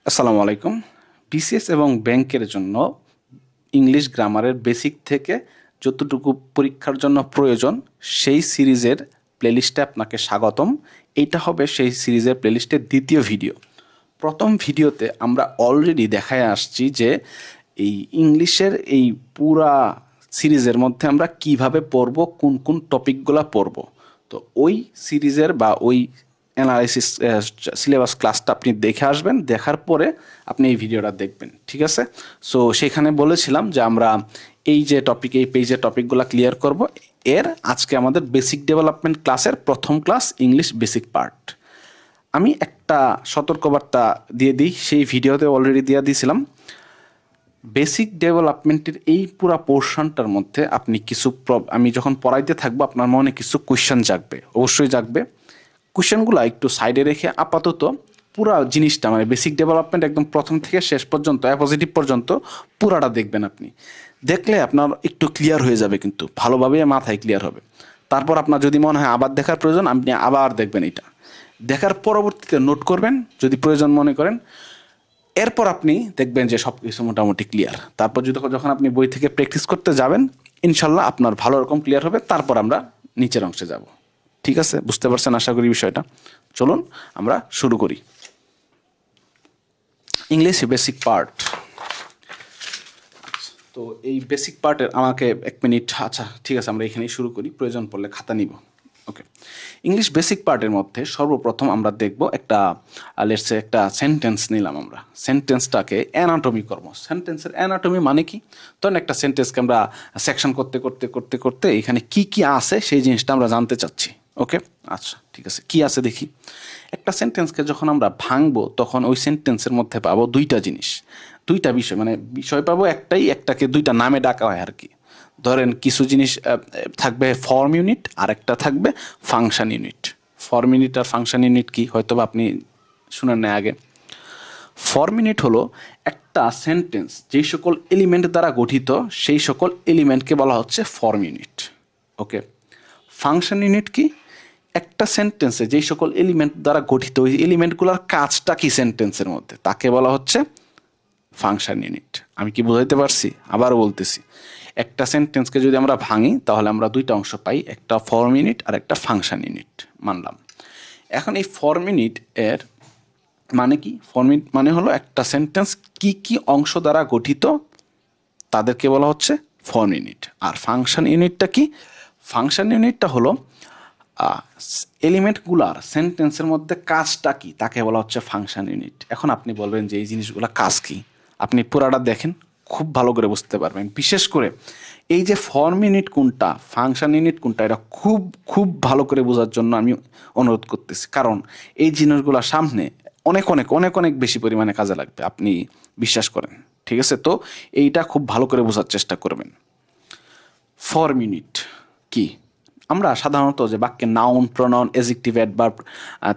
আসসালামু আলাইকুম। বিসিএস এবং ব্যাংকের জন্য ইংলিশ গ্রামারের বেসিক থেকে যতটুকু পরীক্ষার জন্য প্রয়োজন সেই সিরিজের প্লেলিস্টে আপনাকে স্বাগতম। এইটা হবে সেই সিরিজের প্লেলিস্টের দ্বিতীয় ভিডিও। প্রথম ভিডিওতে আমরা অলরেডি দেখায় আসছি যে এই ইংলিশের এই পুরা সিরিজের মধ্যে আমরা কিভাবে পড়ব, কোন কোন টপিকগুলো পড়ব। তো ওই সিরিজের বা ওই অ্যানালাইসিস সিলেবাস ক্লাসটা আপনি দেখে আসবেন, দেখার পরে আপনি এই ভিডিওটা দেখবেন, ঠিক আছে? সো সেখানে বলেছিলাম যে আমরা এই যে টপিক, এই পেজের টপিকগুলো ক্লিয়ার করব। এর আজকে আমাদের বেসিক ডেভেলপমেন্ট ক্লাসের প্রথম ক্লাস, ইংলিশ বেসিক পার্ট। আমি একটা সতর্কবার্তা দিয়ে দিই, সেই ভিডিওতে অলরেডি দিয়ে দিয়েছিলাম। বেসিক ডেভেলপমেন্টের এই পুরা পোর্শনটার মধ্যে আপনি কিছু আমি যখন পড়াইতে থাকবো আপনার মনে কিছু কোয়েশ্চেন জাগবে, অবশ্যই জাগবে। কোয়েশ্চেনগুলো একটু সাইডে রেখে আপাতত পুরা জিনিসটা মানে বেসিক ডেভেলপমেন্ট একদম প্রথম থেকে শেষ পর্যন্ত অ্যাপোজিটিভ পর্যন্ত পুরাটা দেখবেন। আপনি দেখলে আপনার একটু ক্লিয়ার হয়ে যাবে, কিন্তু ভালোভাবে মাথায় ক্লিয়ার হবে। তারপর আপনার যদি মনে হয় আবার দেখার প্রয়োজন, আপনি আবার দেখবেন। এটা দেখার পরবর্তীতে নোট করবেন যদি প্রয়োজন মনে করেন। এরপর আপনি দেখবেন যে সব কিছু মোটামুটি ক্লিয়ার। তারপর যখন আপনি বই থেকে প্র্যাকটিস করতে যাবেন, ইনশাল্লাহ আপনার ভালো রকম ক্লিয়ার হবে। তারপর আমরা নিচের অংশে যাব। ঠিক আছে, বুঝতে পারছেন আশা করি বিষয়টা। চলুন আমরা শুরু করি। English basic part. তো এই বেসিক পার্টের আমাকে 1 মিনিট, আচ্ছা ঠিক আছে, আমরা এখানেই শুরু করি, প্রয়োজন পড়লে খাতা নিব। ওকে, ইংলিশ বেসিক পার্টের মধ্যে সর্বপ্রথম আমরা দেখব একটা লেটসে একটা সেন্টেন্স নিলাম। আমরা সেন্টেন্সটাকে অ্যানাটমি করব। সেন্টেন্সের অ্যানাটমি মানে কি? ধরেন একটা সেন্টেন্সকে আমরা সেকশন করতে করতে করতে করতে এখানে কি কি আছে সেই জিনিসটা আমরা জানতে চাচ্ছি। ওকে, আচ্ছা ঠিক আছে, কি আছে দেখি। একটা সেন্টেন্সকে যখন আমরা ভাঙবো তখন ওই সেন্টেন্সের মধ্যে পাবো দুইটা জিনিস, দুইটা বিষয়, মানে বিষয় পাবো একটাই, একটাকে দুইটা নামে ডাকা হয় আর কি। ধরেন কিছু জিনিস থাকবে ফর্ম ইউনিট, আর একটা থাকবে ফাংশন ইউনিট। ফর্ম ইউনিট আর ফাংশন ইউনিট কি হয়তো বা আপনি শুনেন না আগে। ফর্ম ইউনিট হলো একটা সেন্টেন্স যেই সকল এলিমেন্ট দ্বারা গঠিত, সেই সকল এলিমেন্টকে বলা হচ্ছে ফর্ম ইউনিট। ওকে, ফাংশন ইউনিট কি? একটা সেন্টেন্সে যেই সকল এলিমেন্ট দ্বারা গঠিত, ওই এলিমেন্টগুলোর কাজটা কি সেন্টেন্সের মধ্যে, তাকে বলা হচ্ছে ফাংশন ইউনিট। আমি কি বুঝাইতে পারছি? আবারও বলতেছি, একটা সেন্টেন্সকে যদি আমরা ভাঙি তাহলে আমরা দুইটা অংশ পাই, একটা ফর্ম ইউনিট আর একটা ফাংশন ইউনিট। মানলাম। এখন এই ফর্ম ইউনিট এর মানে কি? ফর্ম ইউনিট মানে হলো একটা সেন্টেন্স কি কি অংশ দ্বারা গঠিত তাদেরকে বলা হচ্ছে ফর্ম ইউনিট। আর ফাংশন ইউনিটটা কি? ফাংশন ইউনিটটা হলো এলিমেন্টগুলার সেন্টেন্সের মধ্যে কাজটা কি তাকে বলা হচ্ছে ফাংশন ইউনিট। এখন আপনি বলবেন যে এই জিনিসগুলো কাজ কি, আপনি পুরাটা দেখেন, খুব ভালো করে বুঝতে পারবেন। বিশেষ করে এই যে ফর্ম ইউনিট কোনটা, ফাংশন ইউনিট কোনটা, এটা খুব খুব ভালো করে বোঝার জন্য আমি অনুরোধ করতেছি। কারণ এই জিনিসগুলো সামনে অনেক অনেক অনেক অনেক বেশি পরিমাণে কাজে লাগবে, আপনি বিশ্বাস করেন। ঠিক আছে, তো এইটা খুব ভালো করে বোঝার চেষ্টা করবেন। ফর্ম ইউনিট কি? আমরা সাধারণত যে বাক্যে নাউন, প্রনাউন, এজেক্টিভ, অ্যাডভার্ব,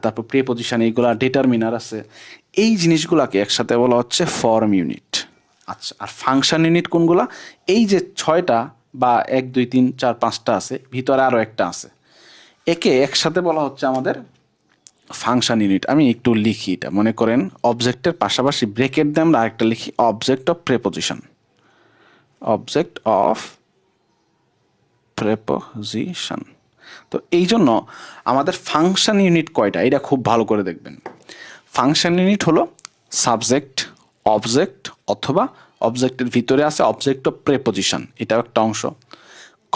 তারপর প্রিপজিশন, এইগুলা ডিটারমিনার আছে, এই জিনিসগুলাকে একসাথে বলা হচ্ছে ফর্ম ইউনিট। আচ্ছা, আর ফাংশন ইউনিট কোনগুলা? এই যে 6টা বা 1 2 3 4 5টা আছে, ভিতরে আরও একটা আছে, একে একসাথে বলা হচ্ছে আমাদের ফাংশন ইউনিট। আমি একটু লিখি, এটা মনে করেন অবজেক্টের পাশাপাশি ব্রেকেট দিয়ে আমরা আরেকটা লিখি, object of preposition. Object of preposition. তো এই জন্য আমাদের ফাংশন ইউনিট কয়টা, এটা খুব ভালো করে দেখবেন। ফাংশন ইউনিট হলো সাবজেক্ট, অবজেক্ট, অথবা অবজেক্টের ভিতরে আছে অবজেক্ট অফ প্রেপোজিশন, এটাও একটা অংশ,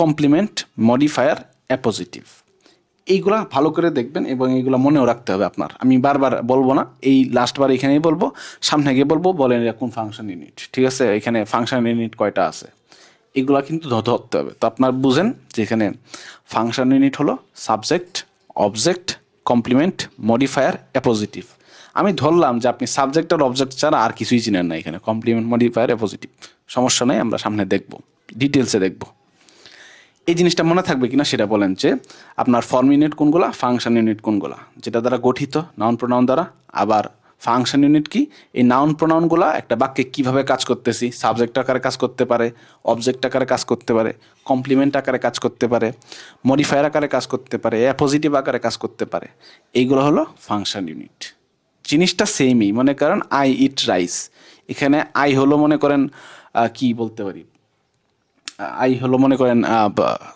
কমপ্লিমেন্ট, মডিফায়ার, অ্যাপোজিটিভ। এইগুলা ভালো করে দেখবেন এবং এইগুলো মনেও রাখতে হবে আপনার। আমি বারবার বলবো না, এই লাস্টবার এখানেই বলবো, সামনে গিয়ে বলবো বলেন এটা কোন ফাংশন ইউনিট। ঠিক আছে, এখানে ফাংশন ইউনিট কয়টা আছে এগুলা কিন্তু ধরতে হবে। তো আপনার বুঝেন যে এখানে ফাংশন ইউনিট হলো subject, object, complement, modifier, appositive. আমি ধরলাম যে আপনি সাবজেক্ট আর অবজেক্ট ছাড়া আর কিছুই চিনেন না এখানে, কমপ্লিমেন্ট, মডিফায়ার, অ্যাপোজিটিভ। সমস্যা নেই, আমরা সামনে দেখব, ডিটেলসে দেখব। এই জিনিসটা মনে থাকবে কিনা সেটা বলেন, যে আপনার ফর্ম ইউনিট কোনগুলা, ফাংশন ইউনিট কোনগুলা, যেটা দ্বারা গঠিত নাউন প্রোনাউন দ্বারা। আবার ফাংশন ইউনিট কি? এই নাউন প্রোনাউনগুলা একটা বাক্যে কিভাবে কাজ করতেছি, সাবজেক্ট আকারে কাজ করতে পারে, অবজেক্ট আকারে কাজ করতে পারে, কমপ্লিমেন্ট আকারে কাজ করতে পারে, মডিফায়ার আকারে কাজ করতে পারে, অ্যাপোজিটিভ আকারে কাজ করতে পারে। এইগুলো হলো ফাংশন ইউনিট। জিনিসটা সেমই। মনে করেন আই ইট রাইস, এখানে আই হলো মনে করেন কি বলতে পারি, আই হলো মনে করেন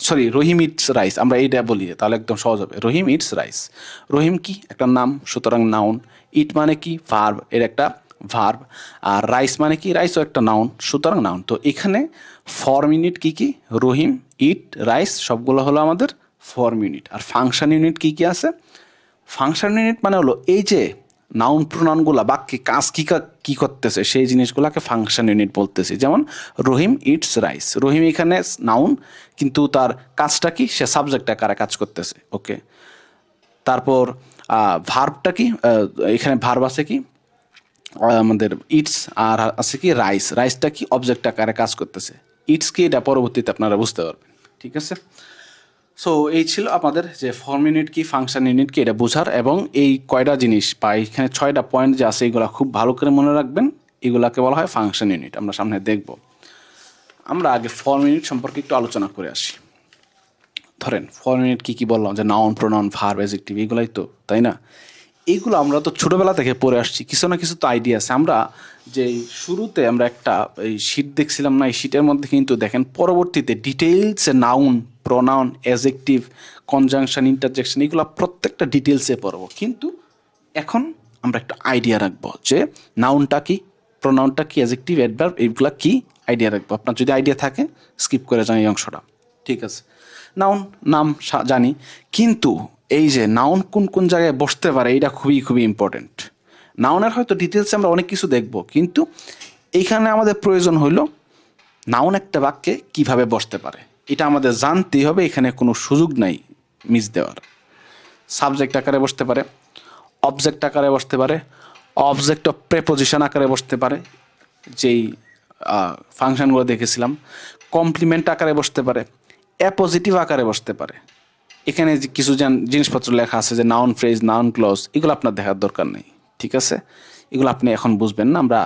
সরি রহিম ইটস রাইস, আমরা এইটা বলি তাহলে একদম সহজ হবে। রহিম ইটস রাইস, রহিম কি একটা নাম, সুতরাং নাউন। ইট মানে কি ভার্ব, এর একটা ভার্ব। আর রাইস মানে কি, রাইসও একটা নাউন, সুতরাং নাউন। তো এখানে ফর্ম ইউনিট কি কি, রহিম, ইট, রাইস সবগুলো হলো আমাদের ফর্ম ইউনিট। আর ফাংশন ইউনিট কি কি আছে, ফাংশন ইউনিট মানে হলো এই যে নাউন প্রোনাউনগুলা বাক্যে কাজ কি করতেছে সেই জিনিসগুলোকে ফাংশন ইউনিট বলতেছি। যেমন রহিম ইটস রাইস, রহিম এখানে নাউন কিন্তু তার কাজটা কি, সে সাবজেক্ট আকারে কাজ করতেছে। ওকে, তারপর ভার্বটা কি, এখানে ভার্ব আছে কি আমাদের ইটস, আর আছে কি রাইস, রাইসটা কি অবজেক্ট আকারে কাজ করতেছে। ইটস কি এটা পরবর্তীতে আপনারা বুঝতে পারবেন, ঠিক আছে। সো এই ছিল আমাদের যে ফর্ম ইউনিট কি ফাংশন ইউনিট কি এটা বোঝার, এবং এই কয়টা জিনিস বা এখানে 6টা পয়েন্ট যে আছে এগুলো খুব ভালো করে মনে রাখবেন, এগুলাকে বলা হয় ফাংশন ইউনিট। আমরা সামনে দেখব। আমরা আগে ফর্ম ইউনিট সম্পর্কে একটু আলোচনা করে আসি। ধরেন ফর্ম ইউনিট কী কী বললাম, যে নাউন প্রোনাউন ভার্ব অ্যাডজেক্টিভ এগুলাই তো, তাই না? এইগুলো আমরা তো ছোটোবেলা থেকে পড়ে আসছি, কিছু না কিছু তো আইডিয়া আছে। আমরা যে শুরুতে আমরা একটা এই শিট দেখছিলাম না, এই শিটের মধ্যে কিন্তু দেখেন পরবর্তীতে ডিটেইলসে noun pronoun adjective conjunction interjection এগুলো প্রত্যেকটা ডিটেলসে পড়বো। কিন্তু এখন আমরা একটা আইডিয়া রাখবো যে নাউনটা কি, প্রোনাউনটা কি, অ্যাডজেক্টিভ অ্যাডভার্ব এইগুলো কি আইডিয়া রাখবো। আপনার যদি আইডিয়া থাকে স্কিপ করে যান এই অংশটা, ঠিক আছে। নাউন নাম জানি, কিন্তু এই যে নাউন কোন কোন জায়গায় বসতে পারে এটা খুবই খুবই ইম্পর্টেন্ট। নাউনের হয়তো ডিটেলসে আমরা অনেক কিছু দেখব, কিন্তু এইখানে আমাদের প্রয়োজন হইল নাউন একটা বাক্যে কিভাবে বসতে পারে এটা আমাদের জানতেই হবে। এখানে কোনো সুযোগ নাই মিস দেওয়ার। সাবজেক্ট আকারে বসতে পারে, অবজেক্ট আকারে বসতে পারে, অবজেক্ট অফ প্রেপোজিশন আকারে বসতে পারে যেই ফাংশনগুলো দেখেছিলাম, কমপ্লিমেন্ট আকারে বসতে পারে, অ্যাপোজিটিভ আকারে বসতে পারে। এখানে যে কিছু জিনিসপত্র লেখা আছে যে নাউন ফ্রেজ নাউন ক্লজ, এগুলো আপনার দেখার দরকার নেই, ঠিক আছে। এগুলো আপনি এখন বুঝবেন না, আমরা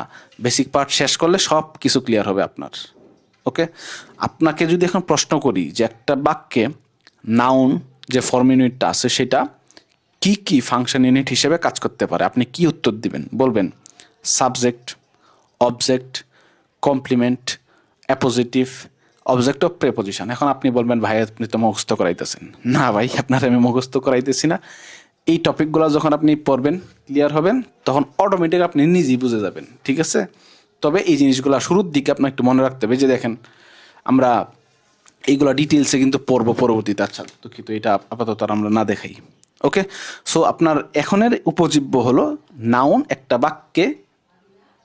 বেসিক পার্ট শেষ করলে সব কিছু ক্লিয়ার হবে আপনার। ওকে, আপনাকে যদি এখন প্রশ্ন করি যে একটা বাক্যে নাউন যে ফর্ম ইউনিটটা আছে সেটা কি কি ফাংশন ইউনিট হিসেবে কাজ করতে পারে, আপনি কি উত্তর দিবেন? বলবেন subject, object, complement, appositive, object of preposition. এখন আপনি বলবেন ভাই আপনি তো মুখস্থ করাইতেছেন। না ভাই, আপনার আমি মুখস্থ করাইতেছি না। এই টপিকগুলো যখন আপনি পড়বেন ক্লিয়ার হবেন তখন অটোমেটিক আপনি নিজেই বুঝে যাবেন, ঠিক আছে। তবে এই জিনিসগুলো শুরুর দিকে আপনার একটু মনে রাখতে হবে, যে দেখেন আমরা এইগুলো ডিটেলসে কিন্তু পড়বো পরবর্তীতে। আচ্ছা দুঃখিত, এটা আপাতত আর আমরা না দেখাই। ওকে, সো আপনার এখনের উপজীব্য হলো নাউন একটা বাক্যে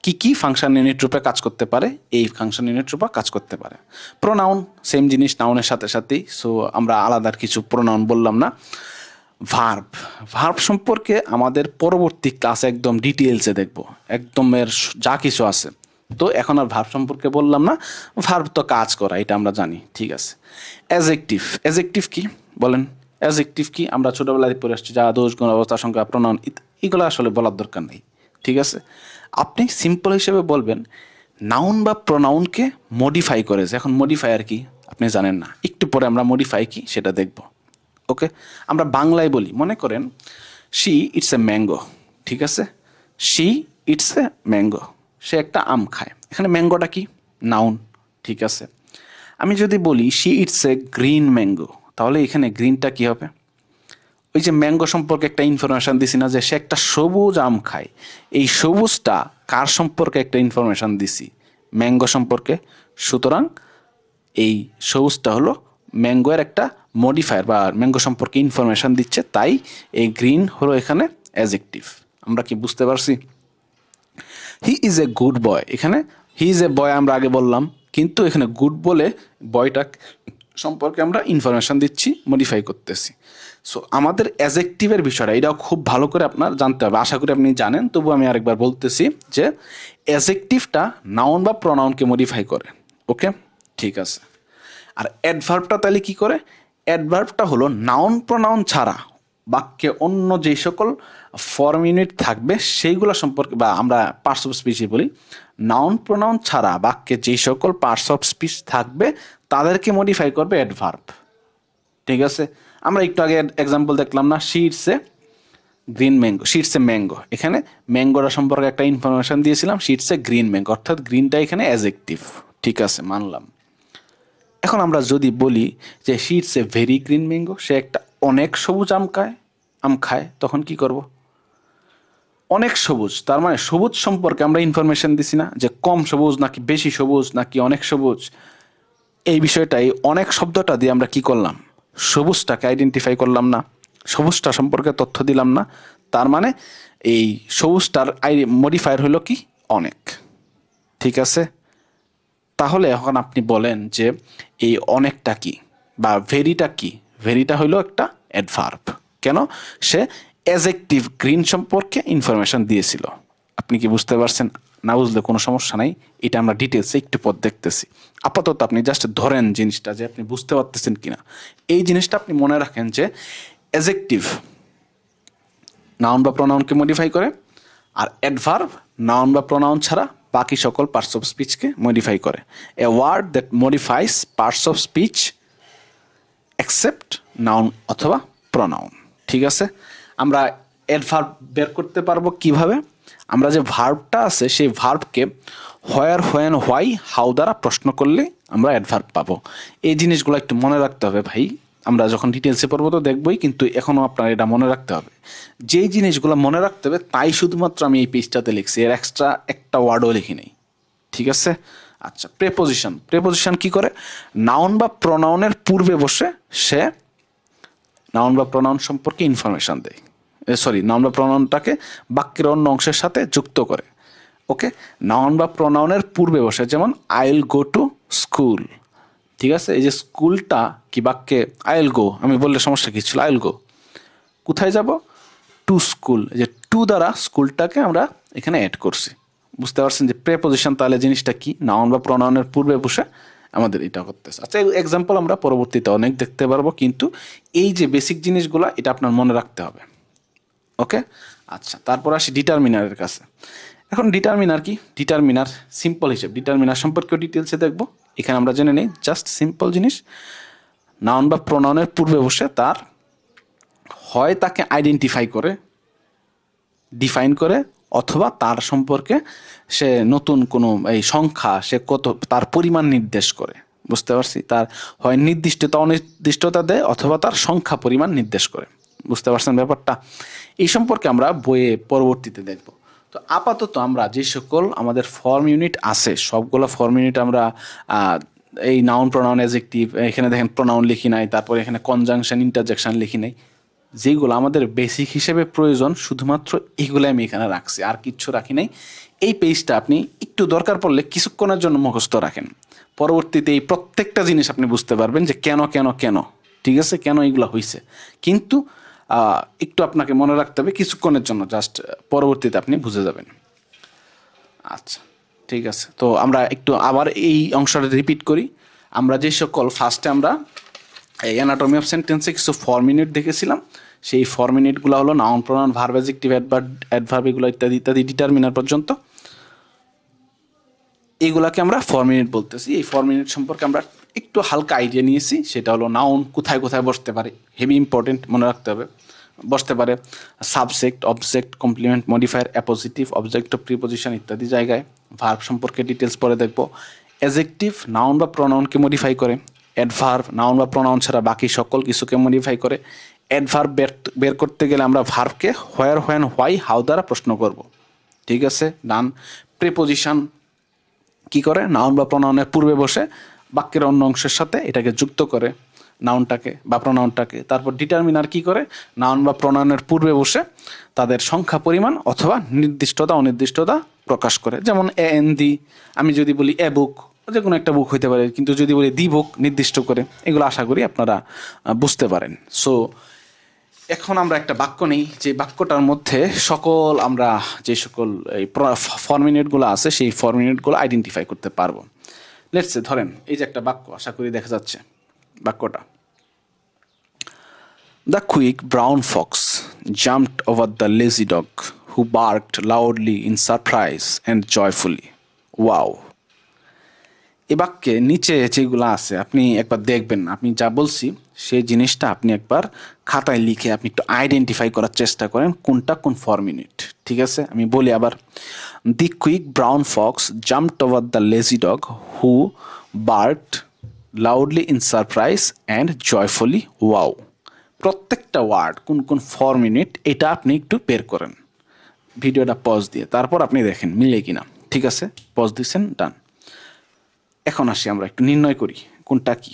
কি কি ফাংশন ইউনিট রূপে কাজ করতে পারে, এই ফাংশন ইউনিট রূপে কাজ করতে পারে। প্রোনাউন সেম জিনিস নাউনের সাথে সাথেই, সো আমরা আলাদা কিছু প্রোনাউন বললাম না। ভার্ব, ভার্ব সম্পর্কে আমাদের পরবর্তী ক্লাসে একদম ডিটেলসে দেখব, একদম এর যা কিছু আছে। তো এখন আর ভার্ব সম্পর্কে বললাম না, ভার্ব তো কাজ করা এটা আমরা জানি, ঠিক আছে। অ্যাডজেক্টিভ, অ্যাডজেক্টিভ কি বলেন? অ্যাডজেক্টিভ কি আমরা ছোটোবেলায় পড়ে আসছি, যা দোষ গুণ অবস্থা সংখ্যা প্রোনাউন এগুলো আসলে বলার দরকার নেই, ঠিক আছে। আপনি সিম্পল হিসেবে বলবেন নাউন বা প্রোনাউনকে মডিফাই করেছে। এখন মডিফায়ার কি আপনি জানেন না, একটু পরে আমরা মডিফাই কি সেটা দেখব। ওকে, আমরা বাংলায় বলি, মনে করেন শি ইটস এ ম্যাঙ্গো, ঠিক আছে। শি ইটস এ ম্যাঙ্গো, সে একটা আম খায়। এখানে ম্যাঙ্গোটা কি নাউন, ঠিক আছে। আমি যদি বলি she eats a green mango, তাহলে এখানে গ্রিনটা কি হবে? ওই যে ম্যাঙ্গো সম্পর্কে একটা ইনফরমেশান দিছি না, যে সে একটা সবুজ আম খায়। এই সবুজটা কার সম্পর্কে একটা ইনফরমেশান দিছি? ম্যাঙ্গো সম্পর্কে। সুতরাং এই সবুজটা হলো ম্যাঙ্গোয়ের একটা মডিফায়ার বা ম্যাঙ্গো সম্পর্কে ইনফরমেশান দিচ্ছে, তাই এই গ্রিন হলো এখানে অ্যাডজেক্টিভ। আমরা কি বুঝতে পারছি? He is a good boy, এখানে হি ইজ এ বয় আমরা আগে বললাম, কিন্তু এখানে গুড বলে বয়টা সম্পর্কে আমরা ইনফরমেশান দিচ্ছি, মডিফাই করতেছি। সো আমাদের অ্যাডজেক্টিভের বিষয়টা এটাও খুব ভালো করে আপনার জানতে হবে। আশা করি আপনি জানেন, তবু আমি আরেকবার বলতেছি যে অ্যাডজেক্টিভটা নাউন বা প্রোনাউনকে মডিফাই করে। ওকে, ঠিক আছে। আর অ্যাডভার্বটা তাহলে কি করে? অ্যাডভার্বটা হলো নাউন প্রোনাউন ছাড়া বাক্যে অন্য যেই সকল ফর্ম ইউনিট থাকবে সেইগুলো সম্পর্কে, বা আমরা পার্টস অফ স্পিচই বলি, নাউন প্রোনাউন ছাড়া বাক্যে যেই সকল পার্টস অফ স্পিচ থাকবে তাদেরকে মডিফাই করবে অ্যাডভার্ব, ঠিক আছে। আমরা একটু আগে এক্সাম্পল দেখলাম না, she eats a green mango, শিটসে ম্যাঙ্গো, এখানে ম্যাঙ্গোটা সম্পর্কে একটা ইনফরমেশন দিয়েছিলাম, শিটসে গ্রিন ম্যাঙ্গো, অর্থাৎ গ্রিনটা এখানে অ্যাজেক্টিভ। ঠিক আছে, মানলাম। এখন আমরা যদি বলি যে শিটসে ভেরি গ্রিন ম্যাঙ্গো, সে একটা অনেক সবুজ আম খায়, তখন কি করব? অনেক সবুজ, তার মানে সবুজ সম্পর্কে আমরা ইনফরমেশন দিছি না, যে কম সবুজ নাকি বেশি সবুজ নাকি অনেক সবুজ, এই বিষয়টাই অনেক শব্দটা দিয়ে আমরা কি করলাম? সবুজটাকে আইডেন্টিফাই করলাম না, সবুজটা সম্পর্কে তথ্য দিলাম না। তার মানে এই সবুজটার মডিফায়ার হলো কি? অনেক। ঠিক আছে, তাহলে এখন আপনি বলেন যে এই অনেকটা কি বা ভেরিটা কি? ভেরিটা হইলো একটা অ্যাডভার্ব। কেন? সে অ্যাজেক্টিভ গ্রিন সম্পর্কে ইনফরমেশন দিয়েছিল। আপনি কি বুঝতে পারছেন? না বুঝলে কোনো সমস্যা নাই, এটা আমরা ডিটেলসে একটু পর দেখতেছি। আপাতত আপনি জাস্ট ধরেন জিনিসটা, যে আপনি বুঝতে পারতেছেন কিনা। এই জিনিসটা আপনি মনে রাখেন যে অ্যাজেক্টিভ নাউন বা প্রোনাউনকে মডিফাই করে, আর অ্যাডভার্ব নাউন বা প্রোনাউন ছাড়া বাকি সকল পার্টস অফ স্পিচকে মডিফাই করে। A word that modifies parts of speech except noun অথবা প্রোনাউন। ঠিক আছে, আমরা অ্যাডভার্ব বের করতে পারবো কিভাবে? আমরা যে ভার্বটা আছে সেই ভার্বকে হোয়ার, হোয়েন, হোয়াই, হাউ দ্বারা প্রশ্ন করলে আমরা অ্যাডভার্ব পাবো। এই জিনিসগুলো একটু মনে রাখতে হবে ভাই। আমরা যখন ডিটেলসে পড়বো তো দেখবই, কিন্তু এখনও আপনার এটা মনে রাখতে হবে। যেই জিনিসগুলো মনে রাখতে হবে তাই শুধুমাত্র আমি এই পেজটাতে লিখছি, এর এক্সট্রা একটা ওয়ার্ডও লিখি নেই। ঠিক আছে, আচ্ছা। প্রেপোজিশন, প্রেপোজিশন কি করে? নাউন বা প্রোনাউনের পূর্বে বসে সে নাউন বা প্রোনাউন সম্পর্কে ইনফরমেশন দেয়। নাউন বা প্রোনাউনটাকে বাক্যের অন্য অংশের সাথে যুক্ত করে। ওকে, নাউন বা প্রোনাউনের পূর্বে বসে, যেমন I will go to school. ঠিক আছে, এই যে স্কুলটা কি বাক্যে? আই উইল গো আমি বললে সমস্যা কি ছিল? আই উইল গো, কোথায় যাব? To school. এই যে টু দ্বারা স্কুলটাকে আমরা এখানে অ্যাড করছি। বুঝতে পারছেন যে প্রেপোজিশন তাহলে জিনিসটা কি? নাউন বা প্রোনাউনের পূর্বে বসে আমাদের এটা করতেছে। আচ্ছা, এক্সাম্পল আমরা পরবর্তীতে অনেক দেখতে পারবো, কিন্তু এই যে বেসিক জিনিসগুলো এটা আপনার মনে রাখতে হবে। ওকে, আচ্ছা। তারপর আসি ডিটারমিনারের কাছে। এখন ডিটারমিনার কি? ডিটারমিনার সিম্পল হিসেব, ডিটারমিনার সম্পর্কেও ডিটেলসে দেখবো। এখানে আমরা জেনে নিই জাস্ট সিম্পল জিনিস। নাউন বা প্রোনাউনের পূর্বে বসে তার হয় তাকে আইডেন্টিফাই করে, ডিফাইন করে, অথবা তার সম্পর্কে সে নতুন কোনো এই সংখ্যা, সে কত, তার পরিমাণ নির্দেশ করে। বুঝতে পারছি? তার হয় নির্দিষ্টতা অনির্দিষ্টতা দেয়, অথবা তার সংখ্যা পরিমাণ নির্দেশ করে। বুঝতে পারছেন ব্যাপারটা? এই সম্পর্কে আমরা বইয়ে পরবর্তীতে দেখব। তো আপাতত আমরা যে সকল আমাদের ফর্ম ইউনিট আছে সবগুলো ফর্ম ইউনিট আমরা এই নাউন, প্রোনাউন, অ্যাডজেক্টিভ, এখানে দেখেন প্রোনাউন লিখি নাই, তারপরে এখানে কনজাংশন, ইন্টারজেকশন লিখি নাই। যেগুলো আমাদের বেসিক হিসেবে প্রয়োজন শুধুমাত্র এগুলো আমি এখানে রাখছি, আর কিচ্ছু রাখি নাই। এই পেজটা আপনি একটু দরকার পড়লে কিছুক্ষণের জন্য মুখস্থ রাখেন, পরবর্তীতে এই প্রত্যেকটা জিনিস আপনি বুঝতে পারবেন যে কেন কেন কেন। ঠিক আছে, কেন এইগুলো হয়েছে, কিন্তু একটু আপনাকে মনে রাখতে হবে কিছুক্ষণের জন্য, জাস্ট পরবর্তীতে আপনি বুঝে যাবেন। আচ্ছা, ঠিক আছে। তো আমরা একটু আবার এই অংশটা রিপিট করি। আমরা যে সকল ফার্স্টে আমরা এই অ্যানাটমি অফ সেন্টেন্সে কিছু ফর্ম ইউনিট দেখেছিলাম, সেই ফর্ম ইউনিটগুলো হলো noun, pronoun, verb, adjective, adverb, এগুলো ইত্যাদি ইত্যাদি ডিটারমিনার পর্যন্ত। এইগুলাকে আমরা ফর্ম ইউনিট বলতেছি। এই ফর্ম ইউনিট সম্পর্কে আমরা একটু হালকা আইডিয়া নিয়েছি, সেটা হলো নাউন কোথায় কোথায় বসতে পারে, হেভি ইম্পর্টেন্ট, মনে রাখতে হবে। বসতে পারে subject, object, complement, modifier, appositive, object of preposition ইত্যাদি জায়গায়। ভার্ব সম্পর্কে ডিটেলস পরে দেখব। অ্যাডজেক্টিভ নাউন বা প্রোনাউনকে মডিফাই করে। অ্যাডভার্ব নাউন বা প্রোনাউন ছাড়া বাকি সকল কিছুকে মডিফাই করে। অ্যাডভার্ব বের করতে গেলে আমরা ভার্বকে হোয়ার, হোয়েন, হোয়াই, হাউ দ্বারা প্রশ্ন করব। ঠিক আছে, ডান। প্রিপোজিশন কি করে? নাউন বা প্রোনাউনের পূর্বে বসে বাক্যের অন্য অংশের সাথে এটাকে যুক্ত করে, নাউনটাকে বা প্রোনাউনটাকে। তারপর ডিটারমিনার কি করে? নাউন বা প্রোনাউনের পূর্বে বসে তাদের সংখ্যা, পরিমাণ অথবা নির্দিষ্টতা অনির্দিষ্টতা প্রকাশ করে। যেমন এ এন দি, আমি যদি বলি এ বুক, যে কোনো একটা বুক হইতে পারে, কিন্তু যদি বলি দি বুক নির্দিষ্ট করে, এগুলো আশা করি আপনারা বুঝতে পারেন। সো এখন আমরা একটা বাক্য নেই, যে বাক্যটার মধ্যে সকল আমরা যে সকল এই ফর্ম ইউনিটগুলো আছে সেই ফর্ম ইউনিটগুলো আইডেন্টিফাই করতে পারবো। লেটস সে, ধরেন এই যে একটা বাক্য, আশা করি দেখা যাচ্ছে বাক্যটা। The quick brown fox jumped over the lazy dog who barked loudly in surprise and joyfully. Wow! এ বাক্যে নিচে যেগুলো আছে আপনি একবার দেখবেন, আপনি যা বলছি সেই জিনিসটা আপনি একবার খাতায় লিখে আপনি একটু আইডেন্টিফাই করার চেষ্টা করেন কোনটা কোন ফর্মিনিট। ঠিক আছে, আমি বলি আবার। The quick brown fox jumped over the lazy dog who barked loudly in surprise and joyfully wow. প্রত্যেকটা ওয়ার্ড কোন কোন ফর্মিনিট এটা আপনি একটু বের করেন ভিডিওটা পজ দিয়ে, তারপর আপনি দেখেন মিলে কিনা। ঠিক আছে, পজ দিচ্ছেন, ডান। এখন আসি আমরা একটু নির্ণয় করি কোনটা কি।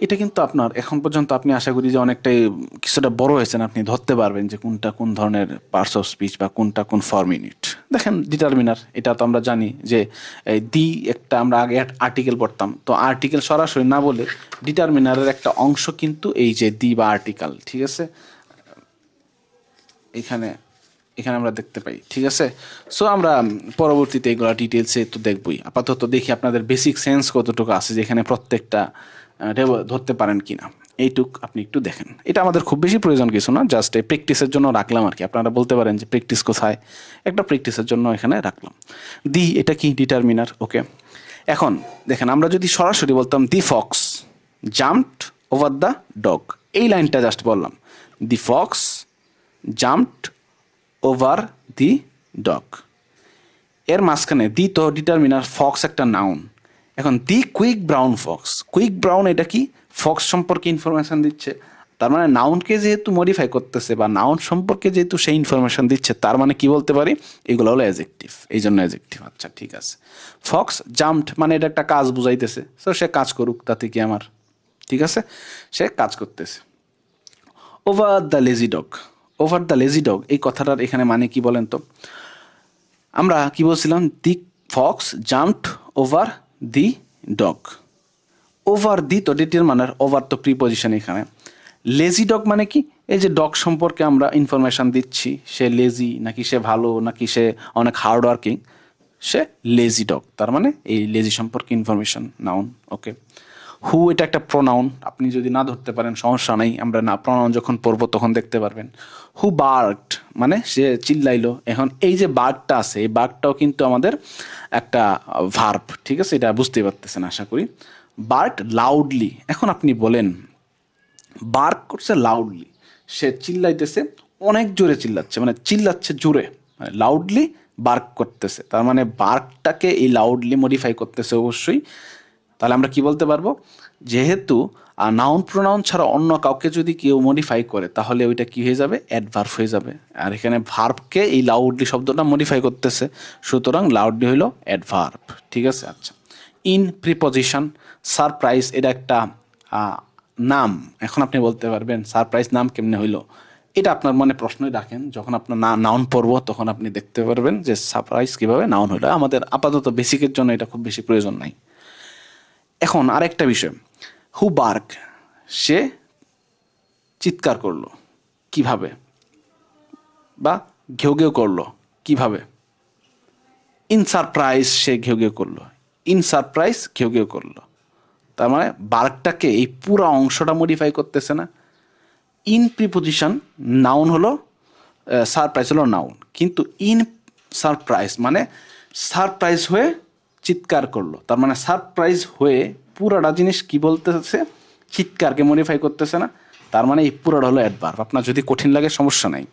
এটা কিন্তু আপনার এখন পর্যন্ত আপনি আশা করি যে অনেকটাই কিছুটা বড় হয়েছেন, আপনি ধরতে পারবেন যে কোনটা কোন ধরনের পার্টস অফ স্পিচ বা কোনটা কোন ফর্মিনিট। দেখেন ডিটারমিনার, এটা তো আমরা জানি যে দি একটা আমরা আগে আর্টিকেল পড়তাম, তো আর্টিকেল সরাসরি না বলে ডিটারমিনারের একটা অংশ কিন্তু এই যে দি বা আর্টিকেল। ঠিক আছে, এখানে এখানে আমরা দেখতে পাই। ঠিক আছে, সো আমরা পরবর্তীতে এগুলো ডিটেলসে একটু দেখবই। আপাতত দেখি আপনাদের বেসিক সেন্স কতটুকু আছে, যেখানে প্রত্যেকটা ধরতে পারেন কিনা এইটুক আপনি একটু দেখেন। এটা আমাদের খুব বেশি প্রয়োজন কিছু না, জাস্ট এই প্র্যাকটিসের জন্য রাখলাম আর কি। আপনারা বলতে পারেন যে প্র্যাকটিস কোথায়, একটা প্র্যাকটিসের জন্য এখানে রাখলাম। দি এটা কি ডিটারমিনার, ওকে। এখন দেখেন আমরা যদি সরাসরি বলতাম the fox jumped over the dog, এই লাইনটা জাস্ট বললাম, the fox jumped over the dog, এর মাঝখানে দি তো ডিটারমিনার, ফক্স একটা নাউন। এখন the quick brown fox, quick brown এটা কি ফক্স সম্পর্কে ইনফরমেশন দিচ্ছে, তার মানে নাউনকে যেহেতু মডিফাই করতেছে বা নাউন সম্পর্কে যেহেতু সেই ইনফরমেশন দিচ্ছে, তার মানে কি বলতে পারি এগুলো হলো অ্যাজেক্টিভ, এই জন্য অ্যাজেক্টিভ। আচ্ছা ঠিক আছে, ফক্স জাম্পড মানে এটা একটা কাজ বুঝাইতেছে, তো সে কাজ করুক, তাতে কি আমার। ঠিক আছে, সে কাজ করতেছে। Over the lazy dog, over the lazy dog এই কথাটার এখানে মানে কি বলেন তো। আমরা কি বলছিলাম, দি fox jumped over the dog, over the তো ডিটারমিনার, ওভার তো প্রিপজিশন এখানে। লেজি ডগ মানে কি, এই যে ডগ সম্পর্কে আমরা ইনফরমেশন দিচ্ছি, সে লেজি নাকি সে ভালো নাকি সে অনেক হার্ড ওয়ার্কিং, সে লেজি ডগ, তার মানে এই লেজি সম্পর্কে ইনফরমেশন, নাউন, ওকে। হু এটা একটা প্রোনাউন, আপনি যদি না ধরতে পারেন সমস্যা নাই, আমরা না প্রোনাউন যখন পড়বো তখন দেখতে পারবেন। হু বার্কড মানে সে চিল্লাইলো। এখন এই যে বার্কটা আছে, এই বার্কটাও কিন্তু আমাদের একটা ভার্ব। ঠিক আছে, এটা বুঝতেই পারতেছেন আশা করি। বার্ক লাউডলি, এখন আপনি বলেন বার্ক করছে লাউডলি, সে চিল্লাইতেছে, অনেক জোরে চিল্লাচ্ছে, মানে চিল্লাচ্ছে জোরে, মানে লাউডলি বার্ক করতেছে, তার মানে বার্কটাকে এই লাউডলি মডিফাই করতেছে অবশ্যই। তাহলে আমরা কি বলতে পারবো, যেহেতু নাউন প্রোনাউন ছাড়া অন্য কাউকে যদি কেউ মডিফাই করে তাহলে ওইটা কি হয়ে যাবে, অ্যাডভার্ব হয়ে যাবে। আর এখানে ভার্বকে এই লাউডলি শব্দটা মডিফাই করতেছে, সুতরাং লাউডলি হইল অ্যাডভার্ব। ঠিক আছে, আচ্ছা। ইন প্রিপজিশন, সারপ্রাইজ এটা একটা নাম। এখন আপনি বলতে পারবেন সারপ্রাইজ নাম কেমনে হইলো, এটা আপনার মনে প্রশ্নই রাখেন, যখন আপনার নাউন পড়বো তখন আপনি দেখতে পারবেন যে সারপ্রাইজ কীভাবে নাউন হইলো। আমাদের আপাতত বেসিকের জন্য এটা খুব বেশি প্রয়োজন নাই। এখন আরেকটা বিষয়, হু বার্ক সে চিৎকার করলো কিভাবে, বা ঘেউ ঘেউ করলো কিভাবে। ইন সারপ্রাইজ সে ঘেউ ঘেউ করলো, ইন সারপ্রাইজ ঘেউ ঘেউ করলো, তার মানে বার্কটাকে এই পুরো অংশটা মডিফাই করতেছে না। ইন প্রিপোজিশন নাউন হলো, সারপ্রাইজ হলো নাউন, কিন্তু ইন সারপ্রাইজ মানে সারপ্রাইজ হয়ে চিৎকার করলো, তার মানে সারপ্রাইজ হয়ে পুরাটা জিনিস কি বলতেছে, চিৎকারকে মডিফাই করতেছে না, তার মানে এই পুরাটা হলো অ্যাডভার্ব। আপনার যদি কঠিন লাগে সমস্যা নাই,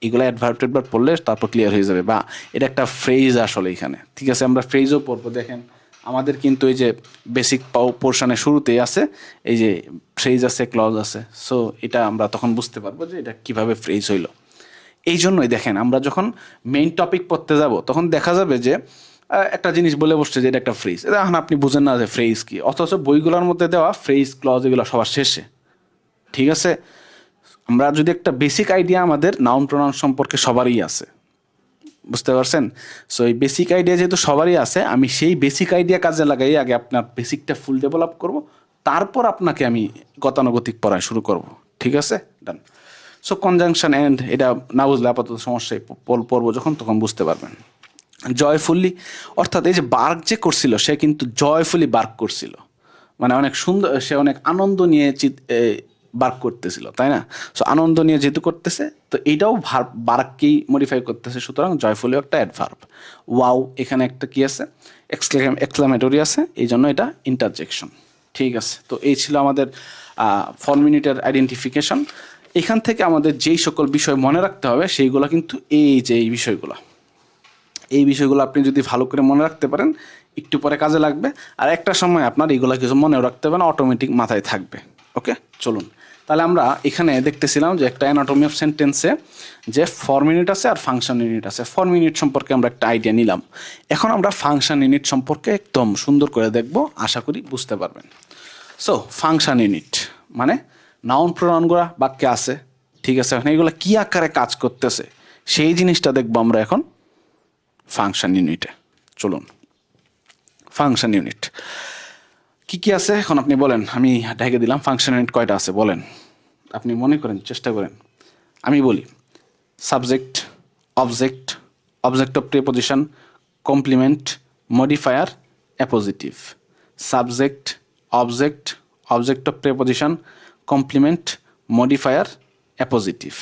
এগুলো অ্যাডভার্ব ট্যাডভার্ব পড়লে তারপর ক্লিয়ার হয়ে যাবে, বা এটা একটা ফ্রেজ আসলে এখানে। ঠিক আছে, আমরা ফ্রেজও পড়বো। দেখেন আমাদের কিন্তু এই যে বেসিক পোর্শনের শুরুতেই আছে এই যে ফ্রেজ আছে, ক্লজ আছে, সো এটা আমরা তখন বুঝতে পারবো যে এটা কিভাবে ফ্রেজ হইলো। এই জন্যই দেখেন আমরা যখন মেইন টপিক পড়তে যাব তখন দেখা যাবে যে একটা জিনিস বলে বসছে যে এটা একটা ফ্রেজ, এখন আপনি বুঝেন না যে ফ্রেজ কি, অথচ বইগুলোর মধ্যে দেওয়া ফ্রেজ ক্লজ এগুলো সবার শেষে। ঠিক আছে, আমরা যদি একটা বেসিক আইডিয়া আমাদের নাউন প্রোনাউন সম্পর্কে সবারই আছে, বুঝতে পারছেন। সো এই বেসিক আইডিয়া যেহেতু সবারই আছে, আমি সেই বেসিক আইডিয়া কাজে লাগাই আগে আপনার বেসিকটা ফুল ডেভেলপ করব, তারপর আপনাকে আমি গতানুগতিক পড়া শুরু করব। ঠিক আছে, ডান। সো কনজাংশন অ্যান্ড এটা না বুঝলে আপাতত সমস্যায় পড়বো যখন তখন বুঝতে পারবেন। জয়ফুলি অর্থাৎ এই যে বার্ক যে করছিল সে কিন্তু জয়ফুলি বার্ক করছিল, মানে অনেক সুন্দর, সে অনেক আনন্দ নিয়ে বার করতেছিল, তাই না? সো আনন্দ নিয়ে যেহেতু করতেছে, তো এইটাও ভার্ব বারাককেই মডিফাই করতেছে, সুতরাং জয়ফুলিও একটা অ্যাডভার্ব। ওয়াও এখানে একটা কি আছে, এক্সক্লামেটরি আছে, এই জন্য এটা ইন্টারজেকশন। ঠিক আছে, তো এই ছিল আমাদের ফর্ম ইউনিটের আইডেন্টিফিকেশন। এখান থেকে আমাদের যেই সকল বিষয় মনে রাখতে হবে সেইগুলো কিন্তু এই বিষয়গুলো আপনি যদি ভালো করে মনে রাখতে পারেন, একটু পরে কাজে লাগবে। আর একটা সময় আপনার এগুলো কিছু মনেও রাখতে হবে না, অটোমেটিক মাথায় থাকবে। ওকে, চলুন তাহলে আমরা এখানে দেখতেছিলাম যে একটা অ্যানাটমি অফ সেন্টেন্সে যে ফর্ম ইউনিট আছে আর ফাংশন ইউনিট আছে। ফর্ম ইউনিট সম্পর্কে আমরা একটা আইডিয়া নিলাম, এখন আমরা ফাংশন ইউনিট সম্পর্কে একদম সুন্দর করে দেখব, আশা করি বুঝতে পারবেন। সো ফাংশন ইউনিট মানে নাউন প্রোনাউনগুলো বাক্যে আছে, ঠিক আছে, এখন এগুলো কী আকারে কাজ করতেছে সেই জিনিসটা দেখবো আমরা এখন ফাংশন ইউনিটে। চলুন, ফাংশন ইউনিট কি কি আছে এখন আপনি বলেন, আমি ঢেকে দিলাম। ফাংশন ইউনিট কয়টা আছে বলেন, আপনি মনে করেন, চেষ্টা করেন। আমি বলি subject, object, object of preposition, complement, modifier, appositive. Subject, object, object of preposition, complement, modifier, appositive.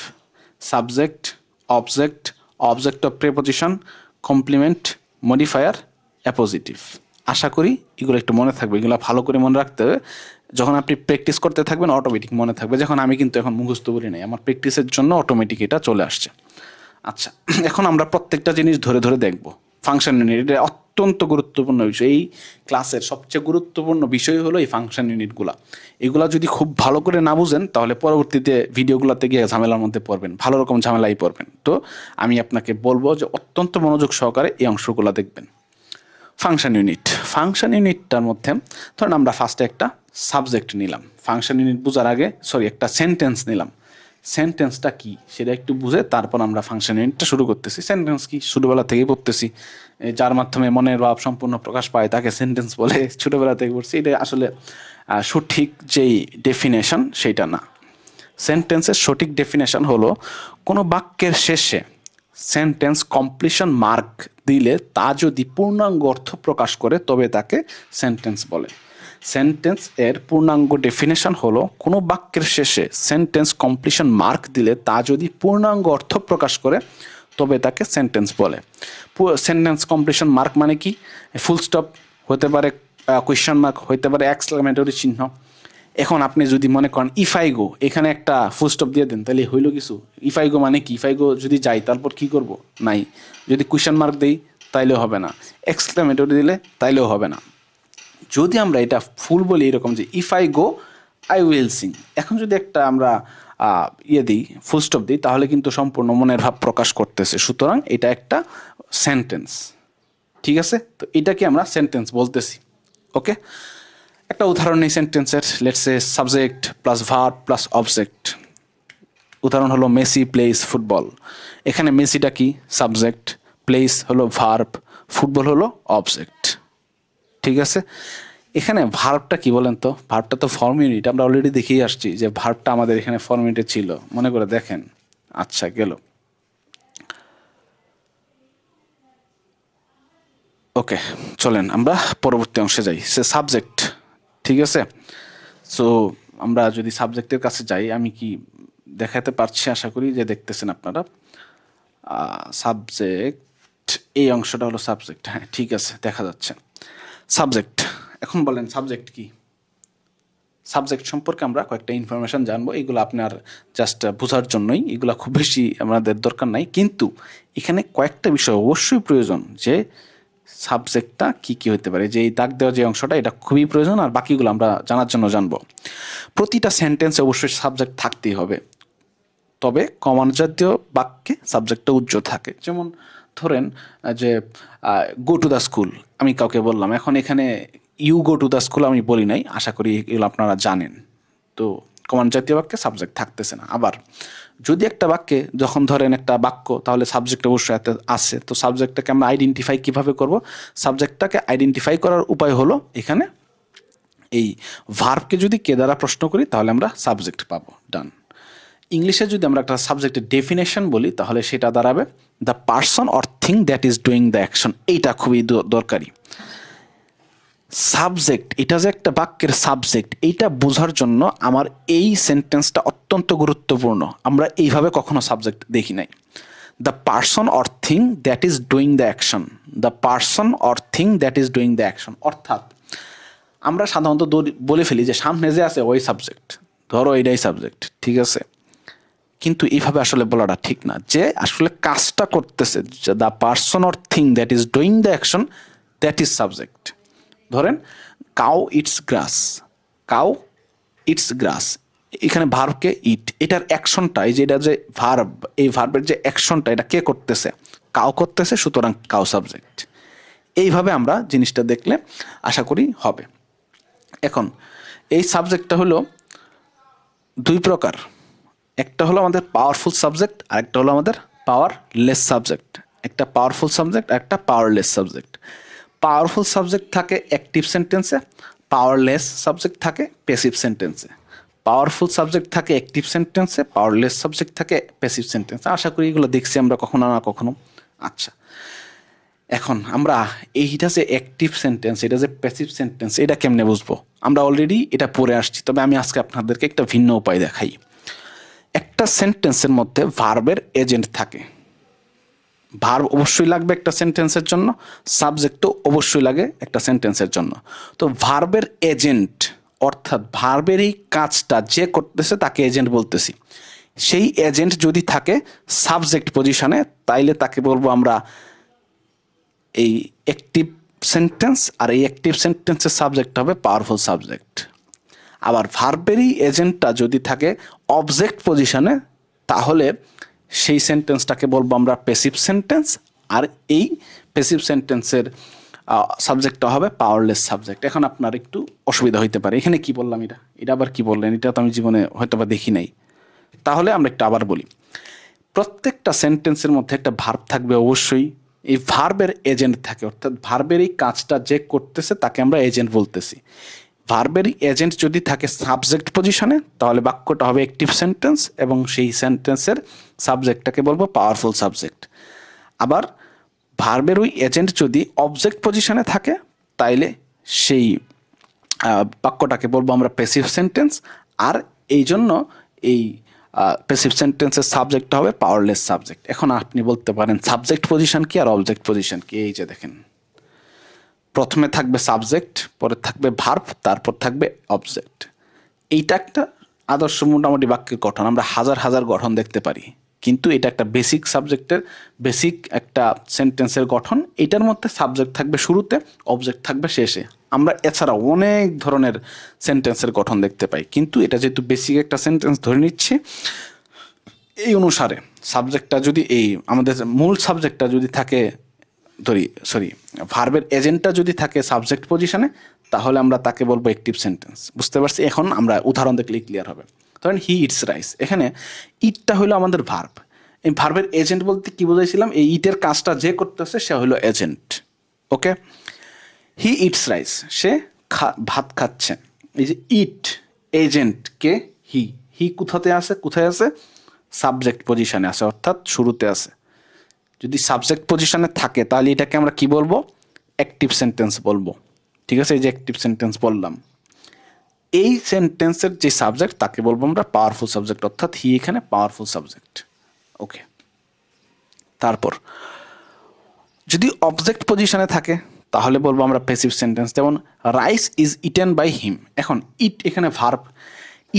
Subject, object, object of preposition, complement, modifier, appositive. আশা করি এগুলো একটু মনে থাকবে, এগুলো ভালো করে মনে রাখতে হবে। যখন আপনি প্র্যাকটিস করতে থাকবেন অটোমেটিক মনে থাকবে। যখন আমি কিন্তু এখন মুখস্থ বলি নাই, আমার প্র্যাকটিসের জন্য অটোমেটিক এটা চলে আসছে। আচ্ছা, এখন আমরা প্রত্যেকটা জিনিস ধরে ধরে দেখব। ফাংশন ইউনিট এটা অত্যন্ত গুরুত্বপূর্ণ বিষয়। এই ক্লাসের সবচেয়ে গুরুত্বপূর্ণ বিষয় হলো এই ফাংশন ইউনিটগুলো। এগুলো যদি খুব ভালো করে না বুঝেন তাহলে পরবর্তীতে ভিডিওগুলোতে গিয়ে ঝামেলার মধ্যে পড়বেন, ভালো রকম ঝামেলাই পড়বেন। তো আমি আপনাকে বলবো যে অত্যন্ত মনোযোগ সহকারে এই অংশগুলো দেখবেন। ফাংশন ইউনিট, ফাংশন ইউনিটটার মধ্যে ধরুন আমরা ফার্স্টে একটা সাবজেক্ট নিলাম। ফাংশন ইউনিট বোঝার আগে একটা সেন্টেন্স নিলাম। সেন্টেন্সটা কি সেটা একটু বুঝে তারপর আমরা ফাংশন ইউনিটটা শুরু করতেছি। সেন্টেন্স কি ছোটোবেলা থেকেই পড়তেছি, যার মাধ্যমে মনের ভাব সম্পূর্ণ প্রকাশ পায় তাকে সেন্টেন্স বলে, ছোটোবেলা থেকে পড়ছি। এটা আসলে সঠিক যেই ডেফিনেশন সেইটা না। সেন্টেন্সের সঠিক ডেফিনেশন হলো কোনো বাক্যের শেষে সেন্টেন্স কমপ্লিশন মার্ক দিলে তা যদি পূর্ণাঙ্গ অর্থ প্রকাশ করে তবে তাকে সেন্টেন্স বলে। সেন্টেন্স এর পূর্ণাঙ্গ ডেফিনেশন হলো কোনো বাক্যের শেষে সেন্টেন্স কমপ্লিশন মার্ক দিলে তা যদি পূর্ণাঙ্গ অর্থ প্রকাশ করে তবে তাকে সেন্টেন্স বলে। সেন্টেন্স কমপ্লিশন মার্ক মানে কি? ফুল স্টপ হতে পারে, কোয়েশ্চেন মার্ক হতে পারে, এক্সক্লামেটরি চিহ্ন। এখন আপনি যদি মনে করেন ইফাইগো, এখানে একটা ফুল স্টপ দিয়ে দেন তাহলে হইলো কিছু। ইফাইগো মানে কি? ইফাইগো যদি যাই তারপর কি করব? নাই। যদি কোয়েশ্চেন মার্ক দেই তাইলেও হবে না, এক্সক্লামেটরি দিলে তাইলেও হবে না। যদি আমরা এটা ফুল বলি এরকম যে if I go I will sing, এখন যদি একটা আমরা দিই, ফুল স্টপ দিই, তাহলে কিন্তু সম্পূর্ণ মনের ভাব প্রকাশ করতেছে। সুতরাং এটা একটা সেন্টেন্স, ঠিক আছে? তো এটাকে আমরা সেন্টেন্স বলতেছি। ওকে, একটা উদাহরণ নেই সেন্টেন্সের। Let's say subject plus verb plus object. উদাহরণ হলো মেসি প্লেস ফুটবল। এখানে মেসিটা কি? সাবজেক্ট, প্লেস হলো ভার্ব, ফুটবল হলো অবজেক্ট, ঠিক আছে? এখানে ভার্বটা কি বলেন তো? ভার্বটা তো ফর্ম ইউনিট, আমরা অলরেডি দেখেই আসছি যে ভার্বটা আমাদের এখানে ফর্ম ইউনিটে ছিল, মনে করে দেখেন। আচ্ছা, গেল। ওকে, চলেন আমরা পরবর্তী অংশে যাই। সে সাবজেক্ট, ঠিক আছে? সো আমরা যদি সাবজেক্টের কাছে যাই, আমি কি দেখাতে পারছি? আশা করি যে দেখতেছেন আপনারা। সাবজেক্ট, এই অংশটা হলো সাবজেক্ট। হ্যাঁ, ঠিক আছে, দেখা যাচ্ছে সাবজেক্ট। এখন বলেন সাবজেক্ট কি? সাবজেক্ট সম্পর্কে আমরা কয়েকটা ইনফরমেশন জানবো, এগুলো আপনার জাস্ট বোঝার জন্যই, এগুলো খুব বেশি আমাদের দরকার নাই। কিন্তু এখানে কয়েকটা বিষয় অবশ্যই প্রয়োজন, যে সাবজেক্টটা কি কি হতে পারে। যে এই দাগ দেওয়া যে অংশটা, এটা খুবই প্রয়োজন, আর বাকিগুলো আমরা জানার জন্য জানবো। প্রতিটা সেন্টেন্সে অবশ্যই সাবজেক্ট থাকতেই হবে, তবে কমান জাতীয় বাক্যে সাবজেক্টটা উজ্জ্বল থাকে। যেমন ধরেন যে গো টু দ্য স্কুল, আমি কাউকে বললাম, এখন এখানে you go to the school আমি বলি নাই, আশা করি এগুলো আপনারা জানেন। তো কমান জাতীয় বাক্যে সাবজেক্ট থাকতেছে না। আবার যদি একটা বাক্যে, যখন ধরেন একটা বাক্য, তাহলে সাবজেক্ট অবশ্যই আছে, তো সাবজেক্টটাকে আমরা আইডেন্টিফাই কিভাবে করব? সাবজেক্টটাকে আইডেন্টিফাই করার উপায় হলো এখানে এই ভার্বকে যদি কে দ্বারা প্রশ্ন করি তাহলে আমরা সাবজেক্ট পাবো। ডান। ইংলিশে যদি আমরা একটা সাবজেক্টের ডেফিনেশন বলি তাহলে সেটা দাঁড়াবে the person or thing that is doing the action. এইটা খুবই দরকারি। সাবজেক্ট, এটা যে একটা বাক্যের সাবজেক্ট, এইটা বোঝার জন্য আমার এই সেন্টেন্সটা অত্যন্ত গুরুত্বপূর্ণ। আমরা এইভাবে কখনো সাবজেক্ট দেখি নাই। The person or thing that is doing the action, the person or thing that is doing the action. অর্থাৎ আমরা সাধারণত বলে ফেলি যে সামনে যে আছে ওই সাবজেক্ট, ধরো এটাই সাবজেক্ট, ঠিক আছে, কিন্তু এইভাবে আসলে বলাটা ঠিক না। যে আসলে কাজটা করতেছে, the person or thing that is doing the action, that is subject. ধরেন cow eats grass, cow eats grass, এখানে ভার্বকে ইট, এটার অ্যাকশনটা, এই যে এটা যে ভার্ব, এই ভার্বের যে অ্যাকশনটা এটা কে করতেছে, কাউ করতেছে, সুতরাং কাউ সাবজেক্ট। এইভাবে আমরা জিনিসটা দেখলে আশা করি হবে। এখন এই সাবজেক্টটা হলো দুই প্রকার, একটা হলো আমাদের পাওয়ারফুল সাবজেক্ট আর একটা হলো আমাদের পাওয়ারলেস সাবজেক্ট। একটা পাওয়ারফুল সাবজেক্ট আর একটা পাওয়ারলেস সাবজেক্ট। পাওয়ারফুল সাবজেক্ট থাকে অ্যাক্টিভ সেন্টেন্সে, পাওয়ারলেস সাবজেক্ট থাকে প্যাসিভ সেন্টেন্সে। পাওয়ারফুল সাবজেক্ট থাকে অ্যাক্টিভ সেন্টেন্সে, পাওয়ারলেস সাবজেক্ট থাকে প্যাসিভ সেন্টেন্সে। আশা করি এগুলো দেখছি আমরা কখনো না কখনো। আচ্ছা, এখন আমরা এইটা যে অ্যাক্টিভ সেন্টেন্স, এটা যে প্যাসিভ সেন্টেন্স, এটা কেমনে বুঝবো? আমরা অলরেডি এটা পড়ে আসছি, তবে আমি আজকে আপনাদেরকে একটা ভিন্ন উপায় দেখাই। একটা সেন্টেন্সের মধ্যে ভার্বের এজেন্ট থাকে। ভার্ব অবশ্যই লাগবে একটা সেন্টেন্সের জন্য, সাবজেক্টও অবশ্যই লাগে একটা সেন্টেন্সের জন্য। তো ভার্বের এজেন্ট, অর্থাৎ ভার্বের এই কাজটা যে করতেছে তাকে এজেন্ট বলতেছি। সেই এজেন্ট যদি থাকে সাবজেক্ট পজিশনে, তাইলে তাকে বলবো আমরা এই অ্যাক্টিভ সেন্টেন্স, আর এই অ্যাক্টিভ সেন্টেন্সের সাবজেক্ট হবে পাওয়ারফুল সাবজেক্ট। আবার ভার্বেরই এজেন্টটা যদি থাকে অবজেক্ট পজিশনে, তাহলে সেই সেন্টেন্সটাকে বলবো আমরা প্যাসিভ সেন্টেন্স, আর এই প্যাসিভ সেন্টেন্সের সাবজেক্টটা হবে পাওয়ারলেস সাবজেক্ট। এখন আপনার একটু অসুবিধা হইতে পারে, এখানে কি বললাম, এটা আবার কি বললেন, এটা তো আমি জীবনে হয়তো বা দেখি নাই। তাহলে আমরা একটু আবার বলি, প্রত্যেকটা সেন্টেন্সের মধ্যে একটা ভার্ব থাকবে অবশ্যই, এই ভার্বের এজেন্ট থাকে, অর্থাৎ ভার্বের এই কাজটা যে করতেছে তাকে আমরা এজেন্ট বলতেছি। ভার্বের এজেন্ট যদি থাকে সাবজেক্ট পজিশনে, তাহলে বাক্যটা হবে অ্যাক্টিভ সেন্টেন্স এবং সেই সেন্টেন্সের সাবজেক্টটাকে বলবো পাওয়ারফুল সাবজেক্ট। আবার ভার্বের ওই এজেন্ট যদি অবজেক্ট পজিশনে থাকে, তাইলে সেই বাক্যটাকে বলবো আমরা প্যাসিভ সেন্টেন্স, আর এই জন্য এই প্যাসিভ সেন্টেন্সের সাবজেক্টটা হবে পাওয়ারলেস সাবজেক্ট। এখন আপনি বলতে পারেন সাবজেক্ট পজিশন কি আর অবজেক্ট পজিশন কি? এই যে দেখেন, প্রথমে থাকবে সাবজেক্ট, পরে থাকবে ভার্ব, তারপর থাকবে অবজেক্ট। এইটা একটা আদর্শ মোটামুটি বাক্যের গঠন, আমরা হাজার হাজার গঠন দেখতে পারি, কিন্তু এটা একটা বেসিক সাবজেক্টের বেসিক একটা সেন্টেন্সের গঠন। এটার মধ্যে সাবজেক্ট থাকবে শুরুতে, অবজেক্ট থাকবে শেষে। আমরা এছাড়া অনেক ধরনের সেন্টেন্সের গঠন দেখতে পাই, কিন্তু এটা যেহেতু বেসিক একটা সেন্টেন্স ধরে নিচ্ছে, এই অনুসারে সাবজেক্টটা যদি এই আমাদের মূল সাবজেক্টটা যদি থাকে, ভার্বের এজেন্টটা যদি থাকে সাবজেক্ট পজিশনে, তাহলে আমরা তাকে বলবো অ্যাক্টিভ সেন্টেন্স। বুঝতে পারছি? এখন আমরা উদাহরণ দেখলেই ক্লিয়ার হবে। ধরেন হি ইটস রাইস, এখানে ইটটা হলো আমাদের ভার্ব। এই ভার্বের এজেন্ট বলতে কি বুঝাইছিলাম? এই ইটের কাজটা যে করতেছে সে হলো agent. Okay, he eats rice, সে ভাত খাচ্ছে। এই যে ইট এজেন্ট কে? হি। হি কোথায় আছে? সাবজেক্ট পজিশনে আছে, অর্থাৎ শুরুতে আছে। যদি সাবজেক্ট পজিশনে থাকে তাহলে এটাকে আমরা কি বলবো? অ্যাক্টিভ সেন্টেন্স বলবো। ঠিক আছে, এই যে অ্যাক্টিভ সেন্টেন্স বললাম, এই সেন্টেন্সের যে সাবজেক্ট তাকে বলবো আমরা পাওয়ারফুল সাবজেক্ট, অর্থাৎ হি এখানে পাওয়ারফুল সাবজেক্ট। ওকে, তারপর যদি অবজেক্ট পজিশনে থাকে তাহলে বলবো আমরা প্যাসিভ সেন্টেন্স, যেমন rice is eaten by him. এখন ইট এখানে ভার্ব,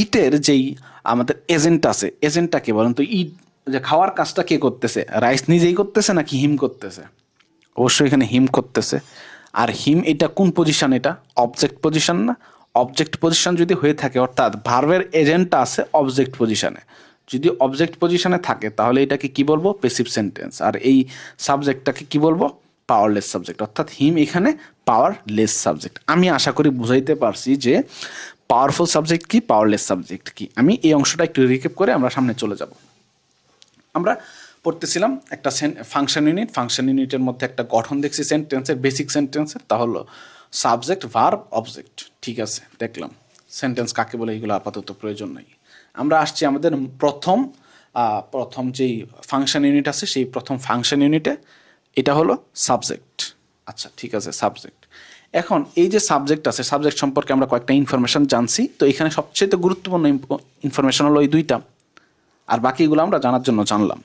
ইটের যেই আমাদের এজেন্ট আছে, এজেন্টটা কে বলেন তো? ইট যে খাওয়ার কাজটা কে করতেছে? রাইস নিজেই করতেছে নাকি হিম করতেছে? অবশ্যই এখানে হিম করতেছে। আর হিম এটা কোন পজিশন? এটা অবজেক্ট পজিশন না? অবজেক্ট পজিশন যদি হয়ে থাকে, অর্থাৎ ভার্বের এজেন্টটা আছে অবজেক্ট পজিশনে, যদি অবজেক্ট পজিশনে থাকে তাহলে এটাকে কি বলবো? Passive sentence. আর এই সাবজেক্টটাকে কি বলবো? পাওয়ারলেস সাবজেক্ট, অর্থাৎ হিম এখানে পাওয়ারলেস সাবজেক্ট। আমি আশা করি বুঝাইতে পারছি যে পাওয়ারফুল সাবজেক্ট কি, পাওয়ারলেস সাবজেক্ট কি। আমি এই অংশটা একটু রিক্যাপ করে আমরা সামনে চলে যাব। আমরা পড়তেছিলাম একটা ফাংশন ইউনিট, ফাংশন ইউনিটের মধ্যে একটা গঠন দেখছি সেন্টেন্সের, বেসিক সেন্টেন্সের, তা হলো সাবজেক্ট, ভার্ব, অবজেক্ট। ঠিক আছে, দেখলাম সেন্টেন্স কাকে বলে, এগুলো আপাতত প্রয়োজন নাই। আমরা আসছি আমাদের প্রথম যেই ফাংশন ইউনিট আছে, সেই প্রথম ফাংশন ইউনিটে। এটা হলো সাবজেক্ট। আচ্ছা, ঠিক আছে, সাবজেক্ট। এখন এই যে সাবজেক্ট আছে, সাবজেক্ট সম্পর্কে আমরা কয়েকটা ইনফরমেশন জানছি। তো এখানে সবচেয়ে গুরুত্বপূর্ণ ইনফরমেশন হলো এই দুইটা, আর বাকিগুলো আমরা জানার জন্য জানলাম।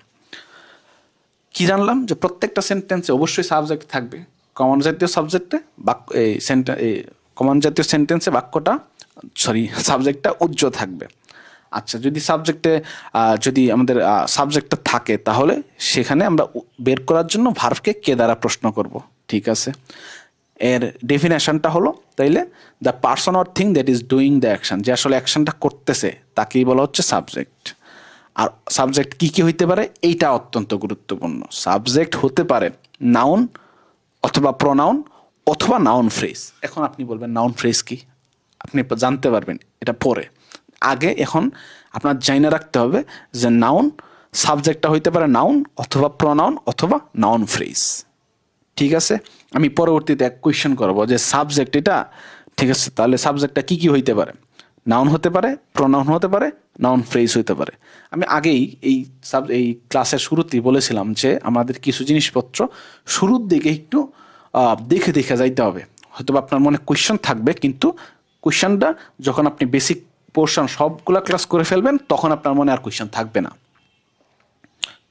কি জানলাম? যে প্রত্যেকটা সেন্টেন্সে অবশ্যই সাবজেক্ট থাকবে। কমন জাতীয় সাবজেক্টে বাক্য কমন জাতীয় সেন্টেন্সে বাক্যটা সাবজেক্টটা উজ্জ্বল থাকবে। আচ্ছা, যদি সাবজেক্টে যদি আমাদের সাবজেক্টটা থাকে, তাহলে সেখানে আমরা বের করার জন্য ভার্বকে কে দ্বারা প্রশ্ন করব। ঠিক আছে, এর ডেফিনেশনটা হলো তাইলে the person or thing that is doing the action, যে আসলে অ্যাকশনটা করতেছে তাকেই বলা হচ্ছে সাবজেক্ট। আর সাবজেক্ট কি কি হইতে পারে, এইটা অত্যন্ত গুরুত্বপূর্ণ। সাবজেক্ট হতে পারে নাউন অথবা প্রোনাউন অথবা নাউন ফ্রেজ। এখন আপনি বলবেন নাউন ফ্রেজ কি, আপনি জানতে পারবেন এটা পরে। আগে এখন আপনার জাইনা রাখতে হবে যে নাউন সাবজেক্টটা হইতে পারে নাউন অথবা প্রোনাউন অথবা নাউন ফ্রেজ। ঠিক আছে, আমি পরবর্তীতে এক কোয়েশ্চেন করবো যে সাবজেক্ট এটা, ঠিক আছে, তাহলে সাবজেক্টটা কি কি হইতে পারে? নাউন হতে পারে, প্রোনাউন হতে পারে, নাউন ফ্রেজ হতে পারে। আমি আগেই এই ক্লাসের শুরুতেই বলেছিলাম যে আমাদের কিছু জিনিসপত্র শুরুর দিকে একটু দেখে দেখে যাইতে হবে। হয়তো আপনার মনে কোয়েশ্চেন থাকবে, কিন্তু কোয়েশ্চেনটা যখন আপনি বেসিক পোর্শন সবগুলা ক্লাস করে ফেলবেন, তখন আপনার মনে আর কোয়েশ্চেন থাকবে না।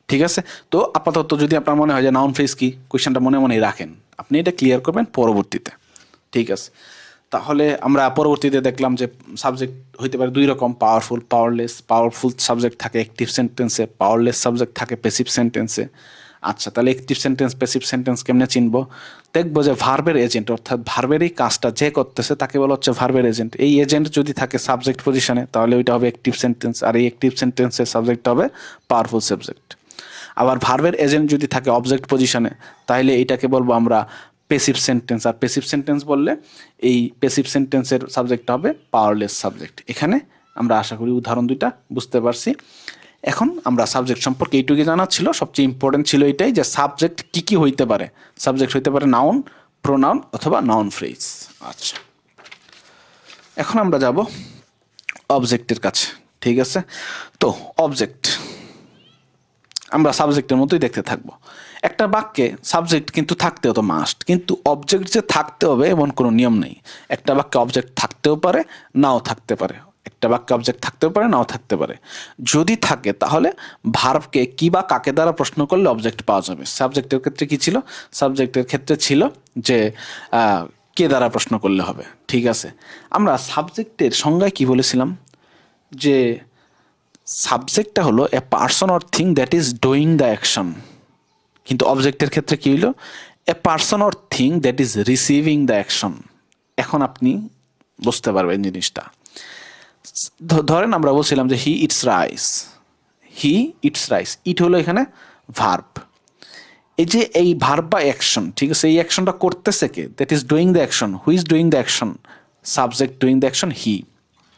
ঠিক আছে, তো আপাতত যদি আপনার মনে হয় যে নাউন ফ্রেজ কি, কোয়েশ্চেনটা মনে মনেই রাখেন, আপনি এটা ক্লিয়ার করবেন পরবর্তীতে। ঠিক আছে, তাহলে আমরা পরবর্তীতে দেখলাম যে সাবজেক্ট হইতে পারে দুই রকম, পাওয়ারফুল, পাওয়ারলেস। পাওয়ারফুল সাবজেক্ট থাকে অ্যাক্টিভ সেন্টেন্সে, পাওয়ারলেস সাবজেক্ট থাকে প্যাসিভ সেন্টেন্সে। আচ্ছা, তাহলে অ্যাক্টিভ সেন্টেন্স প্যাসিভ সেন্টেন্স কেমনে চিনবো? দেখবো যে ভার্বের এজেন্ট, অর্থাৎ ভার্বের এই কাজটা যে করতেছে তাকে বলা হচ্ছে ভার্বের এজেন্ট। এই এজেন্ট যদি থাকে সাবজেক্ট পজিশনে, তাহলে ওইটা হবে অ্যাক্টিভ সেন্টেন্স, আর এই অ্যাক্টিভ সেন্টেন্সের সাবজেক্ট হবে পাওয়ারফুল সাবজেক্ট। আবার ভার্বের এজেন্ট যদি থাকে অবজেক্ট পজিশনে, তাহলে এটাকে বলবো আমরা প্যাসিভ সেন্টেন্স। আর প্যাসিভ সেন্টেন্স বললে এই প্যাসিভ সেন্টেন্সের সাবজেক্ট হবে পাওয়ারলেস সাবজেক্ট। এখানে আমরা আশা করি উদাহরণ দুইটা বুঝতে পারছি। এখন আমরা সাবজেক্ট সম্পর্কে এইটুকু জানা ছিল, সবচেয়ে ইম্পর্টেন্ট ছিল এটাই যে সাবজেক্ট কি কি হইতে পারে। সাবজেক্ট হইতে পারে নাউন, প্রোনাউন অথবা নাউন ফ্রেজ। আচ্ছা, এখন আমরা যাব অবজেক্টের কাছে। ঠিক আছে, তো অবজেক্ট আমরা সাবজেক্টের মতোই দেখতে থাকবো। একটা বাক্যে সাবজেক্ট কিন্তু থাকতেও তো মাস্ট, কিন্তু অবজেক্ট যে থাকতে হবে এমন কোনো নিয়ম নেই। একটা বাক্যে অবজেক্ট থাকতেও পারে, নাও থাকতে পারে। একটা বাক্যে অবজেক্ট থাকতেও পারে, নাও থাকতে পারে। যদি থাকে তাহলে ভার্বকে কি বা কাকে দ্বারা প্রশ্ন করলে অবজেক্ট পাওয়া যাবে। সাবজেক্টের ক্ষেত্রে কি ছিল? সাবজেক্টের ক্ষেত্রে ছিল যে কে দ্বারা প্রশ্ন করলে হবে। ঠিক আছে, আমরা সাবজেক্টের সংজ্ঞায় কি বলেছিলাম? যে সাবজেক্টটা হলো a person or thing that is doing the action. কিন্তু অবজেক্টের ক্ষেত্রে কি হইল? A person or thing that is receiving the action. এখন আপনি বুঝতে পারবেন জিনিসটা। ধরেন আমরা বলছিলাম যে he eats rice, he eats rice, eat হলো এখানে ভার্ব। এই যে এই ভার্ব বা অ্যাকশন, ঠিক আছে, এই অ্যাকশনটা করতেছে কে? That is doing the action. Who is doing the action? Subject doing the action he.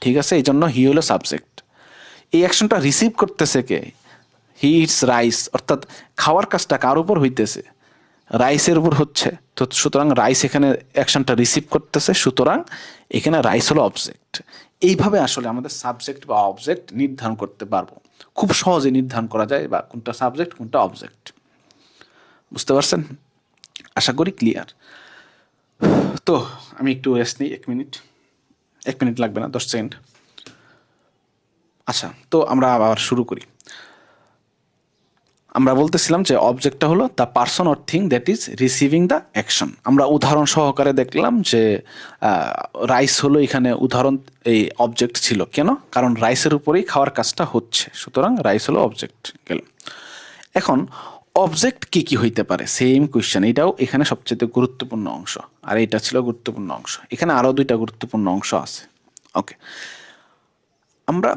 ঠিক আছে, এই জন্য হি হলো সাবজেক্ট। এই অ্যাকশনটা রিসিভ করতেছে কে? হি ইটস রাইস, অর্থাৎ খাওয়ার কাজটা কার উপর হইতেছে? রাইসের উপর হচ্ছে। তো সুতরাং রাইস এখানে অ্যাকশনটা রিসিভ করতেছে, সুতরাং এখানে রাইস হলো অবজেক্ট। এইভাবে আসলে আমাদের সাবজেক্ট বা অবজেক্ট নির্ধারণ করতে পারবো। খুব সহজে নির্ধারণ করা যায় বা কোনটা সাবজেক্ট কোনটা অবজেক্ট। বুঝতে পারছেন? আশা করি ক্লিয়ার। তো আমি একটু রেস্ট নিই, 1 মিনিট লাগবে না, 10 সেকেন্ড। আচ্ছা, তো আমরা আবার শুরু করি। আমরা বলতেছিলাম যে অবজেক্টটা হলো the person or thing that is receiving the action. আমরা উদাহরণ সহকারে দেখলাম যে রাইস হলো এখানে উদাহরণ, এই অবজেক্ট ছিল। কেন? কারণ রাইসের উপরেই খাওয়ার কাজটা হচ্ছে, সুতরাং রাইস হলো অবজেক্ট গেল। এখন অবজেক্ট কি কি হইতে পারে, সেম কোয়েশ্চেন, এটাও এখানে সবচেয়ে গুরুত্বপূর্ণ অংশ, আর এটা ছিল গুরুত্বপূর্ণ অংশ। এখানে আরও 2টা গুরুত্বপূর্ণ অংশ আছে। ওকে, আমরা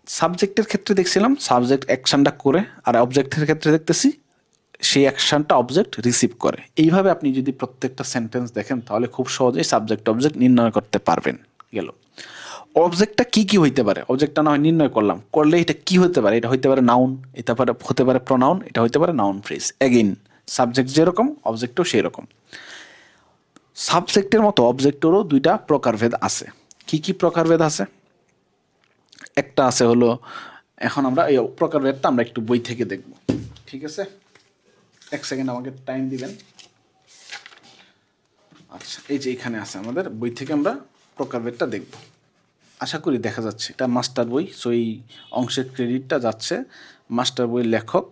সাবজেক্টের ক্ষেত্রে দেখছিলাম সাবজেক্ট অ্যাকশনটা করে, আর অবজেক্টের ক্ষেত্রে দেখতেছি সেই অ্যাকশনটা অবজেক্ট রিসিভ করে। এইভাবে আপনি যদি প্রত্যেকটা সেন্টেন্স দেখেন, তাহলে খুব সহজেই সাবজেক্ট অবজেক্ট নির্ণয় করতে পারবেন। গেল, অবজেক্টটা কি কি হইতে পারে? অবজেক্টটা না হয় নির্ণয় করলাম, করলে এটা কি হতে পারে? এটা হইতে পারে নাউন, এটা হতে পারে প্রোনাউন, এটা হইতে পারে নাউন ফ্রেজ। এগেইন সাবজেক্ট যেরকম অবজেক্টও সেই রকম। সাবজেক্টের মতো অবজেক্টেরও 2টা প্রকারভেদ আছে। কি কি প্রকারভেদ আছে? একটা আছে হলো, এখন আমরা এই প্রকারভেদটা আমরা একটু বই থেকে দেখব। ঠিক আছে, 1 সেকেন্ড আমাকে টাইম দিবেন। আচ্ছা, এই যে এখানে আছে আমাদের বই থেকে আমরা প্রকারভেদটা দেখব। আশা করি দেখা যাচ্ছে এটা মাস্টার বই, সো এই অংশের ক্রেডিটটা যাচ্ছে মাস্টার বইয়ের লেখক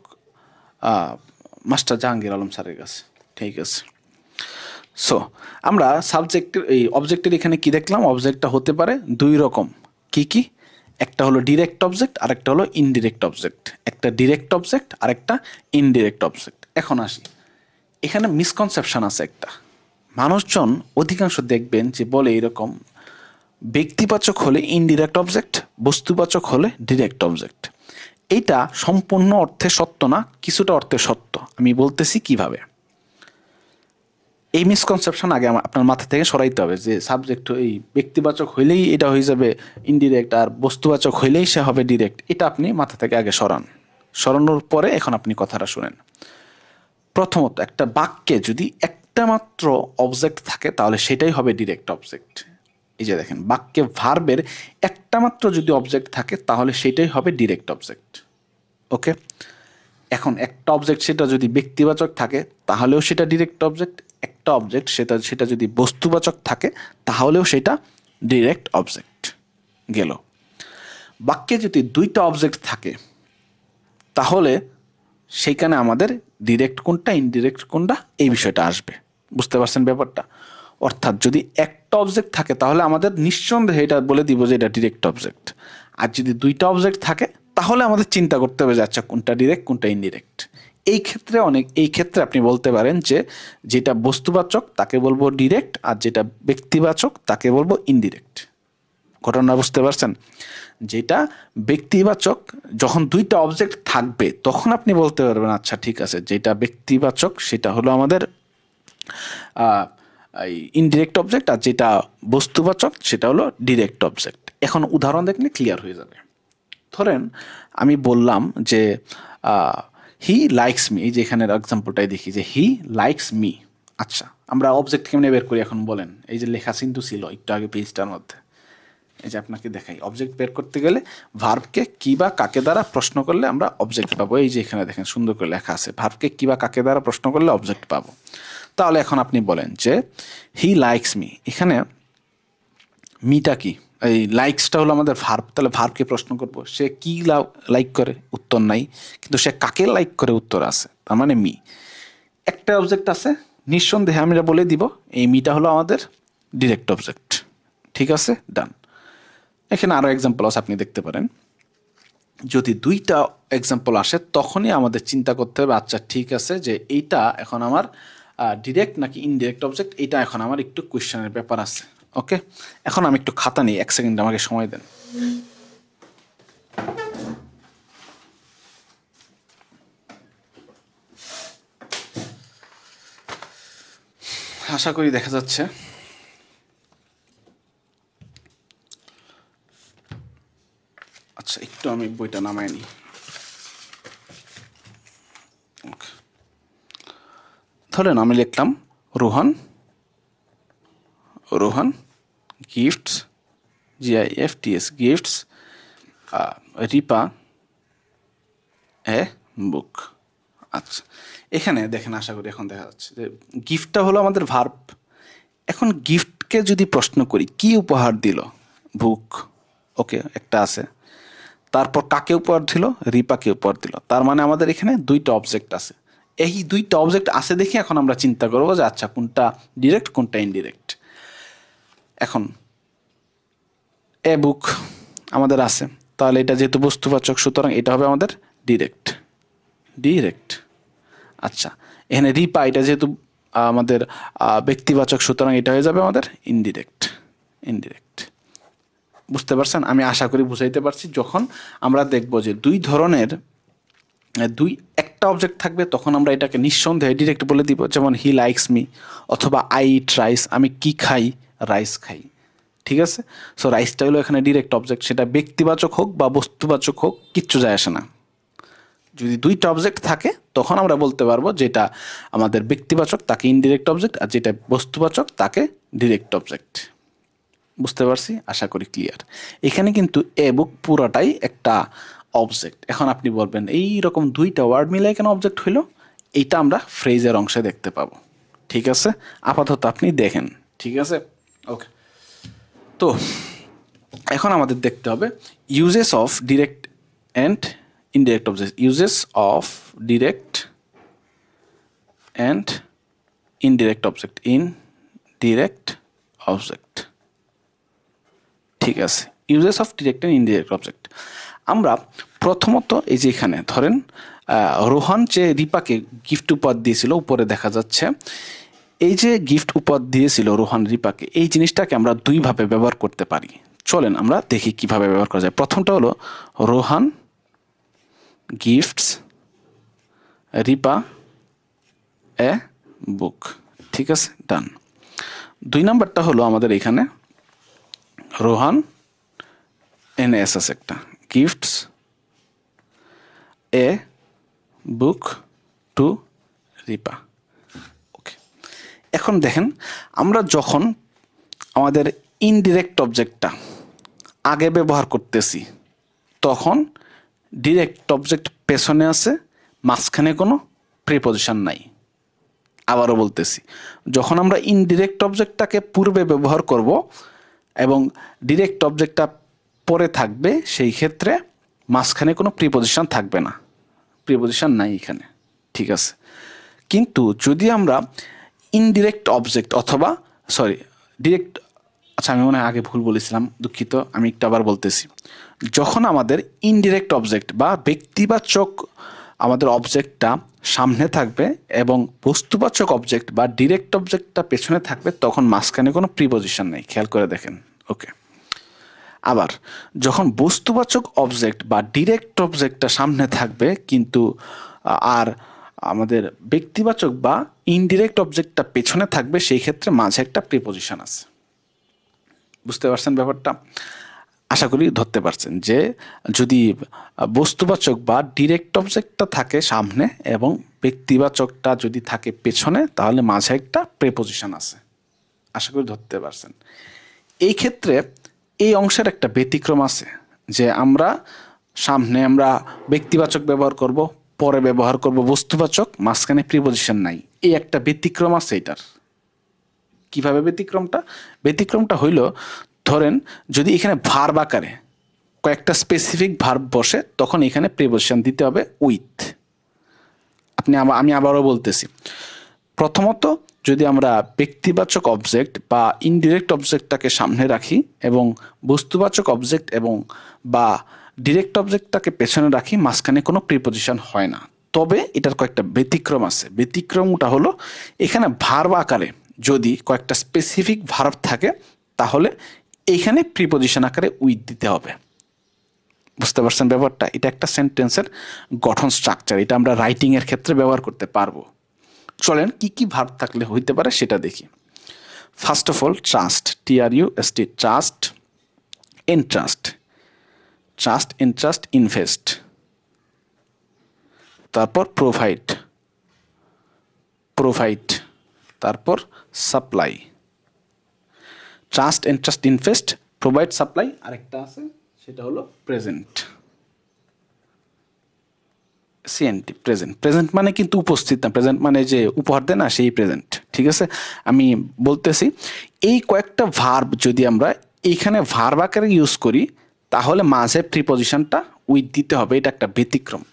মাস্টার জাহাঙ্গীর আলম স্যারের কাছে। ঠিক আছে, সো আমরা সাবজেক্টের এই অবজেক্টের এখানে কি দেখলাম, অবজেক্টটা হতে পারে দুই রকম। কি কি? একটা হলো ডিরেক্ট অবজেক্ট আর একটা হলো ইনডিরেক্ট অবজেক্ট। একটা ডিরেক্ট অবজেক্ট আর একটা ইনডিরেক্ট অবজেক্ট। এখন আসি, এখানে মিসকনসেপশন আছে একটা। মানুষজন অধিকাংশ দেখবেন যে বলে এরকম, ব্যক্তিবাচক হলে ইনডিরেক্ট অবজেক্ট, বস্তুবাচক হলে ডিরেক্ট অবজেক্ট। এইটা সম্পূর্ণ অর্থে সত্য না, কিছুটা অর্থে সত্য। আমি বলতেছি কিভাবে। এই মিসকনসেপশন আগে আপনার মাথা থেকে সরাইতে হবে যে সাবজেক্ট এই ব্যক্তিবাচক হইলেই এটা হয়ে যাবে ইনডিরেক্ট, আর বস্তুবাচক হইলেই সে হবে ডিরেক্ট। এটা আপনি মাথা থেকে আগে সরান। সরানোর পরে এখন আপনি কথাটা শুনেন। প্রথমত, একটা বাক্যে যদি একটা মাত্র অবজেক্ট থাকে তাহলে সেটাই হবে ডিরেক্ট অবজেক্ট। এই যে দেখেন, বাক্যে ভার্বের একটা মাত্র যদি অবজেক্ট থাকে তাহলে সেটাই হবে ডিরেক্ট অবজেক্ট। ওকে, এখন একটা অবজেক্ট সেটা যদি ব্যক্তিবাচক থাকে তাহলেও সেটা ডিরেক্ট অবজেক্ট। একটা অবজেক্ট সেটা যদি বস্তুবাচক থাকে তাহলেও সেটা ডিরেক্ট অবজেক্ট গেল। বাক্যে যদি দুইটা অবজেক্ট থাকে তাহলে সেইখানে আমাদের ডিরেক্ট কোনটা ইনডিরেক্ট কোনটা এই বিষয়টা আসবে। বুঝতে পারছেন ব্যাপারটা? অর্থাৎ যদি একটা অবজেক্ট থাকে তাহলে আমাদের নিঃসন্দেহে এটা বলে দিব যে এটা ডিরেক্ট অবজেক্ট। আর যদি দুইটা অবজেক্ট থাকে তাহলে আমাদের চিন্তা করতে হবে যে আচ্ছা কোনটা ডিরেক্ট কোনটা ইনডিরেক্ট। এই ক্ষেত্রে আপনি বলতে পারেন যে যেটা বস্তুবাচক তাকে বলবো ডিরেক্ট, আর যেটা ব্যক্তিবাচক তাকে বলবো ইনডিরেক্ট। ঘটনা বুঝতে পারছেন? যেটা ব্যক্তিবাচক, যখন দুইটা অবজেক্ট থাকবে তখন আপনি বলতে পারবেন আচ্ছা ঠিক আছে, যেটা ব্যক্তিবাচক সেটা হলো আমাদের ইনডিরেক্ট অবজেক্ট, আর যেটা বস্তুবাচক সেটা হলো ডিরেক্ট অবজেক্ট। এখন উদাহরণ দেখলে ক্লিয়ার হয়ে যাবে। ধরেন আমি বললাম যে হি লাইকস মি। এই যে এখানের এক্সাম্পলটাই দেখি যে হি লাইকস মি। আচ্ছা, আমরা অবজেক্ট কেমনে বের করি এখন বলেন? এই যে লেখা কিন্তু ছিল একটু আগে পেজটার মধ্যে, এই যে আপনাকে দেখাই। অবজেক্ট বের করতে গেলে ভার্বকে কি বা কাকে দ্বারা প্রশ্ন করলে আমরা অবজেক্ট পাবো। এই যে এখানে দেখেন সুন্দর করে লেখা আছে, ভার্বকে কি বা কাকে দ্বারা প্রশ্ন করলে অবজেক্ট পাবো। তাহলে এখন আপনি বলেন যে হি লাইকস মি। এখানে মিটা কি? এই লাইকসটা হলো আমাদের ভার্ব, তাহলে ভার্বকে প্রশ্ন করব সে কি লাইক করে, উত্তর নাই। কিন্তু সে কাকে লাইক করে, উত্তর আছে। তার মানে মি। একটা অবজেক্ট আছে, নিঃসন্দেহে আমরা বলে দিব এই মিটা হলো আমাদের ডিরেক্ট অবজেক্ট। ঠিক আছে, ডান। এখানে আরও এক্সাম্পল আছে, আপনি দেখতে পারেন। যদি দুইটা এক্সাম্পল আসে তখনই আমাদের চিন্তা করতে হবে আচ্ছা ঠিক আছে যে এইটা এখন আমার ডিরেক্ট নাকি ইনডিরেক্ট অবজেক্ট, এইটা এখন আমার একটু কোয়েশ্চেনের ব্যাপার আছে। ওকে, এখন আমি একটু খাতা নিই, 1 সেকেন্ড আমাকে সময় দেন। আশা করি দেখা যাচ্ছে। আচ্ছা, একটু আমি বইটা নামাই নিই। ধরেন আমি লিখলাম Rohan gifts, GIFTS gifts Ripa a book. আচ্ছা, এখানে দেখেন, আশা করি এখন দেখা যাচ্ছে যে গিফটটা হলো আমাদের ভার্ব। এখন গিফটকে যদি প্রশ্ন করি কি উপহার দিল, বুক। ওকে, একটা আছে। তারপর কাকে উপহার দিল, রিপাকে উপহার দিল। তার মানে আমাদের এখানে দুইটা অবজেক্ট আছে। এই দুইটা অবজেক্ট আছে দেখে এখন আমরা চিন্তা করবো যে আচ্ছা কোনটা ডিরেক্ট কোনটা ইনডিরেক্ট। এখন এ বুক আমাদের আছে, তাহলে এটা যেহেতু বস্তুবাচক সুতরাং এটা হবে আমাদের ডিরেক্ট। আচ্ছা, এখানে রিপা এটা যেহেতু আমাদের ব্যক্তিবাচক সুতরাং এটা হয়ে যাবে আমাদের ইনডিরেক্ট। বুঝতে পারছেন? আমি আশা করি বুঝাইতে পারছি। যখন আমরা দেখব যে একটা অবজেক্ট থাকবে তখন আমরা এটাকে নিঃসন্দেহে ডিরেক্ট বলে দিব। যেমন হি লাইকস মি, অথবা আই ইট রাইস, আমি কি খাই, রাইস খাই। ঠিক আছে, সো রাইসটা হলো এখানে ডিরেক্ট অবজেক্ট, সেটা ব্যক্তিবাচক হোক বা বস্তুবাচক হোক কিচ্ছু যায় আসে না। যদি দুইটা অবজেক্ট থাকে তখন আমরা বলতে পারবো যেটা আমাদের ব্যক্তিবাচক তাকে ইনডিরেক্ট অবজেক্ট, আর যেটা বস্তুবাচক তাকে ডিরেক্ট অবজেক্ট। বুঝতে পারছি? আশা করি ক্লিয়ার। এখানে কিন্তু এ বুক পুরোটাই একটা অবজেক্ট। এখন আপনি বলবেন এই রকম দুইটা ওয়ার্ড মিলে কেন অবজেক্ট হইলো? এইটা আমরা ফ্রেজের অংশে দেখতে পাবো। ঠিক আছে, আপাতত আপনি দেখেন। ঠিক আছে, ওকে। তো এখন আমাদের দেখতে হবে uses of direct and indirect object. Uses of direct and indirect object. Indirect object, ঠিক আছে। Uses of direct and indirect object. আমরা প্রথমত এই যে এখানে ধরেন রোহান যে রিপাকে গিফট উপহার দিয়েছিল, উপরে দেখা যাচ্ছে এই যে গিফট উপহার দিয়েছিল রোহান রিপাকে, এই জিনিসটাকে আমরা দুইভাবে ব্যবহার করতে পারি। চলেন আমরা দেখি কিভাবে ব্যবহার করা যায়। প্রথমটা হলো রোহান গিফটস রিপা এ বুক, ঠিক আছে, ডান। 2 নাম্বারটা হলো আমাদের এখানে রোহান এনএস আছে একটা, gifts A book to Ripa. ওকে, এখন দেখেন আমরা যখন আমাদের ইনডিরেক্ট অবজেক্টটা আগে ব্যবহার করতেছি তখন ডিরেক্ট অবজেক্ট পেছনে আছে, মাঝখানে কোনো প্রিপজিশন নাই। আবারও বলতেছি, যখন আমরা ইনডিরেক্ট অবজেক্টটাকে পূর্বে ব্যবহার করব এবং ডিরেক্ট অবজেক্টটা পরে থাকবে, সেই ক্ষেত্রে মাঝখানে কোনো প্রিপজিশন থাকবে না, প্রিপজিশন নাই এখানে, ঠিক আছে। কিন্তু যদি আমরা ইনডিরেক্ট অবজেক্ট অথবা ডিরেক্ট, আচ্ছা আমি মনে হয় আগে ভুল বলেছিলাম, দুঃখিত, আমি একটু আবার বলতেছি। যখন আমাদের ইনডিরেক্ট অবজেক্ট বা ব্যক্তিবাচক আমাদের অবজেক্টটা সামনে থাকবে এবং বস্তুবাচক অবজেক্ট বা ডিরেক্ট অবজেক্টটা পেছনে থাকবে, তখন মাঝখানে কোনো প্রিপজিশন নেই, খেয়াল করে দেখেন। ওকে, আবার যখন বস্তুবাচক অবজেক্ট বা ডিরেক্ট অবজেক্টটা সামনে থাকবে কিন্তু আর আমাদের ব্যক্তিবাচক বা ইনডিরেক্ট অবজেক্টটা পেছনে থাকবে, সেই ক্ষেত্রে মাঝে একটা প্রিপজিশন আছে। বুঝতে পারছেন ব্যাপারটা? আশা করি ধরতে পারছেন যে যদি বস্তুবাচক বা ডিরেক্ট অবজেক্টটা থাকে সামনে এবং ব্যক্তিবাচকটা যদি থাকে পেছনে, তাহলে মাঝে একটা প্রিপজিশন আছে। আশা করি ধরতে পারছেন। এই ক্ষেত্রে এই অংশের একটা ব্যতিক্রম আছে, যে আমরা সামনে আমরা ব্যক্তিবাচক ব্যবহার করব, পরে ব্যবহার করব বস্তুবাচক, মাঝখানে প্রিপজিশন নাই। এই একটা ব্যতিক্রম আছে এটার। কিভাবে ব্যতিক্রমটা? ব্যতিক্রমটা হইল, ধরেন যদি এখানে ভার্ব আকারে কয়েকটা স্পেসিফিক ভার্ব বসে, তখন এখানে প্রিপজিশন দিতে হবে উইথ। আমি আবারও বলতেছি, প্রথমত যদি আমরা ব্যক্তিবাচক অবজেক্ট বা ইনডিরেক্ট অবজেক্টটাকে সামনে রাখি এবং বস্তুবাচক অবজেক্ট এবং বা ডিরেক্ট অবজেক্টটাকে পেছনে রাখি, মাঝখানে কোনো প্রিপজিশন হয় না। তবে এটার কয়েকটা ব্যতিক্রম আছে। ব্যতিক্রমটা হলো, এখানে ভার্ব আকারে যদি কয়েকটা স্পেসিফিক ভার্ব থাকে, তাহলে এইখানে প্রিপজিশন আকারে উইথ দিতে হবে। বুঝতে পারছেন ব্যাপারটা? এটা একটা সেন্টেন্সের গঠন স্ট্রাকচার, এটা আমরা রাইটিংয়ের ক্ষেত্রে ব্যবহার করতে পারবো। চলেন কি কি ভার্ব থাকলে হইতে পারে সেটা দেখি। First of all trust, TRUST, trust, entrust, trust, entrust, invest. তারপর প্রোভাইড, প্রোভাইড, তারপর supply. Trust, entrust, invest, provide, supply. আরেকটা আছে, সেটা হলো প্রেজেন্ট, CNT, প্রেজেন্ট। প্রেজেন্ট মানে কিন্তু উপস্থিত না, প্রেজেন্ট মানে যে উপহার দেয় না, সেই প্রেজেন্ট, ঠিক আছে। আমি বলতেছি, এই কয়েকটা ভার্ব যদি আমরা এইখানে ভার্ব আকারে ইউজ করি, তাহলে মাঝে প্রিপজিশনটা উইথ দিতে হবে। এটা একটা ব্যতিক্রম,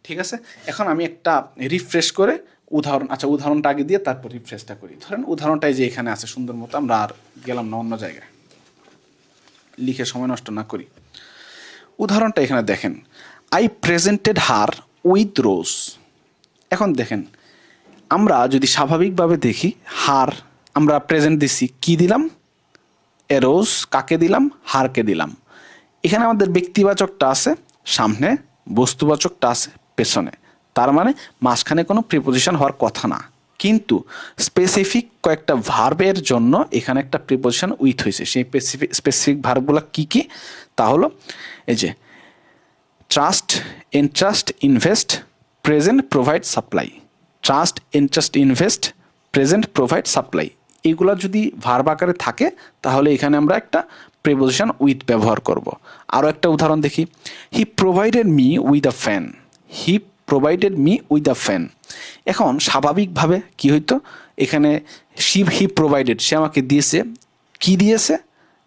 ঠিক আছে। এখন আমি একটা রিফ্রেশ করে উদাহরণটা আগে দিয়ে তারপর রিফ্রেশটা করি। ধরেন উদাহরণটাই যে এখানে আছে সুন্দর মতো, আমরা আর গেলাম না অন্য জায়গায়, লিখে সময় নষ্ট না করি। উদাহরণটা এখানে দেখেন, আই প্রেজেন্টেড হার উইথ রোজ। এখন দেখেন, আমরা যদি স্বাভাবিকভাবে দেখি, হার আমরা প্রেজেন্ট দিচ্ছি, কি দিলাম? এ রোজ। কাকে দিলাম? হারকে দিলাম। এখানে আমাদের ব্যক্তিবাচকটা আছে সামনে, বস্তুবাচকটা আছে পেছনে, তার মানে মাঝখানে কোনো প্রিপোজিশন হওয়ার কথা না। কিন্তু স্পেসিফিক কয়েকটা ভার্বের জন্য এখানে একটা প্রিপোজিশন উইথ হয়েছে। সেই স্পেসিফিক ভার্বগুলো কী কী? তা হলো এই যে trust, entrust, invest, present, provide, supply. Trust, entrust, invest, present, provide, supply. এইগুলো যদি ভার্ব আকারে থাকে, তাহলে এখানে আমরা একটা প্রিপোজিশন উইথ ব্যবহার করব। আরও একটা উদাহরণ দেখি, he provided me with a fan. He provided me with a fan. এখন স্বাভাবিকভাবে কি হইতো, এখানে হি প্রোভাইডেড, সে আমাকে দিয়েছে, কি দিয়েছে,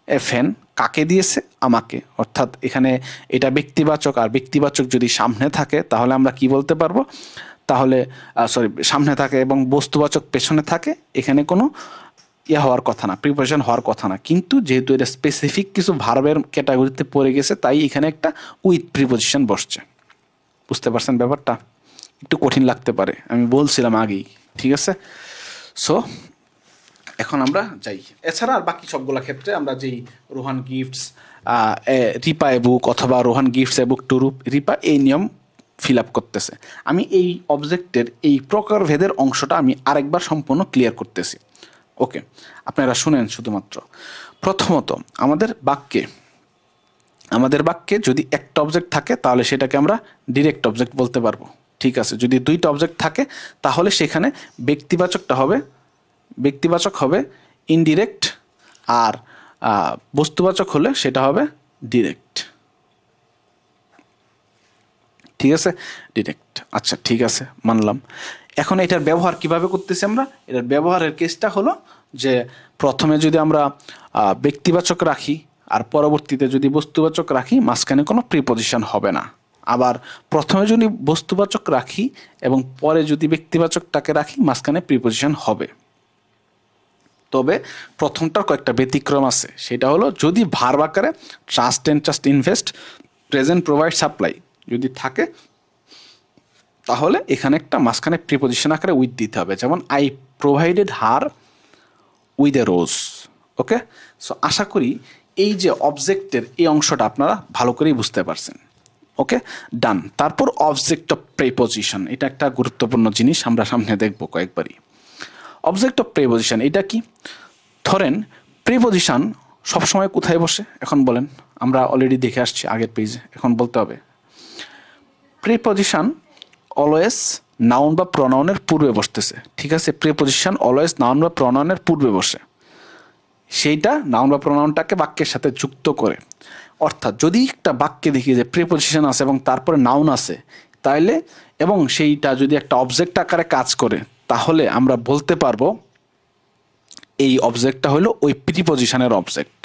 এ ফ্যান। কাকে দিয়েছে, আমাকে। অর্থাৎ এখানে এটা ব্যক্তিবাচক, আর ব্যক্তিবাচক যদি সামনে থাকে তাহলে আমরা কি বলতে পারবো, তাহলে সামনে থাকে এবং বস্তুবাচক পেছনে থাকে, এখানে কোনো হওয়ার কথা না, প্রিপোজিশন হওয়ার কথা না। কিন্তু যেহেতু এটা স্পেসিফিক কিছু ভার্বের ক্যাটাগরিতে পড়ে গেছে, তাই এখানে একটা উইথ প্রিপোজিশন বসছে। বুঝতে পারছেন ব্যাপারটা? একটু কঠিন লাগতে পারে, আমি বলছিলাম আগেই, ঠিক আছে। সো এখন আমরা যাই। এছাড়া আর বাকি সবগুলো ক্ষেত্রে আমরা যেই রোহান গিফটস রিপা এ বুক অথবা Rohan gifts A book to Ripa, এই নিয়ম ফিল আপ করতেছে। আমি এই অবজেক্টের এই প্রকারভেদের অংশটা আমি আরেকবার সম্পূর্ণ ক্লিয়ার করতেছি। ওকে, আপনারা শুনেন শুধুমাত্র। প্রথমত আমাদের বাক্যে যদি একটা অবজেক্ট থাকে তাহলে সেটাকে আমরা ডিরেক্ট অবজেক্ট বলতে পারবো, ঠিক আছে। যদি দুইটা অবজেক্ট থাকে তাহলে সেখানে ব্যক্তিবাচক হবে ইনডিরেক্ট, আর বস্তুবাচক হলে সেটা হবে ডিরেক্ট, ঠিক আছে, ডিরেক্ট। আচ্ছা ঠিক আছে, মানলাম। এখন এটার ব্যবহার কিভাবে করতেছি আমরা? এটার ব্যবহারের কেসটা হলো যে প্রথমে যদি আমরা ব্যক্তিবাচক রাখি আর পরবর্তীতে যদি বস্তুবাচক রাখি, মাঝখানে কোনো প্রিপোজিশন হবে না। আবার প্রথমে যদি বস্তুবাচক রাখি এবং পরে যদি ব্যক্তিবাচকটাকে রাখি, মাঝখানে প্রিপোজিশন হবে। তবে প্রথমটার কয়েকটা ব্যতিক্রম আছে। সেটা হলো যদি ভার্ব আকারে trust and trust invest, present, provide, supply যদি থাকে, তাহলে এখানে একটা মাঝখানে প্রিপোজিশন আকারে উইথ দিতে হবে। যেমন I provided her with a rose. Okay, so আশা করি এই যে অবজেক্টের এই অংশটা আপনারা ভালো করেই বুঝতে পারছেন। ওকে, ডান। তারপর অবজেক্ট অফ প্রিপোজিশন, এটা একটা গুরুত্বপূর্ণ জিনিস, আমরা সামনে দেখব কয়েকবারই। অবজেক্ট অফ প্রিপোজিশন এটা কি? ধরেন প্রিপোজিশন সবসময় কোথায় বসে এখন বলেন? আমরা অলরেডি দেখে আসছি আগের পেজে, এখন বলতে হবে। প্রিপোজিশন অলওয়েজ নাউন বা প্রনাউনের পূর্বে বসতেছে, ঠিক আছে। প্রিপোজিশন অলওয়েজ নাউন বা প্রনাউনের পূর্বে বসে, সেইটা নাউন বা প্রনাউনটাকে বাক্যের সাথে যুক্ত করে। অর্থাৎ যদি একটা বাক্যে দেখি যে প্রিপোজিশন আছে এবং তারপরে নাউন আছে, তাইলে এবং সেইটা যদি একটা অবজেক্ট আকারে কাজ করে, তাহলে আমরা বলতে পারবো এই অবজেক্টটা হলো ওই প্রিপোজিশনের অবজেক্ট।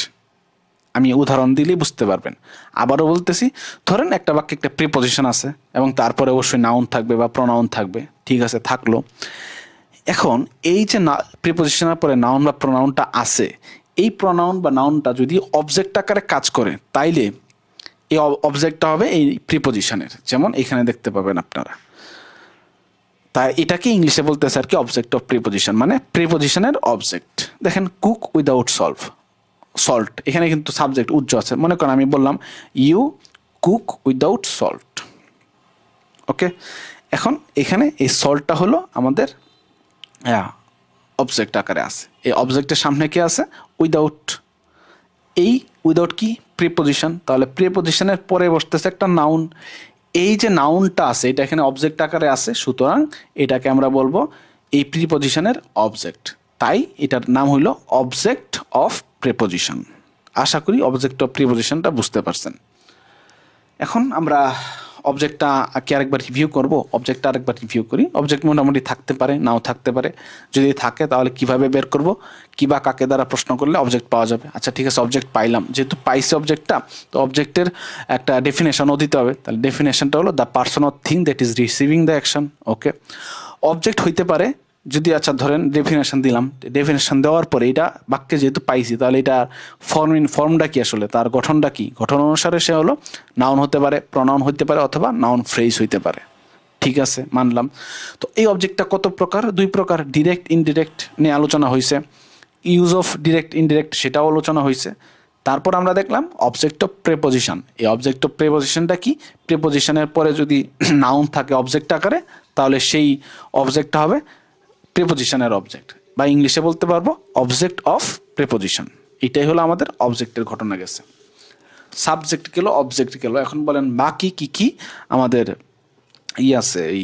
আমি উদাহরণ দিলেই বুঝতে পারবেন। আবারও বলতেছি, ধরেন একটা বাক্যে একটা প্রিপোজিশন আছে এবং তারপরে অবশ্যই নাউন থাকবে বা প্রনাউন থাকবে, ঠিক আছে, থাকলো। এখন এই যে প্রিপোজিশনের পরে নাউন বা প্রনাউনটা আছে, এই প্রনাউন বা নাউনটা যদি অবজেক্ট আকারে কাজ করে, তাইলে এই অবজেক্টটা হবে এই প্রিপোজিশনের। যেমন এখানে দেখতে পাবেন আপনারা, তাই এটাকে ইংলিশে বলতেছে আর কি অবজেক্ট অফ প্রিপোজিশন, মানে প্রিপোজিশনের অবজেক্ট। দেখেন কুক উইদাউট সল্ট, এখানে কিন্তু সাবজেক্ট উজ্জ আছে। মনে করেন আমি বললাম ইউ কুক উইদাউট সল্ট। ওকে, এখন এখানে এই সল্টটা হলো আমাদের অবজেক্ট আকারে আছে। এই অবজেক্টের সামনে কি আছে? উইদাউট। এই উইদাউট কি? প্রিপোজিশন। তাহলে প্রিপোজিশনের পরে বসতেছে একটা নাউন। এই যে নাউনটা আছে এটা এখানে অবজেক্ট আকারে আছে, সুতরাং এটাকে আমরা বলবো এই প্রিপোজিশনের অবজেক্ট। তাই এটার নাম হইল অবজেক্ট অফ প্রিপোজিশন। আশা করি অবজেক্ট অফ প্রিপোজিশনটা বুঝতে পারছেন। এখন আমরা অবজেক্টটা আরেকবার রিভিউ করব। অবজেক্টটা আরেকবার রিভিউ করি। অবজেক্ট মোটামুটি থাকতে পারে, নাও থাকতে পারে। যদি থাকে তাহলে কিভাবে বের করব, কি বা কাকে দ্বারা প্রশ্ন করলে অবজেক্ট পাওয়া যাবে। আচ্ছা ঠিক আছে, অবজেক্ট পাইলাম। যেহেতু পাইছে অবজেক্টটা, তো অবজেক্টের একটা ডেফিনেশনও দিতে হবে। তাহলে ডেফিনেশনটা হলো the person or thing that is receiving the action. Okay, object হইতে পারে যদি, আচ্ছা ধরেন ডেফিনেশন দিলাম, ডেফিনেশন দেওয়ার পরে এটা বাক্যে যেহেতু পাইছি, তাহলে এটা ফর্মটা কি, আসলে তার গঠনটা কি, গঠন অনুসারে সে হলো নাউন হতে পারে, প্রনাউন হতে পারে, অথবা নাউন ফ্রেজ হইতে পারে। ঠিক আছে, মানলাম। তো এই অবজেক্টটা কত প্রকার? দুই প্রকার। ডিরেক্ট ইনডিরেক্ট নিয়ে আলোচনা হয়েছে, ইউজ অফ ডিরেক্ট ইনডিরেক্ট সেটাও আলোচনা হয়েছে। তারপর আমরা দেখলাম অবজেক্ট অফ প্রিপোজিশন। এই অবজেক্ট অফ প্রিপোজিশনটা কি? প্রিপোজিশনের পরে যদি নাউন থাকে অবজেক্ট আকারে, তাহলে সেই অবজেক্টটা হবে প্রিপোজিশনের অবজেক্ট, বা ইংলিশে বলতে পারবো অবজেক্ট অফ প্রিপোজিশন। এটাই হলো আমাদের অবজেক্টের ঘটনা গেছে। সাবজেক্ট গেল, অবজেক্ট গেল। এখন বলেন বাকি কি কি আমাদের আছে, এই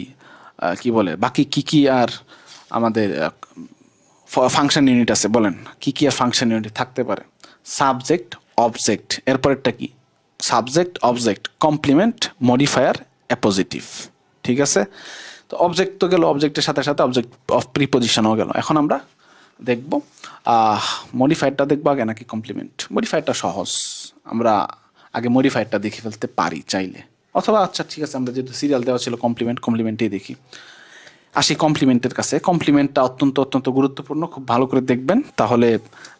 কি বলে, বাকি কি কি আর আমাদের ফাংশন ইউনিট আছে? বলেন কি কি আর ফাংশন ইউনিট থাকতে পারে? সাবজেক্ট, অবজেক্ট, এরপরেরটা কি? Subject, object, complement, modifier, appositive. ঠিক আছে। তো অবজেক্ট তো গেল, অবজেক্টের সাথে সাথে অবজেক্ট অফ প্রিপোজিশনও গেল। এখন আমরা দেখব মডিফায়ারটা দেখবো আগে নাকি কমপ্লিমেন্ট। মডিফায়ারটা সহজ, আমরা আগে মডিফায়ারটা দেখে ফেলতে পারি চাইলে, অথবা আচ্ছা ঠিক আছে আমরা যেহেতু সিরিয়াল দেওয়া ছিল কমপ্লিমেন্টেই দেখি। আসি কমপ্লিমেন্টের কাছে। কমপ্লিমেন্টটা অত্যন্ত অত্যন্ত গুরুত্বপূর্ণ, খুব ভালো করে দেখবেন, তাহলে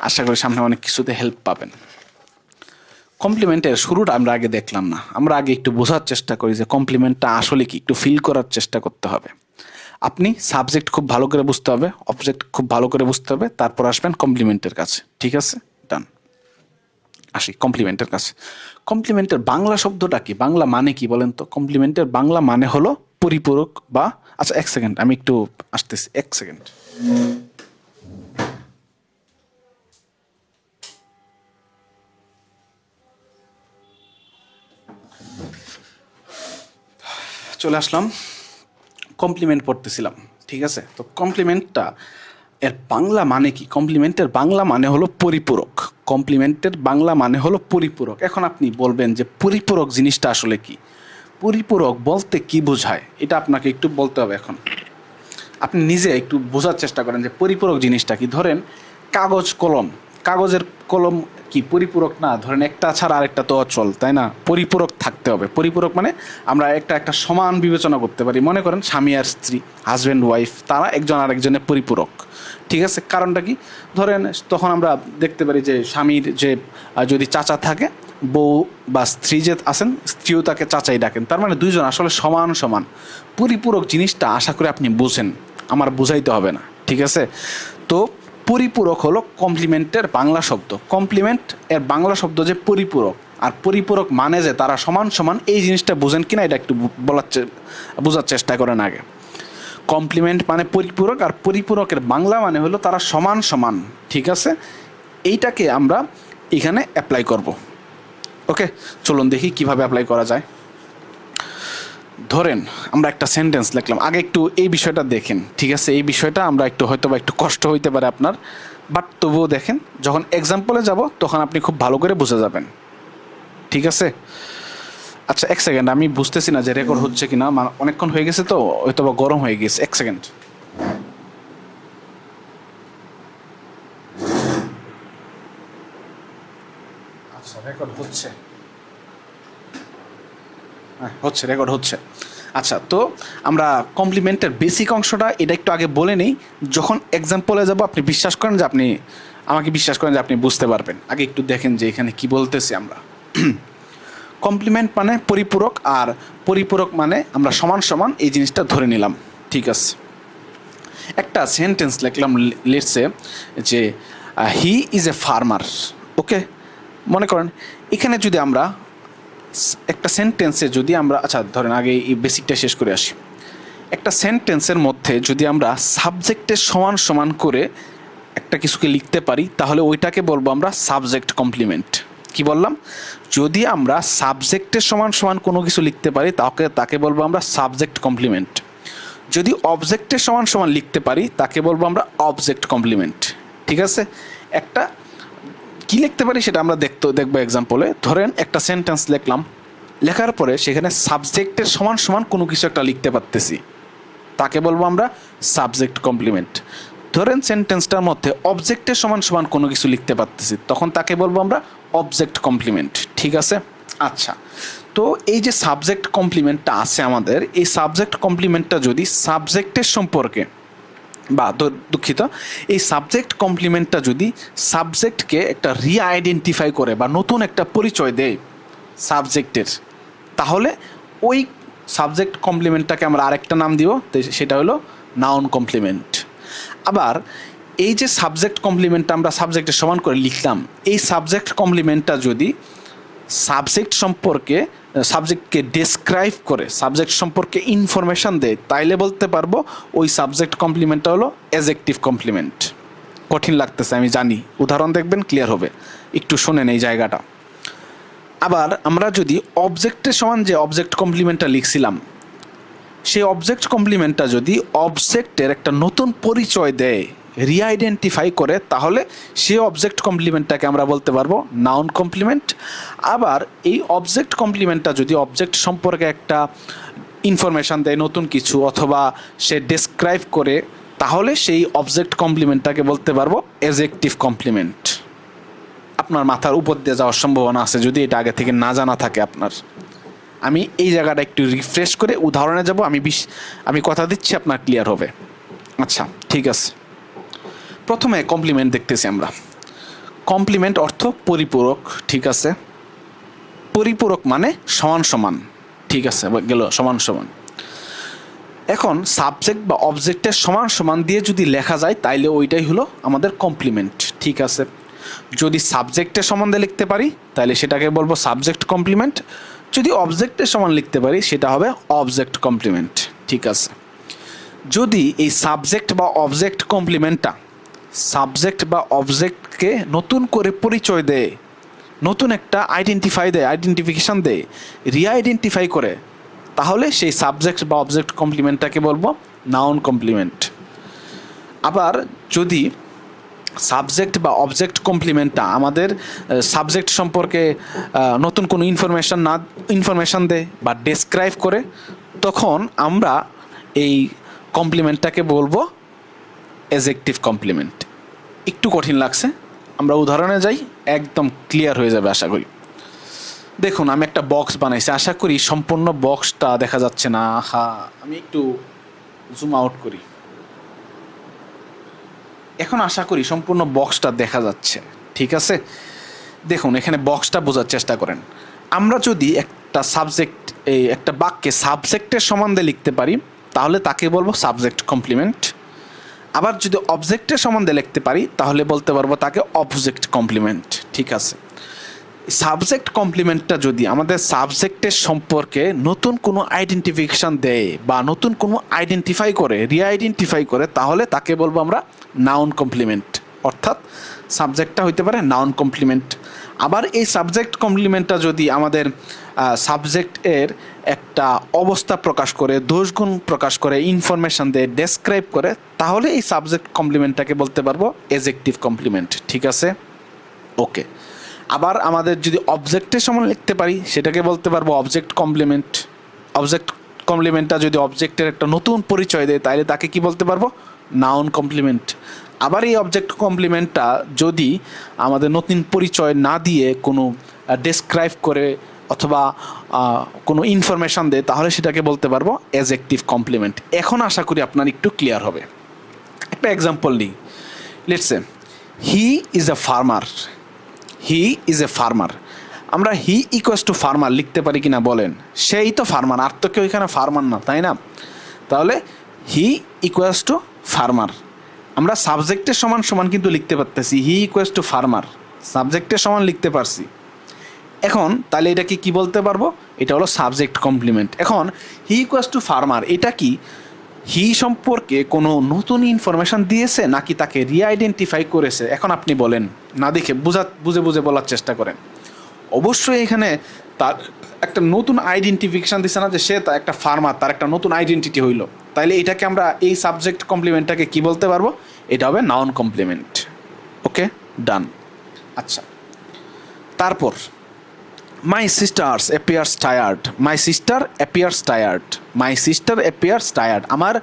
আশা করি সামনে অনেক কিছুতে হেল্প পাবেন। কমপ্লিমেন্টের শুরুটা আমরা আগে দেখলাম না, আমরা আগে একটু বোঝার চেষ্টা করি যে কমপ্লিমেন্টটা আসলে কি, একটু ফিল করার চেষ্টা করতে হবে। আপনি সাবজেক্ট খুব ভালো করে বুঝতে হবে, অবজেক্ট খুব ভালো করে বুঝতে হবে, তারপর আসবেন কমপ্লিমেন্টের কাছে। ঠিক আছে, ডান। আসি কমপ্লিমেন্টের কাছে। কমপ্লিমেন্টের বাংলা শব্দটা কি, বাংলা মানে কি বলেন তো? কমপ্লিমেন্টের বাংলা মানে হলো পরিপূরক বা, আচ্ছা এক সেকেন্ড আমি একটু আসতেছি, এক সেকেন্ড। চলে আসলাম, কমপ্লিমেন্ট পড়তেছিলাম। ঠিক আছে, তো কমপ্লিমেন্টটা এর বাংলা মানে কি? কমপ্লিমেন্টের বাংলা মানে হলো পরিপূরক। কমপ্লিমেন্টের বাংলা মানে হলো পরিপূরক। এখন আপনি বলবেন যে পরিপূরক জিনিসটা আসলে কি, পরিপূরক বলতে কি বোঝায়, এটা আপনাকে একটু বলতে হবে। এখন আপনি নিজে একটু বোঝার চেষ্টা করেন যে পরিপূরক জিনিসটা কি। ধরেন কাগজ কলম, কাগজের কলম কি পরিপূরক না? ধরেন একটা ছাড়া আরেকটা তো অচল, তাই না? পরিপূরক থাকতে হবে। পরিপূরক মানে আমরা একটা সমান বিবেচনা করতে পারি। মনে করেন স্বামী আর স্ত্রী, হাজব্যান্ড ওয়াইফ, তারা একজন আরেকজনের পরিপূরক। ঠিক আছে, কারণটা কি? ধরেন তখন আমরা দেখতে পারি যে স্বামীর যে যদি চাচা থাকে, বউ বা স্ত্রী যে আছেন, স্ত্রীও তাকে চাচাই ডাকেন, তার মানে দুইজন আসলে সমান সমান। পরিপূরক জিনিসটা আশা করি আপনি বুঝেন, আমার বুঝাইতে হবে না। ঠিক আছে, তো পরিপূরক হলো কমপ্লিমেন্টের বাংলা শব্দ। কমপ্লিমেন্ট এর বাংলা শব্দ যে পরিপূরক, আর পরিপূরক মানে যে তারা সমান সমান, এই জিনিসটা বুঝেন কিনা এটা একটু বোঝার চেষ্টা করেন আগে। কমপ্লিমেন্ট মানে পরিপূরক, আর পরিপূরকের বাংলা মানে হলো তারা সমান সমান। ঠিক আছে, এইটাকে আমরা এখানে অ্যাপ্লাই করব। ওকে, চলুন দেখি কিভাবে অ্যাপ্লাই করা যায়। ধরেন আমরা একটা সেন্টেন্স লিখলাম, আগে একটু এই বিষয়টা দেখেন। ঠিক আছে, এই বিষয়টা আমরা একটু হয়তো বা একটু কষ্ট হইতে পারে আপনার, বাট তবুও দেখেন, যখন এক্সাম্পলে যাব তখন আপনি খুব ভালো করে বুঝে যাবেন। ঠিক আছে, আচ্ছা এক সেকেন্ড, আমি বুঝতেছি না যে রেকর্ড হচ্ছে কিনা, অনেকক্ষণ হয়ে গেছে তো, হয়তো বা গরম হয়ে গেছে। এক সেকেন্ড। আচ্ছা রেকর্ড হচ্ছে, হ্যাঁ হচ্ছে, রেকর্ড হচ্ছে। আচ্ছা, তো আমরা কমপ্লিমেন্টের বেসিক অংশটা এটা একটু আগে বলে নিই, যখন এক্সাম্পলে যাব আপনি বিশ্বাস করেন যে আপনি আমাকে বিশ্বাস করেন যে আপনি বুঝতে পারবেন। আগে একটু দেখেন যে এখানে কি বলতেছি আমরা। কমপ্লিমেন্ট মানে পরিপূরক, আর পরিপূরক মানে আমরা সমান সমান, এই জিনিসটা ধরে নিলাম। ঠিক আছে, একটা সেন্টেন্স লিখলাম, লেটস সে যে হি ইজ এ ফার্মার। ওকে, মনে করেন এখানে যদি আমরা একটা সেন্টেন্সে যদি আমরা, আচ্ছা ধরেন আগে এই বেসিকটা শেষ করে আসি। একটা সেন্টেন্সের মধ্যে যদি আমরা সাবজেক্টের সমান সমান করে একটা কিছুকে লিখতে পারি, তাহলে ওইটাকে বলবো আমরা সাবজেক্ট কমপ্লিমেন্ট। কি বললাম? যদি আমরা সাবজেক্টের সমান সমান কোনো কিছু লিখতে পারি তাকে বলবো আমরা সাবজেক্ট কমপ্লিমেন্ট। যদি অবজেক্টের সমান সমান লিখতে পারি তাকে বলবো আমরা অবজেক্ট কমপ্লিমেন্ট। ঠিক আছে, একটা কি লিখতে পারি সেটা আমরা দেখবো এক্সাম্পলে। ধরেন একটা সেন্টেন্স লিখলাম, লেখার পরে সেখানে সাবজেক্টের সমান সমান কোনো কিছু একটা লিখতে পারতেছি, তাকে বলবো আমরা সাবজেক্ট কমপ্লিমেন্ট। ধরেন সেন্টেন্সটার মধ্যে অবজেক্টের সমান সমান কোনো কিছু লিখতে পারতেছি, তখন তাকে বলবো আমরা অবজেক্ট কমপ্লিমেন্ট। ঠিক আছে, আচ্ছা, তো এই যে সাবজেক্ট কমপ্লিমেন্টটা আছে আমাদের, এই সাবজেক্ট কমপ্লিমেন্টটা যদি সাবজেক্টের সম্পর্কে বা দুঃখিত, এই সাবজেক্ট কমপ্লিমেন্টটা যদি সাবজেক্টকে একটা রিআইডেন্টিফাই করে বা নতুন একটা পরিচয় দেয় সাবজেক্টের, তাহলে ওই সাবজেক্ট কমপ্লিমেন্টটাকে আমরা আরেকটা নাম দিব, সেটা হলো নাউন কমপ্লিমেন্ট। আবার এই যে সাবজেক্ট কমপ্লিমেন্টটা আমরা সাবজেক্টের সমান করে লিখলাম, এই সাবজেক্ট কমপ্লিমেন্টটা যদি সাবজেক্ট সম্পর্কে, সাবজেক্টকে ডেসক্রাইব করে, সাবজেক্ট সম্পর্কে ইনফরমেশান দেয়, তাইলে বলতে পারবো ওই সাবজেক্ট কমপ্লিমেন্টটা হলো অ্যাডজেক্টিভ কমপ্লিমেন্ট। কঠিন লাগতেছে আমি জানি, উদাহরণ দেখবেন ক্লিয়ার হবে, একটু শোনেন এই জায়গাটা। আবার আমরা যদি অবজেক্টের সমান যে অবজেক্ট কমপ্লিমেন্টটা লিখছিলাম, সেই অবজেক্ট কমপ্লিমেন্টটা যদি অবজেক্টের একটা নতুন পরিচয় দেয়, রিআইডেন্টিফাই করে, তাহলে সেই অবজেক্ট কমপ্লিমেন্টটাকে আমরা বলতে পারবো নাউন কমপ্লিমেন্ট। আবার এই অবজেক্ট কমপ্লিমেন্টটা যদি অবজেক্ট সম্পর্কে একটা ইনফরমেশান দেয় নতুন কিছু, অথবা সে ডেসক্রাইব করে, তাহলে সেই অবজেক্ট কমপ্লিমেন্টটাকে বলতে পারবো এজেক্টিভ কমপ্লিমেন্ট। আপনার মাথার উপর দিয়ে যাওয়ার সম্ভাবনা আছে যদি এটা আগে থেকে না জানা থাকে আপনার। আমি এই জায়গাটা একটু রিফ্রেশ করে উদাহরণে যাব, আমি কথা দিচ্ছি আপনার ক্লিয়ার হবে। আচ্ছা ঠিক আছে, প্রথমে কমপ্লিমেন্ট দেখতেছি আমরা। কমপ্লিমেন্ট অর্থ পরিপূরক, ঠিক আছে। পরিপূরক মানে সমান সমান, ঠিক আছে, গেল সমান সমান। এখন সাবজেক্ট বা অবজেক্টের সমান সমান দিয়ে যদি লেখা যায় তাইলে ওইটাই হলো আমাদের কমপ্লিমেন্ট, ঠিক আছে। যদি সাবজেক্টের সম্বন্ধে লিখতে পারি তাহলে সেটাকে বলবো সাবজেক্ট কমপ্লিমেন্ট, যদি অবজেক্টের সমান লিখতে পারি সেটা হবে অবজেক্ট কমপ্লিমেন্ট, ঠিক আছে। যদি এই সাবজেক্ট বা অবজেক্ট কমপ্লিমেন্টটা সাবজেক্ট বা অবজেক্টকে নতুন করে পরিচয় দেয়, নতুন একটা আইডেন্টিফিকেশান দেয়, রিআইডেন্টিফাই করে, তাহলে সেই সাবজেক্ট বা অবজেক্ট কমপ্লিমেন্টটাকে বলবো নাউন কমপ্লিমেন্ট। আবার যদি সাবজেক্ট বা অবজেক্ট কমপ্লিমেন্টটা আমাদের সাবজেক্ট সম্পর্কে নতুন কোনো ইনফরমেশান দেয় বা ডেসক্রাইব করে, তখন আমরা এই কমপ্লিমেন্টটাকে বলবো এজেক্টিভ কমপ্লিমেন্ট। একটু কঠিন লাগছে, আমরা উদাহরণে যাই, একদম ক্লিয়ার হয়ে যাবে আশা করি। দেখুন আমি একটা বক্স বানাইছি, আশা করি সম্পূর্ণ বক্সটা দেখা যাচ্ছে না। আমি একটু জুম আউট করি, এখন আশা করি সম্পূর্ণ বক্সটা দেখা যাচ্ছে, ঠিক আছে। দেখুন এখানে বক্সটা বোঝার চেষ্টা করেন। আমরা যদি একটা বাক্যে সাবজেক্টের সম্বন্ধে লিখতে পারি তাহলে তাকে বলবো সাবজেক্ট কমপ্লিমেন্ট। আবার যদি অবজেক্টের সম্বন্ধে লিখতে পারি তাহলে বলতে পারবো তাকে অবজেক্ট কমপ্লিমেন্ট, ঠিক আছে। সাবজেক্ট কমপ্লিমেন্টটা যদি আমাদের সাবজেক্টের সম্পর্কে নতুন কোনো আইডেন্টিফিকেশান দেয় বা নতুন কোনো রিআইডেন্টিফাই করে, তাহলে তাকে বলবো আমরা নাউন কমপ্লিমেন্ট, অর্থাৎ সাবজেক্টটা হইতে পারে নাউন কমপ্লিমেন্ট। আবার এই সাবজেক্ট কমপ্লিমেন্টটা যদি আমাদের সাবজেক্টের একটা অবস্থা প্রকাশ করে, দোষগুণ প্রকাশ করে, ইনফরমেশান দেয়, ডেসক্রাইব করে, তাহলে এই সাবজেক্ট কমপ্লিমেন্টটাকে বলতে পারবো এজেক্টিভ কমপ্লিমেন্ট, ঠিক আছে। ওকে, আবার আমাদের যদি অবজেক্টের সমান লিখতে পারি সেটাকে বলতে পারবো অবজেক্ট কমপ্লিমেন্ট। অবজেক্ট কমপ্লিমেন্টটা যদি অবজেক্টের একটা নতুন পরিচয় দেয় তাহলে তাকে কি বলতে পারবো নাউন কমপ্লিমেন্ট। আবার এই অবজেক্ট কমপ্লিমেন্টটা যদি আমাদের নতুন পরিচয় না দিয়ে কোনো ডেসক্রাইব করে অথবা কোনো ইনফরমেশান দেয় তাহলে সেটাকে বলতে পারবো এজেক্টিভ কমপ্লিমেন্ট। এখন আশা করি আপনার একটু ক্লিয়ার হবে। একটা এক্সাম্পল নিই, let's say he is a farmer. He is a farmer, আমরা হি ইকুয়ালস টু ফার্মার লিখতে পারি কিনা বলেন? সেই তো ফার্মার, আর তো কেউ এখানে ফার্মার না, তাই না? তাহলে হি ইকুয়ালস টু ফার্মার, আমরা সাবজেক্টের সমান সমান কিন্তু লিখতে পারতেছি। হি ইকুয়ালস টু ফার্মার সাবজেক্টের সমান লিখতে পারছি। এখন তাহলে এটাকে কি বলতে পারবো? এটা হলো সাবজেক্ট কমপ্লিমেন্ট। এখন হি ইকুয়ালস টু ফার্মার, এটা কি হি সম্পর্কে কোনো নতুন ইনফরমেশান দিয়েছে নাকি তাকে রিআইডেন্টিফাই করেছে? এখন আপনি বলেন, না দেখে বুঝে বলার চেষ্টা করেন। অবশ্যই এখানে তার একটা নতুন আইডেন্টিফিকেশান দিচ্ছে না যে সে একটা ফার্মার, তার একটা নতুন আইডেন্টিটি হইল। তাইলে এটাকে আমরা এই সাবজেক্ট কমপ্লিমেন্টটাকে কি বলতে পারবো? এটা হবে নাউন কমপ্লিমেন্ট। ওকে, ডান। আচ্ছা, তারপর my sister appears tired. My sister appears tired. My sister appears tired, আমার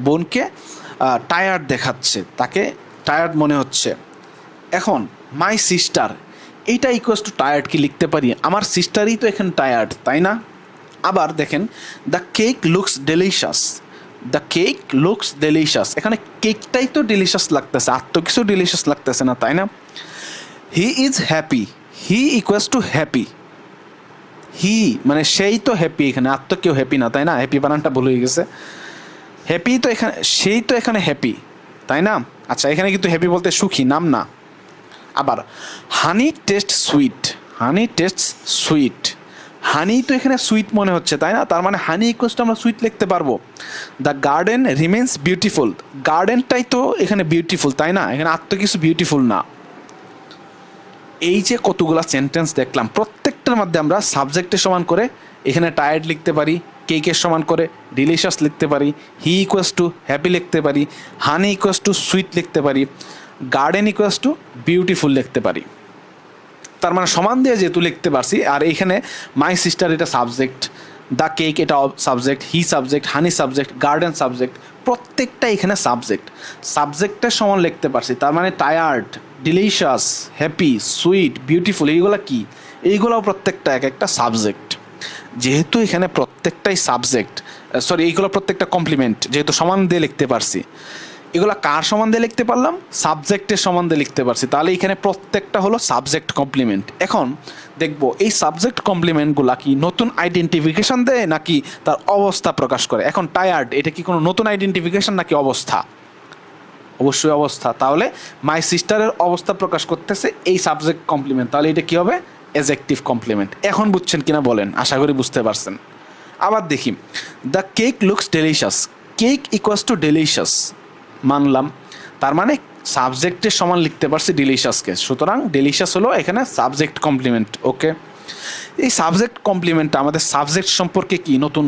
বোনকে টায়ার্ড দেখাচ্ছে, তাকে টায়ার্ড মনে হচ্ছে। এখন মাই সিস্টার এইটা ইকুয়ালস টু টায়ার্ড কি লিখতে পারি? আমার সিস্টারই তো এখানে টায়ার্ড, তাই না? আবার দেখেন the cake looks delicious. The cake looks delicious, এখানে কেকটাই তো ডেলিশাস লাগতেছে, আর তো কিছু ডেলিশাস লাগতেছে না, তাই না? He is happy. He equals to happy. He মানে সেই তো হ্যাপি, এখানে আর তো কেউ হ্যাপি না, তাই না? হ্যাপি বানানটা ভুল হয়ে গেছে। হ্যাপি তো এখানে, সেই তো এখানে হ্যাপি, তাই না? আচ্ছা, এখানে কিন্তু হ্যাপি বলতে সুখী, নাম না। আবার honey taste sweet. Honey taste sweet, honey তো এখানে সুইট মনে হচ্ছে, তাই না? তার মানে হানি ইকুয়ালস টু আমরা সুইট লিখতে পারবো। The garden remains beautiful. গার্ডেনটাই তো এখানে বিউটিফুল, তাই না? এখানে আর তো কিছু বিউটিফুল না। এই যে কতগুলা সেন্টেন্স দেখলাম, প্রত্যেকটার মধ্যে আমরা সাবজেক্টের সমান করে এখানে টায়ার্ড লিখতে পারি, কেকের সমান করে ডিলিশাস লিখতে পারি, হি ইকুয়ালস টু হ্যাপি লিখতে পারি, হানি ইকুয়ালস টু সুইট লিখতে পারি, গার্ডেন ইকুয়ালস টু বিউটিফুল লিখতে পারি। তার মানে সমান দিয়ে যেহেতু লিখতে পারছি, আর এইখানে মাই সিস্টার এটা সাবজেক্ট, দ্য কেক এটা subject, he subject, honey subject, garden subject, প্রত্যেকটা এখানে সাবজেক্ট। সাবজেক্টের সমান লিখতে পারছি, তার মানে tired, delicious, happy, sweet, beautiful, এইগুলো কি? এইগুলোও প্রত্যেকটা এক একটা সাবজেক্ট। যেহেতু এখানে প্রত্যেকটাই সাবজেক্ট, সরি এইগুলো প্রত্যেকটা কমপ্লিমেন্ট, যেহেতু সমান দিয়ে লিখতে পারছি, এগুলো কার সমান দিয়ে লিখতে পারলাম? সাবজেক্টের সমান দিয়ে লিখতে পারছি, তাহলে এখানে প্রত্যেকটা হলো সাবজেক্ট কমপ্লিমেন্ট। এখন দেখব এই সাবজেক্ট কমপ্লিমেন্টগুলো কি নতুন আইডেন্টিফিকেশন দেয় নাকি তার অবস্থা প্রকাশ করে। এখন টায়ার্ড, এটা কি কোনো নতুন আইডেন্টিফিকেশন নাকি অবস্থা? অবশ্যই অবস্থা। তাহলে মাই সিস্টারের অবস্থা প্রকাশ করতেছে এই সাবজেক্ট কমপ্লিমেন্ট, তাহলে এটা কী হবে? Adjective complement. এখন বুঝছেন কিনা বলেন, আশা করি বুঝতে পারছেন। আবার দেখি, the cake looks delicious, cake equals to delicious মানলাম, তার মানে সাবজেক্টের সমান লিখতে পারছি ডেলিশিয়াসকে, সুতরাং ডেলিশিয়াস হলো এখানে সাবজেক্ট কমপ্লিমেন্ট। ওকে, এই সাবজেক্ট কমপ্লিমেন্টটা আমাদের সাবজেক্ট সম্পর্কে কি নতুন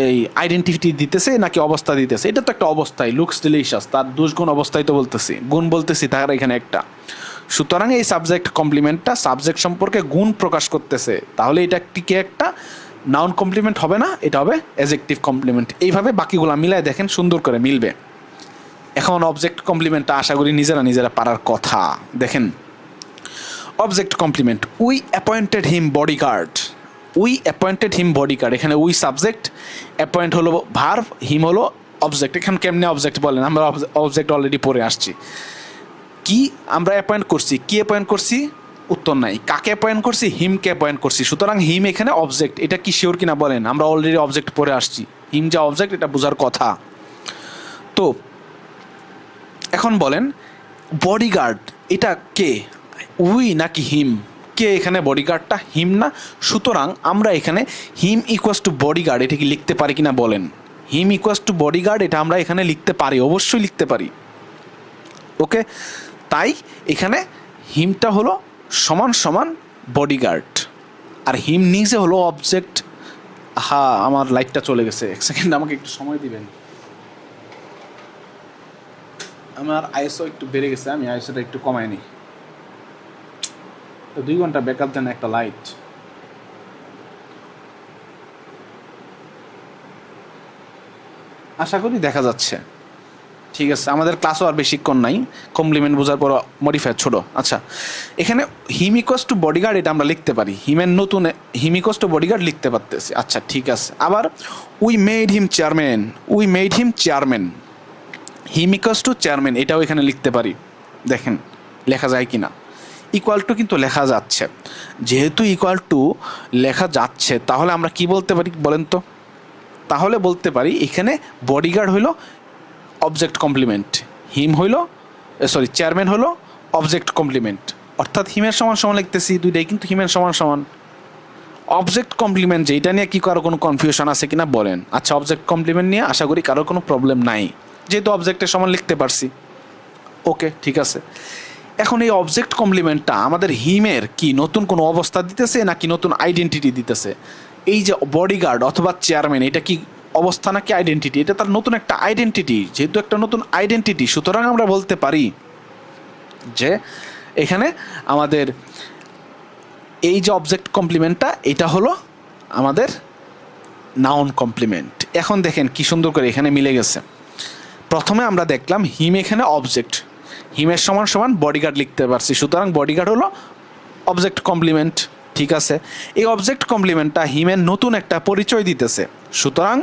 এই আইডেন্টিটি দিতেছে নাকি অবস্থা দিতেছে? এটা তো একটা অবস্থায়, লুকস ডেলিশিয়াস, তার দুষ্গুণ অবস্থায় তো বলতেছি, গুণ বলতেছি তার এখানে একটা। সুতরাং এই সাবজেক্ট কমপ্লিমেন্টটা সাবজেক্ট সম্পর্কে গুণ প্রকাশ করতেছে, তাহলে এটা কি একটা নাউন কমপ্লিমেন্ট হবে না, এটা হবে অ্যাডজেক্টিভ কমপ্লিমেন্ট। এইভাবে বাকিগুলো মিলায় দেখেন, সুন্দর করে মিলবে। এখন অবজেক্ট কমপ্লিমেন্টটা আশা করি নিজেরা পারার কথা। দেখেন object complement, we appointed him bodyguard, we appointed him bodyguard, এখানে উই সাবজেক্ট, অ্যাপয়েন্ট হলো ভার্ব, হিম হলো অবজেক্ট। এখানে কেমনে অবজেক্ট বলেন, আমরা অবজেক্ট অলরেডি পড়ে আসছি। কি আমরা অ্যাপয়েন্ট করছি, কি অ্যাপয়েন্ট করছি? উত্তর নাই। কাকে অ্যাপয়েন্ট করছি? হিমকে অ্যাপয়েন্ট করছি, সুতরাং হিম এখানে অবজেক্ট। এটা কি শিওর কিনা বলেন, আমরা অলরেডি অবজেক্ট পড়ে আসছি, হিম যা অবজেক্ট এটা বোঝার কথা। তো এখন বলেন বডিগার্ড এটা কে, উই নাকি হিম? কে এখানে বডিগার্ডটা? হিম না, সুতরাং আমরা এখানে হিম ইকুয়াস টু বডিগার্ড এটা কি লিখতে পারি কিনা বলেন? হিম ইকুয়াস টু বডিগার্ড এটা আমরা এখানে লিখতে পারি, অবশ্যই লিখতে পারি। ওকে, তাই এখানে হিমটা হলো সমান সমান বডিগার্ড, আর হিম নিজে হলো অবজেক্ট। হ্যাঁ, আমার লাইটটা চলে গেছে, এক সেকেন্ড আমাকে একটু সময় দিবেন। আমার আইএসও একটু বেড়ে গেছে, আমি আইএসওটা একটু কমাই নিই। তো 2 ঘন্টা ব্যাকআপ দেন একটা লাইট। আশা করি দেখা যাচ্ছে। ঠিক আছে, আমাদের ক্লাসও আর বেশিক্ষণ নাই, কমপ্লিমেন্ট বোঝার পর মডিফায়ার ছোট। আচ্ছা, এখানে হিম ইকুয়াস টু বডিগার্ড এটা আমরা লিখতে পারি, হিমের নতুন হিম ইকুয়াস টু বডিগার্ড লিখতে পারতেছি। আচ্ছা ঠিক আছে, আবার we made him chairman, we made him chairman, him equals to chairman এটাও এখানে লিখতে পারি। দেখেন লেখা যায় কি না, ইকুয়াল টু কিন্তু লেখা যাচ্ছে। যেহেতু ইকুয়াল টু লেখা যাচ্ছে, তাহলে আমরা কি বলতে পারি বলেন তো? তাহলে বলতে পারি এখানে বডিগার্ড হইল অবজেক্ট কমপ্লিমেন্ট, হিম হইল সরি চেয়ারম্যান হলো অবজেক্ট কমপ্লিমেন্ট, অর্থাৎ হিমের সমান সমান লিখতেছি, দুইটাই কিন্তু হিমের সমান সমান। অবজেক্ট কমপ্লিমেন্ট যেটা নিয়ে কি কারো কোনো কনফিউশন আছে কিনা বলেন? আচ্ছা, অবজেক্ট কমপ্লিমেন্ট নিয়ে আশা করি কারোর কোনো প্রবলেম নাই, যেহেতু অবজেক্টের সমান লিখতে পারছি। ওকে ঠিক আছে, এখন এই অবজেক্ট কমপ্লিমেন্টটা আমাদের হিমের কি নতুন কোনো অবস্থা দিতেছে নাকি নতুন আইডেন্টিটি দিতেছে? এই যে বডিগার্ড অথবা চেয়ারম্যান এটা কি অবস্থা নাকি আইডেন্টিটি? এটা তার নতুন একটা আইডেন্টিটি, যেহেতু একটা নতুন আইডেন্টিটি, সুতরাং আমরা বলতে পারি যে এখানে আমাদের এই যে অবজেক্ট কমপ্লিমেন্টটা এটা হলো আমাদের নাউন কমপ্লিমেন্ট। এখন দেখেন কি সুন্দর করে এখানে মিলে গেছে। প্রথমে আমরা দেখলাম হিম এখানে অবজেক্ট, হিমের সমান সমান বডিগার্ড লিখতে পারছি, সুতরাং বডিগার্ড হলো অবজেক্ট কমপ্লিমেন্ট। ঠিক আছে, এই অবজেক্ট কমপ্লিমেন্টটা হিমের নতুন একটা পরিচয় দিতেছে, সুতরাং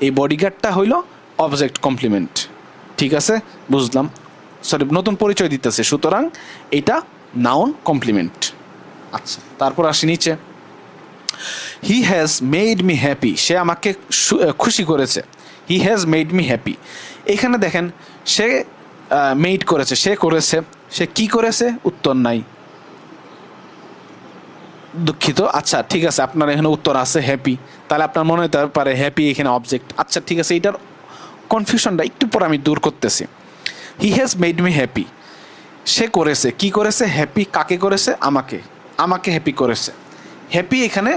এই বডিগার্ডটা হইল অবজেক্ট কমপ্লিমেন্ট। ঠিক আছে, বুঝলাম, সরি নতুন পরিচয় দিতেছে, সুতরাং এটা নাউন কমপ্লিমেন্ট। আচ্ছা, তারপর আসি নিচে, he has made me happy, সে আমাকে খুশি করেছে। He has made me happy, এখানে দেখেন সে মেড করেছে, সে করেছে, সে কি করেছে? উত্তর নাই, দুঃখিত। আচ্ছা ঠিক আছে, আপনার এখানে উত্তর আছে হ্যাপি, তাহলে আপনার মনে হতে পারে হ্যাপি এখানে অবজেক্ট। আচ্ছা ঠিক আছে, এটার কনফিউশনটা একটু পর আমি দূর করতেছি। He has made me happy, সে করেছে, কি করেছে? হ্যাপি। কাকে করেছে? আমাকে, আমাকে হ্যাপি করেছে। হ্যাপি এখানে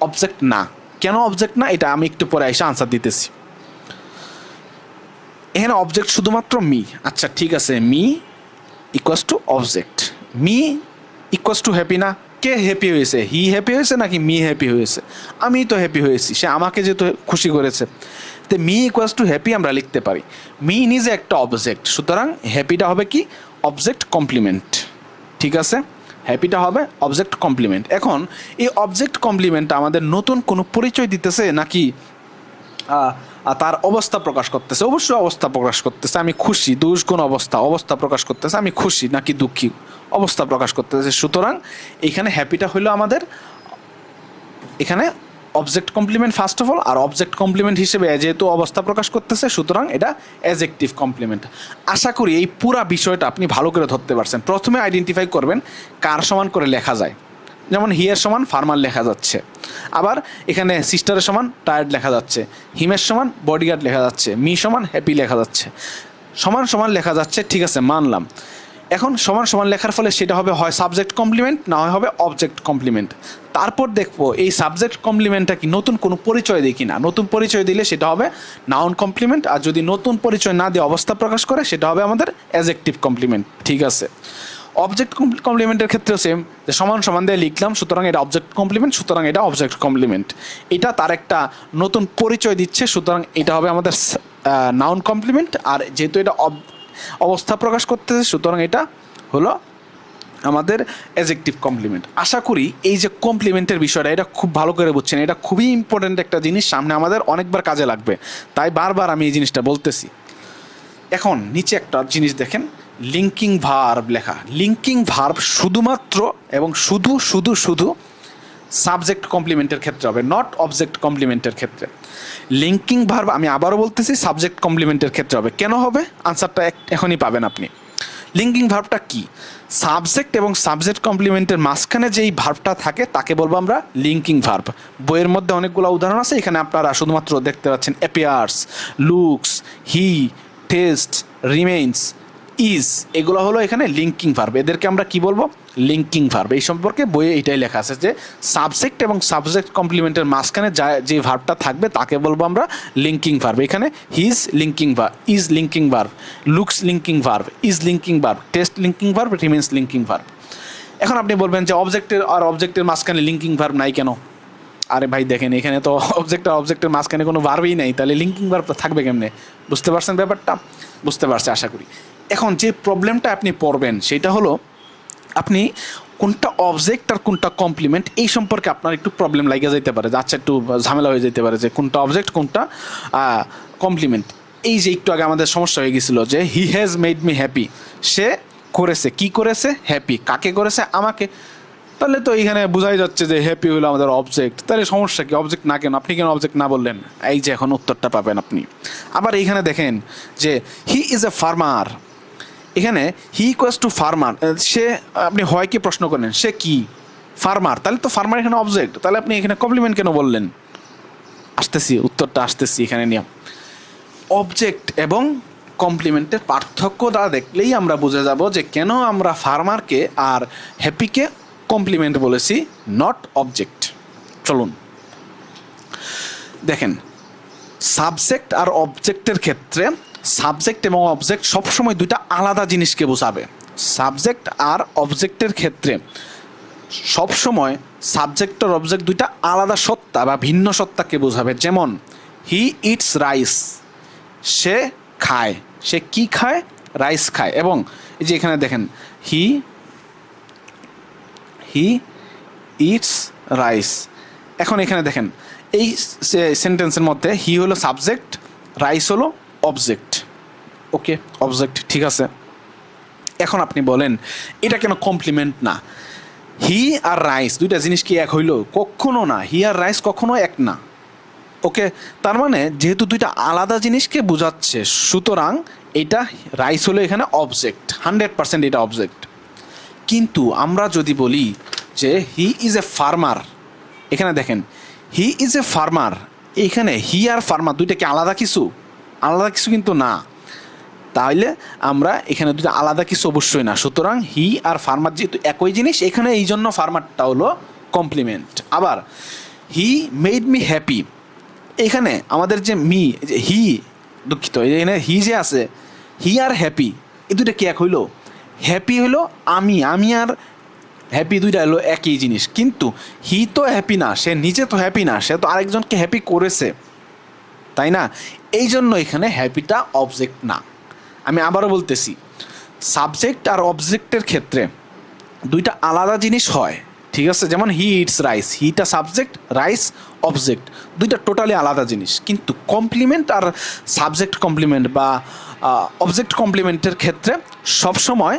অবজেক্ট না, কেন অবজেক্ট না এটা আমি একটু পরে এসে আনসার দিতেছি। এখানে অবজেক্ট শুধুমাত্র মি। আচ্ছা ঠিক আছে, me equals to object, me equals to happy না, কে হ্যাপি হয়েছে, হি হ্যাপি হয়েছে নাকি মি হ্যাপি হয়েছে? আমি তো হ্যাপি হয়েছি, সে আমাকে যেহেতু খুশি করেছে। তো মি ইকুয়ালস টু হ্যাপি আমরা লিখতে পারি। মি নিজে একটা অবজেক্ট, সুতরাং হ্যাপিটা হবে কি অবজেক্ট কমপ্লিমেন্ট। ঠিক আছে, হ্যাপিটা হবে অবজেক্ট কমপ্লিমেন্ট। এখন এই অবজেক্ট কমপ্লিমেন্টটা আমাদের নতুন কোনো পরিচয় দিতেছে নাকি তার অবস্থা প্রকাশ করতেছে? অবশ্যই অবস্থা প্রকাশ করতেছে। আমি খুশি, দোষ কোন অবস্থা, অবস্থা প্রকাশ করতেছে। আমি খুশি নাকি দুঃখী, অবস্থা প্রকাশ করতেছে। সুতরাং এখানে হ্যাপিটা হলো আমাদের এখানে object complement first of all, আর অবজেক্ট কমপ্লিমেন্ট হিসেবে যেহেতু অবস্থা প্রকাশ করতেছে, সুতরাং এটা অ্যাডজেক্টিভ কমপ্লিমেন্ট। আশা করি এই পুরা বিষয়টা আপনি ভালো করে ধরতে পারছেন। প্রথমে আইডেন্টিফাই করবেন কার সমান করে লেখা যায়। যেমন হিয়ের সমান ফার্মার লেখা যাচ্ছে, আবার এখানে সিস্টারের সমান টায়ার্ড লেখা যাচ্ছে, হিমের সমান বডিগার্ড লেখা যাচ্ছে, মি সমান হ্যাপি লেখা যাচ্ছে, সমান সমান লেখা যাচ্ছে। ঠিক আছে, মানলাম। এখন সমান সমান লেখার ফলে সেটা হবে হয় সাবজেক্ট কমপ্লিমেন্ট, না হয় হবে অবজেক্ট কমপ্লিমেন্ট। তারপর দেখবো এই সাবজেক্ট কমপ্লিমেন্টটা কি নতুন কোনো পরিচয় দেয় কিনা। নতুন পরিচয় দিলে সেটা হবে নাউন কমপ্লিমেন্ট, আর যদি নতুন পরিচয় না দিয়ে অবস্থা প্রকাশ করে সেটা হবে আমাদের অ্যাডজেক্টিভ কমপ্লিমেন্ট। ঠিক আছে, অবজেক্ট কমপ্লিমেন্টের ক্ষেত্রেও সেম, যে সমান সমান দিয়ে লিখলাম, সুতরাং এটা অবজেক্ট কমপ্লিমেন্ট, সুতরাং এটা অবজেক্ট কমপ্লিমেন্ট। এটা তার একটা নতুন পরিচয় দিচ্ছে, সুতরাং এটা হবে আমাদের নাউন কমপ্লিমেন্ট। আর যেহেতু এটা অবস্থা প্রকাশ করতেছে, সুতরাং এটা হলো আমাদের অ্যাডজেক্টিভ কমপ্লিমেন্ট। আশা করি এই যে কমপ্লিমেন্টের বিষয়টা, এটা খুব ভালো করে বুঝছেন। এটা খুবই ইম্পর্ট্যান্ট একটা জিনিস, সামনে আমাদের অনেকবার কাজে লাগবে, তাই বারবার আমি এই জিনিসটা বলতেছি। এখন নিচে একটা জিনিস দেখেন, লিঙ্কিং ভার্ব লেখা। লিঙ্কিং ভার্ব শুধুমাত্র এবং শুধু শুধু শুধু সাবজেক্ট কমপ্লিমেন্টের ক্ষেত্রে হবে, নট অবজেক্ট কমপ্লিমেন্টের ক্ষেত্রে। লিঙ্কিং ভার্ব আমি আবারও বলতেছি সাবজেক্ট কমপ্লিমেন্টের ক্ষেত্রে হবে। কেন হবে? আনসারটা এখনই পাবেন আপনি। লিঙ্কিং ভার্বটা কি? সাবজেক্ট এবং সাবজেক্ট কমপ্লিমেন্টের মাঝখানে যেই ভার্বটা থাকে তাকে বলবো আমরা লিঙ্কিং ভার্ব। বইয়ের মধ্যে অনেকগুলো উদাহরণ আছে, এখানে আপনারা শুধুমাত্র দেখতে পাচ্ছেন appears, looks, he, test, remains, is, এগুলো হলো এখানে লিঙ্কিং ভার্ব। এদেরকে আমরা কি বলবো? Linking verb. এই সম্পর্কে বইয়ে এটাই লেখা আছে যে সাবজেক্ট এবং সাবজেক্ট কমপ্লিমেন্টের মাঝখানে যে ভার্বটা থাকবে তাকে বলবো আমরা লিঙ্কিং ভার্ব। এখানে his linking verb, is linking verb, looks linking verb, is linking verb, test linking verb, remains linking verb. এখন আপনি বলবেন যে অবজেক্টের মাঝখানে লিঙ্কিং ভার্ব নাই কেন? আরে ভাই দেখেন, এখানে তো অবজেক্টের মাঝখানে কোনো ভার্বই নেই, তাহলে লিঙ্কিং ভার্ব থাকবে কেমনে? বুঝতে পারছেন ব্যাপারটা? বুঝতে পারছি আশা করি। এখন যে প্রবলেমটা আপনি পড়বেন সেটা হলো আপনি কোনটা অবজেক্ট আর কোনটা কমপ্লিমেন্ট এই সম্পর্কে আপনার একটু প্রবলেম লাগিয়ে যেতে পারে, আচ্ছা একটু ঝামেলা হয়ে যেতে পারে যে কোনটা অবজেক্ট কোনটা কমপ্লিমেন্ট। এই যে একটু আগে আমাদের সমস্যা হয়ে গেছিলো যে he has made me happy, সে করেছে, কি করেছে? হ্যাপি। কাকে করেছে? আমাকে। তাহলে তো এইখানে বোঝাই যাচ্ছে যে হ্যাপি হলো আমাদের অবজেক্ট। তাহলে সমস্যা কি? অবজেক্ট না কেন? আপনি কেন অবজেক্ট না বললেন? এই যে এখন উত্তরটা পাবেন আপনি। আবার এইখানে দেখেন যে হি ইজ এ ফার্মার, এখানে হি ইকুয়ালস টু ফার্মার, সে, আপনি হয় কি প্রশ্ন করেন, সে কি? ফার্মার। তাহলে তো ফার্মার এখানে অবজেক্ট, তাহলে আপনি এখানে কমপ্লিমেন্ট কেন বললেন? আসতেছি, উত্তরটা আসতেছি এখানে নিয়ে। অবজেক্ট এবং কমপ্লিমেন্টের পার্থক্যটা দেখলেই আমরা বুঝে যাব যে কেন আমরা ফার্মারকে আর হ্যাপিকে কমপ্লিমেন্ট বলেছি, নট অবজেক্ট। চলুন দেখেন, সাবজেক্ট আর অবজেক্টের ক্ষেত্রে সাবজেক্ট এবং অবজেক্ট সবসময় দুইটা আলাদা জিনিসকে বোঝাবে। সাবজেক্ট আর অবজেক্টের ক্ষেত্রে সবসময় সাবজেক্ট আর অবজেক্ট দুইটা আলাদা সত্তা বা ভিন্ন সত্তাকে বোঝাবে। যেমন হি ইটস রাইস, সে খায়, সে কি খায়? রাইস খায়। এবং এই যে এখানে দেখেন হি ইটস রাইস। এখন এখানে দেখেন এই সেন্টেন্সের মধ্যে হি হলো সাবজেক্ট, রাইস হলো অবজেক্ট। ওকে, অবজেক্ট, ঠিক আছে। এখন আপনি বলেন এটা কেন কমপ্লিমেন্ট না? হি আর রাইস দুইটা জিনিস কি এক হইল? কখনো না, হি আর রাইস কখনো এক না। ওকে, তার মানে যেহেতু দুইটা আলাদা জিনিসকে বোঝাচ্ছে, সুতরাং এটা রাইস হলো এখানে অবজেক্ট, 100% এটা অবজেক্ট। কিন্তু আমরা যদি বলি যে হি ইজ এ ফার্মার, এখানে দেখেন হি ইজ এ ফার্মার, এইখানে হি আর ফার্মার দুইটা কি আলাদা কিছু? আলাদা কিছু কিন্তু না। তাহলে আমরা এখানে দুটো আলাদা কিছু অবশ্যই না, সুতরাং হি আর ফার্মার যেহেতু একই জিনিস, এখানে এই জন্য ফার্মারটা হলো কমপ্লিমেন্ট। আবার হি মেড মি হ্যাপি, এখানে আমাদের যে মি, যে হি, দুঃখিত, এখানে হি যে আছে, হি আর হ্যাপি এই দুটো কি এক হইলো? হ্যাপি হলো আমি আর হ্যাপি দুইটা হলো একই জিনিস, কিন্তু হি তো হ্যাপি না, সে নিজে তো হ্যাপি না, সে তো আরেকজনকে হ্যাপি করেছে, তাই না? এই জন্য এখানে হ্যাপিটা অবজেক্ট না। আমি আবারও বলতেছি, সাবজেক্ট আর অবজেক্টের ক্ষেত্রে দুইটা আলাদা জিনিস হয়, ঠিক আছে? যেমন হি ইটস রাইস, হিটা সাবজেক্ট, রাইস অবজেক্ট, দুইটা টোটালি আলাদা জিনিস। কিন্তু কমপ্লিমেন্ট আর সাবজেক্ট কমপ্লিমেন্ট বা অবজেক্ট কমপ্লিমেন্টের ক্ষেত্রে সবসময়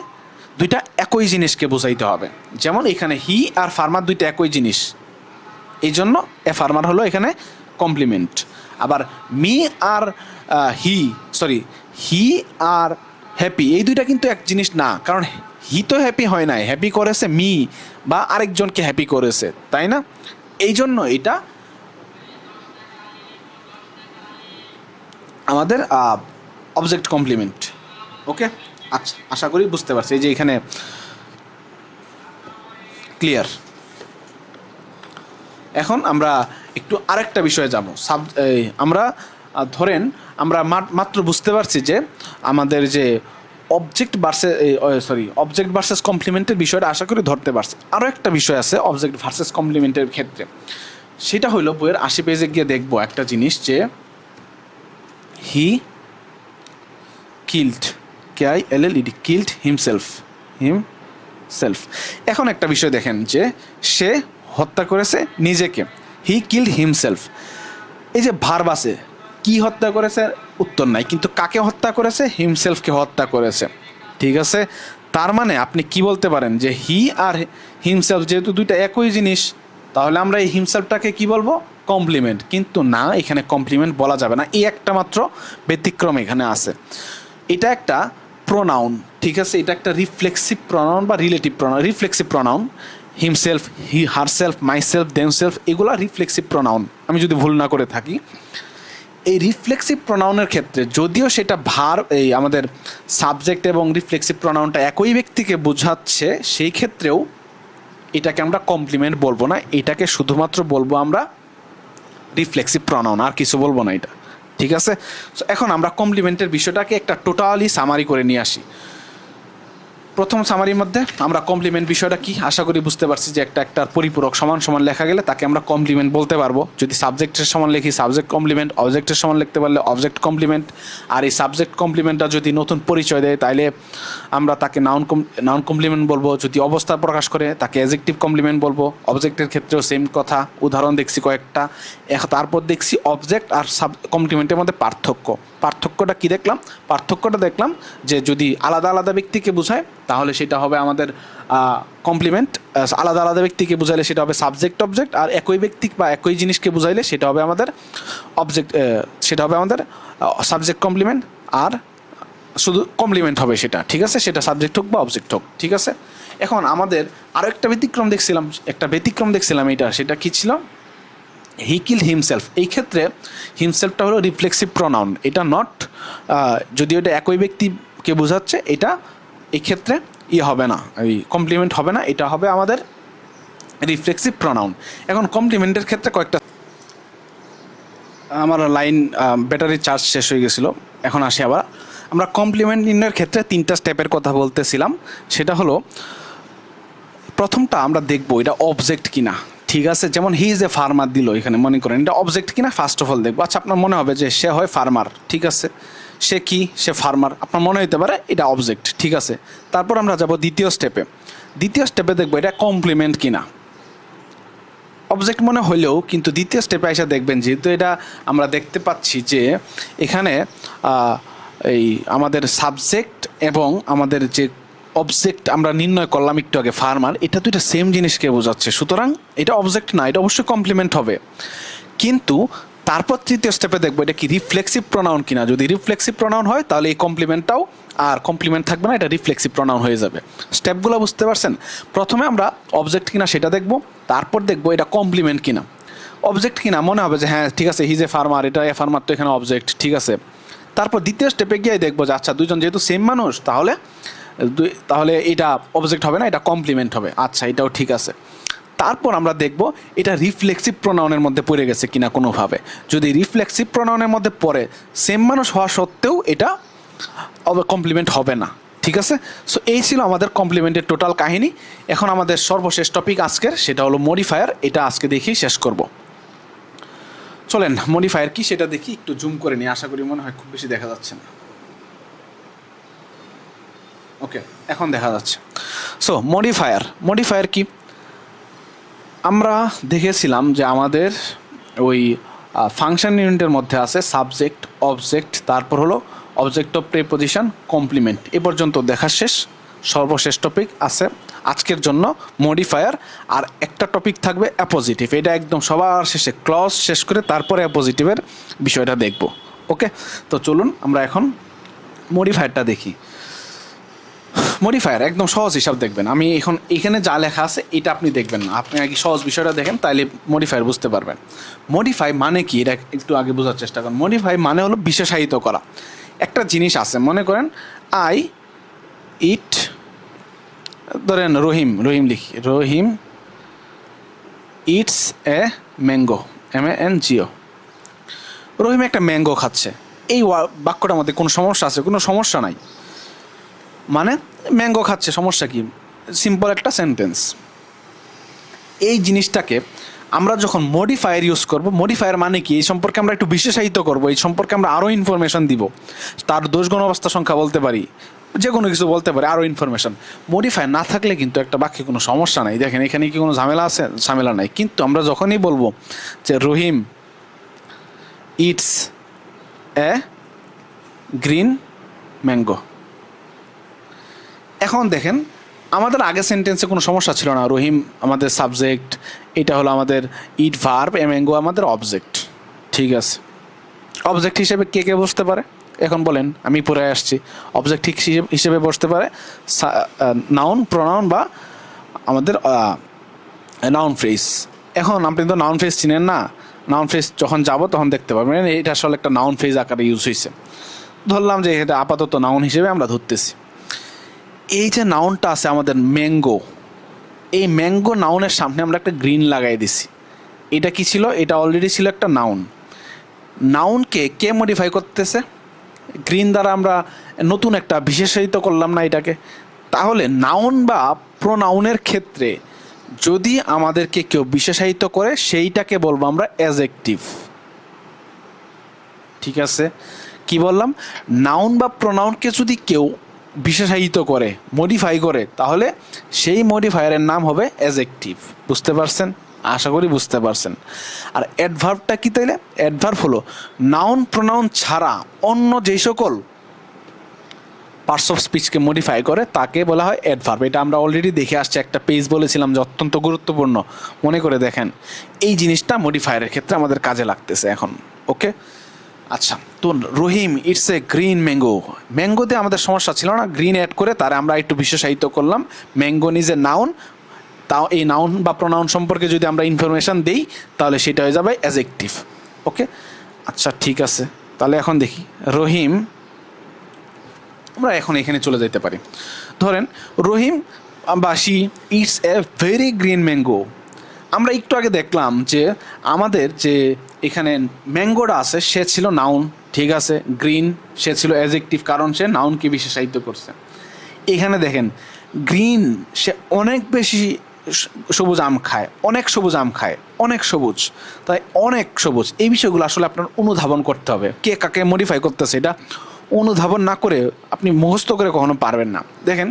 দুইটা একই জিনিসকে বোঝাইতে হবে। যেমন এখানে হি আর ফার্মার দুইটা একই জিনিস, এই জন্য এ ফার্মার হলো এখানে কমপ্লিমেন্ট। আবার মি আর হি আর হ্যাপি এই দুইটা কিন্তু এক জিনিস না, কারণ হি তো হ্যাপি হয় নাই, হ্যাপি করেছে মি বা আরেকজনকে হ্যাপি করেছে, তাই না? এই জন্য এটা আমাদের অবজেক্ট কমপ্লিমেন্ট। ওকে, আচ্ছা, আশা করি বুঝতে পারছি। এই যে এখানে ক্লিয়ার। এখন আমরা একটু আরেকটা বিষয়ে যাব। আমরা ধরেন আমরা মাত্র বুঝতে পারছি যে আমাদের যে অবজেক্ট ভার্সেস কমপ্লিমেন্টের বিষয়টা আশা করি ধরতে পারছি। আরও একটা বিষয় আছে অবজেক্ট ভার্সেস কমপ্লিমেন্টের ক্ষেত্রে, সেটা হলো বইয়ের 80 পেজে গিয়ে দেখবো একটা জিনিস, যে he killed, KILLED, killed himself. এখন একটা বিষয় দেখেন যে সে হত্যা করেছে নিজেকে, হি কিল্ড হিমসেলফ। এই যে ভার্ব আছে, কি হত্যা করেছে উত্তর নাই, কিন্তু কাকে হত্যা করেছে? হিমসেলফকে হত্যা করেছে, ঠিক আছে? তার মানে আপনি কি বলতে পারেন যে হি আর হিমসেলফ যেহেতু দুইটা একই জিনিস, তাহলে আমরা এই হিমসেলফটাকে কি বলবো? কমপ্লিমেন্ট। কিন্তু না, এখানে কমপ্লিমেন্ট বলা যাবে না, এই একটা মাত্র ব্যতিক্রম এখানে আছে। এটা একটা প্রোনাউন, ঠিক আছে? এটা একটা রিফ্লেক্সিভ প্রোনাউন বা relative pronoun. Reflexive pronoun himself, he, herself, myself, themselves, এগুলা রিফ্লেক্সিভ প্রোনাউন, আমি যদি ভুল না করে থাকি। এই রিফ্লেক্সিভ প্রোনাউনের ক্ষেত্রে যদিও সেটা এই আমাদের সাবজেক্ট এবং রিফ্লেক্সিভ প্রোনাউনটা একই ব্যক্তিকে বোঝাচ্ছে, সেই ক্ষেত্রেও এটাকে আমরা কমপ্লিমেন্ট বলবো না, এটাকে শুধুমাত্র বলবো আমরা রিফ্লেক্সিভ প্রোনাউন, আর কিছু বলবো না এটা, ঠিক আছে? এখন আমরা কমপ্লিমেন্টের বিষয়টাকে একটা টোটালি সামারি করে নিয়ে আসি। প্রথম সামারির মধ্যে আমরা কমপ্লিমেন্ট বিষয়টা কি আশা করি বুঝতে পারছি, যে একটার পরিপূরক সমান সমান লেখা গেলে তাকে আমরা কমপ্লিমেন্ট বলতে পারবো। যদি সাবজেক্টের সমান লিখি সাবজেক্ট কমপ্লিমেন্ট, অবজেক্টের সমান লিখতে পারলে অবজেক্ট কমপ্লিমেন্ট। আর এই সাবজেক্ট কমপ্লিমেন্টটা যদি নতুন পরিচয় দেয় তাহলে আমরা তাকে নাউন কমপ্লিমেন্ট বলবো। যদি অবস্থা প্রকাশ করে তাকে অ্যাডজেক্টিভ কমপ্লিমেন্ট বলবো। অবজেক্টের ক্ষেত্রেও সেম কথা, উদাহরণ দেখছি কয়েকটা। তারপর দেখছি অবজেক্ট আর কমপ্লিমেন্টের মধ্যে পার্থক্যটা কি দেখলাম? পার্থক্যটা দেখলাম যে যদি আলাদা আলাদা ব্যক্তিকে বোঝায় তাহলে সেটা হবে আমাদের কমপ্লিমেন্ট, আলাদা আলাদা ব্যক্তিকে বুঝাইলে সেটা হবে সাবজেক্ট অবজেক্ট, আর একই ব্যক্তি বা একই জিনিসকে বুঝাইলে সেটা হবে আমাদের সাবজেক্ট কমপ্লিমেন্ট, আর শুধু কমপ্লিমেন্ট হবে সেটা, ঠিক আছে? সেটা সাবজেক্ট হোক বা অবজেক্ট হোক, ঠিক আছে? এখন আমাদের আরও একটা ব্যতিক্রম দেখছিলাম, সেটা কী ছিল? হি কিল হিমসেলফ। এই ক্ষেত্রে হিমসেলফটা হলো রিফ্লেক্সিভ প্রোনাউন, এটা নট, যদিও এটা একই ব্যক্তিকে বোঝাচ্ছে, এটা এই ক্ষেত্রে হবে না, এই কমপ্লিমেন্ট হবে না, এটা হবে আমাদের রিফ্লেক্সিভ প্রোনাউন। এখন কমপ্লিমেন্টের ক্ষেত্রে কয়েকটা, আমার লাইন ব্যাটারি চার্জ শেষ হয়ে গেছিলো, এখন আসি আবার। আমরা কমপ্লিমেন্ট নির্ণয়ের ক্ষেত্রে 3টা স্টেপের কথা বলতেছিলাম, সেটা হলো প্রথমটা আমরা দেখবো এটা অবজেক্ট কিনা, ঠিক আছে? যেমন হি ইজ এ ফার্মার দিল, এখানে মনে করেন এটা অবজেক্ট কিনা ফার্স্ট অফ অল দেখবো। আচ্ছা, আপনার মনে হবে যে সে হয় ফার্মার, ঠিক আছে? সে ফার্মার, আপনার মনে হতে পারে এটা অবজেক্ট, ঠিক আছে? তারপর আমরা যাব দ্বিতীয় স্টেপে দেখবো এটা কমপ্লিমেন্ট কিনা। অবজেক্ট মনে হলেও কিন্তু দ্বিতীয় স্টেপে এসে দেখবেন, যেহেতু এটা আমরা দেখতে পাচ্ছি যে এখানে এই আমাদের সাবজেক্ট এবং আমাদের যে অবজেক্ট আমরা নির্ণয় করলাম একটু আগে ফার্মার, এটা দুইটা সেম জিনিসকে বোঝাচ্ছে, সুতরাং এটা অবজেক্ট না, এটা অবশ্যই কমপ্লিমেন্ট হবে। কিন্তু তারপর তৃতীয় স্টেপে দেখবো এটা কি রিফ্লেক্সিভ প্রোনাউন কিনা। যদি রিফ্লেক্সিভ প্রোনাউন হয় তাহলে এই কমপ্লিমেন্টটাও আর কমপ্লিমেন্ট থাকবে না, এটা রিফ্লেক্সিভ প্রোনাউন হয়ে যাবে। স্টেপগুলো বুঝতে পারছেন? প্রথমে আমরা অবজেক্ট কিনা সেটা দেখবো, তারপর দেখবো এটা কমপ্লিমেন্ট কিনা। অবজেক্ট কিনা মনে হবে যে হ্যাঁ ঠিক আছে, হিজ এ ফার্মার, এটা এ ফার্মার তো এখানে অবজেক্ট, ঠিক আছে? তারপর দ্বিতীয় স্টেপে গিয়ে দেখবো যে আচ্ছা দুজন যেহেতু সেম মানুষ, তাহলে এটা অবজেক্ট হবে না, এটা কমপ্লিমেন্ট হবে। আচ্ছা, এটাও ঠিক আছে। তারপর আমরা দেখব এটা রিফ্লেক্সিভ প্রোনাউনের মধ্যে পড়ে গেছে কিনা কোনোভাবে। যদি রিফ্লেক্সিভ প্রোনাউনের মধ্যে পড়ে, সেম মানুষ হওয়া সত্ত্বেও এটা কমপ্লিমেন্ট হবে না, ঠিক আছে। সো এই ছিল আমাদের কমপ্লিমেন্টের টোটাল কাহিনী। এখন আমাদের সর্বশেষ টপিক আজকের, সেটা হলো মডিফায়ার। এটা আজকে দেখেই শেষ করব। চলেন মডিফায়ার কি সেটা দেখি, একটু জুম করে নিই, আশা করি মনে হয় খুব বেশি দেখা যাচ্ছে না। ওকে, এখন দেখা যাচ্ছে। সো মডিফায়ার কি, আমরা দেখেছিলাম যে আমাদের ওই ফাংশন ইউনিটের মধ্যে আছে সাবজেক্ট, অবজেক্ট, তারপর হলো অবজেক্ট অফ প্রিপজিশন, কমপ্লিমেন্ট। এ পর্যন্ত দেখা শেষ। সর্বশেষ টপিক আছে আজকের জন্য মডিফায়ার, আর একটা টপিক থাকবে অ্যাপোজিটিভ। এটা একদম সবার শেষে, ক্লজ শেষ করে তারপরে অ্যাপোজিটিভের বিষয়টা দেখব। ওকে, তো চলুন আমরা এখন মডিফায়ারটা দেখি। মডিফায়ার একদম সহজ হিসাব দেখবেন। আমি এখন এখানে যা লেখা আছে এটা আপনি দেখবেন না, আপনি আগে সহজ বিষয়টা দেখেন, তাইলে মডিফায়ার বুঝতে পারবেন। মডিফাই মানে কি এটা একটু আগে বোঝার চেষ্টা করেন। মডিফাই মানে হলো বিশেষায়িত করা। একটা জিনিস আছে, মনে করেন আই ইট, ধরেন রহিম লিখি, রহিম ইটস এ ম্যাঙ্গো, MANGO। রহিম একটা ম্যাঙ্গো খাচ্ছে। এই বাক্যটার মধ্যে কোনো সমস্যা আছে? কোনো সমস্যা নাই। মানে ম্যাঙ্গো খাচ্ছে, সমস্যা কি? সিম্পল একটা সেন্টেন্স। এই জিনিসটাকে আমরা যখন মডিফায়ার ইউজ করব, মডিফায়ার মানে কি এই সম্পর্কে আমরা একটু বিশেষায়িত করব, এই সম্পর্কে আমরা আরও ইনফরমেশন দিব। তার দোষ গুণ অবস্থা সংখ্যা বলতে পারি, যে কোনো কিছু বলতে পারি, আরও ইনফরমেশন। মডিফায়ার না থাকলে কিন্তু একটা বাক্যে কোনো সমস্যা নাই। দেখেন এখানে কি কোনো ঝামেলা আছে? ঝামেলা নাই। কিন্তু আমরা যখনই বলবো যে রহিম ইটস এ গ্রিন ম্যাঙ্গো, এখন দেখেন আমাদের আগের সেন্টেন্সে কোনো সমস্যা ছিল না। রহিম আমাদের সাবজেক্ট, এটা হলো আমাদের ইট ভার্ব, ম্যাঙ্গো আমাদের অবজেক্ট। ঠিক আছে, অবজেক্ট হিসেবে কে কে বসতে পারে এখন বলেন? আমি পরে আসছি। অবজেক্ট হিসেবে বসতে পারে নাউন, প্রোনাউন বা আমাদের নাউন ফ্রেজ। এখন আপনি তো নাউন ফ্রেজ চিনেন না। নাউন ফ্রেজ যখন যাব তখন দেখতে পারবেন এটা আসলে একটা নাউন ফ্রেজ আকারে ইউজ হয়েছে। ধরলাম যে এটা আপাতত নাউন হিসেবে আমরা ধরতেছি। এই যে নাউনটা আছে আমাদের ম্যাঙ্গো, এই ম্যাঙ্গো নাউনের সামনে আমরা একটা গ্রিন লাগাই দিছি। এটা কি ছিল? এটা অলরেডি ছিল একটা নাউন। নাউনকে কে মডিফাই করতেছে? গ্রিন দ্বারা আমরা নতুন একটা বিশেষায়িত করলাম না এটাকে। তাহলে নাউন বা প্রোনাউনের ক্ষেত্রে যদি আমাদেরকে কেউ বিশেষায়িত করে, সেইটাকে বলবো আমরা অ্যাডজেক্টিভ। ঠিক আছে, কি বললাম? নাউন বা প্রোনাউনকে যদি কেউ বিশেষায়িত করে, মডিফাই করে, তাহলে সেই মডিফায়ারের নাম হবে অ্যাডজেক্টিভ। বুঝতে পারছেন? আশা করি বুঝতে পারছেন। আর অ্যাডভার্বটা কি তাইলে? অ্যাডভার্ব হলো নাউন প্রোনাউন ছাড়া অন্য যেই সকল পার্টস অফ স্পিচকে মডিফাই করে তাকে বলা হয় অ্যাডভার্ব। এটা আমরা অলরেডি দেখে আসছি, একটা পেজ বলেছিলাম যে অত্যন্ত গুরুত্বপূর্ণ, মনে করে দেখেন। এই জিনিসটা মডিফায়ারের ক্ষেত্রে আমাদের কাজে লাগতেছে এখন। ওকে, আচ্ছা, তো রহিম ইটস এ গ্রিন ম্যাঙ্গো, ম্যাঙ্গোতে আমাদের সমস্যা ছিল না, গ্রিন অ্যাড করে তারা আমরা একটু বিশেষায়িত করলাম। ম্যাঙ্গো ইজ এ নাউন, তাও এই নাউন বা প্রোনাউন সম্পর্কে যদি আমরা ইনফরমেশান দিই তাহলে সেটা হয়ে যাবে অ্যাডজেক্টিভ। ওকে, আচ্ছা ঠিক আছে। তাহলে এখন দেখি রহিম, আমরা এখন এখানে চলে যেতে পারি। ধরেন রহিম বা she eats a very green mango. আমরা একটু আগে দেখলাম যে আমাদের যে এখানে ম্যাঙ্গোটা আছে সে ছিল নাউন, ঠিক আছে। গ্রিন সে ছিল অ্যাডজেক্টিভ, কারণ সে নাউনকে বিশেষায়িত করছে। এখানে দেখেন গ্রিন সে অনেক বেশি সবুজ আম খায়, অনেক সবুজ আম খায়, অনেক সবুজ, তাই অনেক সবুজ। এই বিষয়গুলো আসলে আপনার অনুধাবন করতে হবে, কে কাকে মডিফাই করতেছে। এটা অনুধাবন না করে আপনি মুখস্থ করে কখনো পারবেন না। দেখেন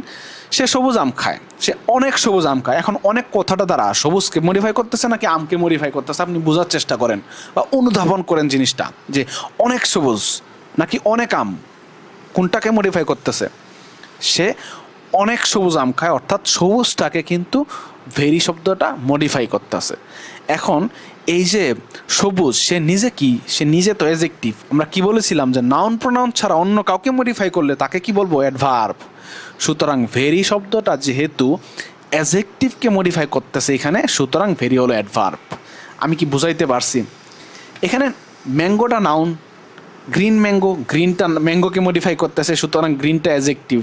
সে সবুজ আম খায়, সে অনেক সবুজ আম খায়। এখন অনেক কথাটা দ্বারা সবুজকে মডিফাই করতেছে নাকি আমকে মডিফাই করতেছে, আপনি বোঝার চেষ্টা করেন বা অনুধাবন করেন জিনিসটা, যে অনেক সবুজ নাকি অনেক আম, কোনটাকে মডিফাই করতেছে। সে অনেক সবুজ আম খায়, অর্থাৎ সবুজটাকে কিন্তু ভেরি শব্দটা মডিফাই করতেছে। এখন এই যে সবুজ, সে নিজে কি? সে নিজে তো অ্যাডজেক্টিভ। আমরা কি বলেছিলাম যে নাউন প্রোনাউন ছাড়া অন্য কাউকে মডিফাই করলে তাকে কি বলবো? অ্যাডভার্ব। সুতরাং ভেরি শব্দটা যেহেতু অ্যাডজেক্টিভকে মডিফাই করতেছে এখানে, সুতরাং ভেরি হলো অ্যাডভার্ব। আমি কি বুঝাইতে পারছি? এখানে ম্যাঙ্গোটা নাউন, গ্রিন ম্যাঙ্গো, গ্রিনটা ম্যাঙ্গোকে মডিফাই করতেছে, সুতরাং গ্রিনটা অ্যাডজেক্টিভ।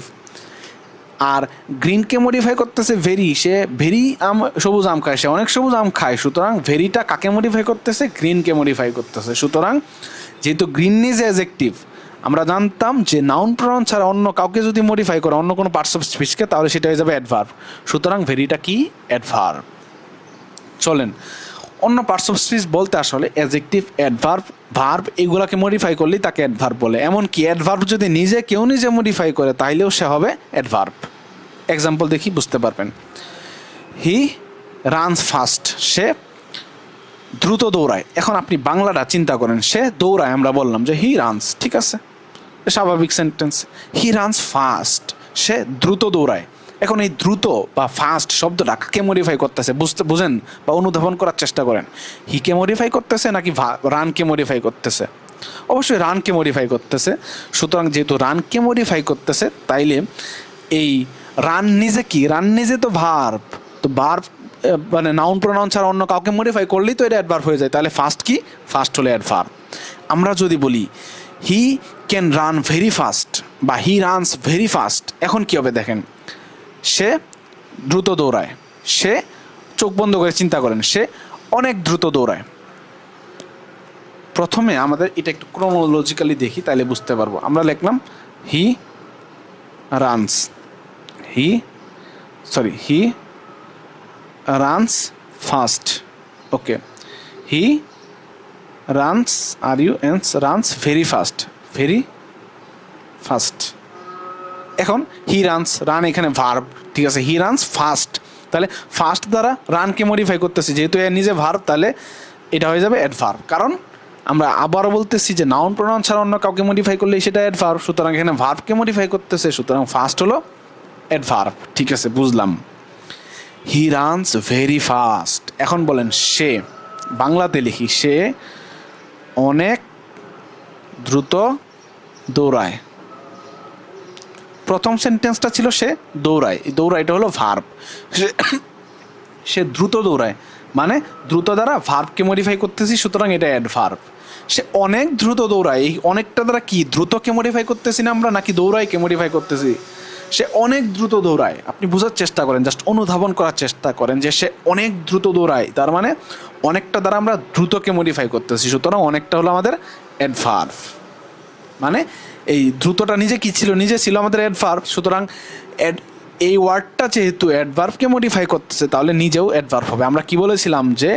আর গ্রিনকে মডিফাই করতেছে ভেরি, সে ভেরি সবুজ আম খায়, সে অনেক সবুজ আম খায়, সুতরাং ভেরিটা কাকে মডিফাই করতেছে? গ্রিনকে মডিফাই করতেছে। সুতরাং যেহেতু গ্রিন ইজ অ্যাডজেক্টিভ আমরা জানতাম যে নাউন প্রোনাউন ছাড়া অন্য কাউকে যদি মডিফাই করে অন্য কোনো পার্টস অফ স্পিচকে, তাহলে সেটা হয়ে যাবে অ্যাডভার্ব। সুতরাং ভেরিটা কি? অ্যাডভার্ব। চলেন, অন্য পার্টস অফ স্পিচ বলতে আসলে অ্যাডজেক্টিভ, অ্যাডভার্ব, ভার্ব এগুলাকে মডিফাই করলেই তাকে অ্যাডভার্ব বলে। এমনকি অ্যাডভার্ব যদি কেউ নিজে মডিফাই করে তাহলেও সে হবে অ্যাডভার্ব। এক্সাম্পল দেখি, বুঝতে পারবেন। হি রানস ফাস্ট, সে দ্রুত দৌড়ায়। এখন আপনি বাংলাটা চিন্তা করেন, সে দৌড়ায়, আমরা বললাম যে হি রানস, ঠিক আছে, স্বাভাবিক সেন্টেন্স। হি রানস ফাস্ট, সে দ্রুত দৌড়ায়। এখন এই দ্রুত বা ফাস্ট শব্দটা কে মডিফাই করতেছে বুঝেন বা অনুধাবন করার চেষ্টা করেন। হিকে মডিফাই করতেছে নাকি রানকে মডিফাই করতেছে? অবশ্যই রানকে মডিফাই করতেছে। সুতরাং যেহেতু রানকে মডিফাই করতেছে, তাইলে এই রান নিজে কি? রান নিজে তো ভার্ব, তো ভার্ব মানে নাউন প্রোনাউন ছাড়া অন্য কাউকে মডিফাই করলেই তো এটা অ্যাডভার্ব হয়ে যায়। তাহলে ফাস্ট কি? ফাস্ট হলে অ্যাডভার্ব। আমরা যদি বলি he can run very fast বা হি রানস ভেরি ফাস্ট, এখন কী হবে দেখেন, সে দ্রুত দৌড়ায়। সে, চোখ বন্ধ করে চিন্তা করেন, সে অনেক দ্রুত দৌড়ায়। প্রথমে আমাদের এটা একটু ক্রোনোলজিক্যালি দেখি, তাহলে বুঝতে পারবো। আমরা লিখলাম he runs, he runs fast, okay. He runs runs very fast, very fast. এখন হি রানস, রান এখানে ভার্ব, ঠিক আছে। হি রানস ফাস্ট, তাহলে ফাস্ট দ্বারা রানকে মডিফাই করতেছি, যেহেতু এর নিজে ভার্ব, তাহলে এটা হয়ে যাবে অ্যাডভার্ব। কারণ আমরা আবারও বলতেছি যে নাউন প্রোনাউন ছাড়া অন্য কাউকে মডিফাই করলে সেটা অ্যাডভার্ব। সুতরাং এখানে ভার্বকে মডিফাই করতেছে, সুতরাং ফাস্ট হলো অ্যাডভার্ব। ঠিক আছে, বুঝলাম। He runs very fast. এখন বলেন সে, বাংলাতে লিখি, সে অনেক দ্রুত দৌড়ায়। প্রথম সেন্টেন্সটা ছিল সে দৌড়ায়, এই দৌড়াইটা হলো ভার্ব। সে দ্রুত দৌড়ায় মানে দ্রুত দ্বারা ভার্বকে মডিফাই করতেছি, সুতরাং এটা অ্যাডভার্ব। সে অনেক দ্রুত দৌড়ায়, এই অনেকটা দ্বারা কি দ্রুতকে মডিফাই করতেছি না আমরা, নাকি দৌড়াইকে মডিফাই করতেছি? সে অনেক দ্রুত দৌড়ায়। আপনি বোঝার চেষ্টা করেন, জাস্ট অনুধাবন করার চেষ্টা করেন যে সে অনেক দ্রুত দৌড়ায়, তার মানে অনেকটা দ্বারা আমরা দ্রুতকে মডিফাই করতেছি, সুতরাং অনেকটা হলো আমাদের অ্যাডভার্ব। মানে এই দ্রুতটা নিজে কি ছিল? নিজে ছিল আমাদের অ্যাডভার্ব। সুতরাং এই ওয়ার্ডটা যেহেতু অ্যাডভার্বকে মডিফাই করতেছে, তাহলে নিজেও অ্যাডভার্ব হবে। আমরা কি বলেছিলাম যে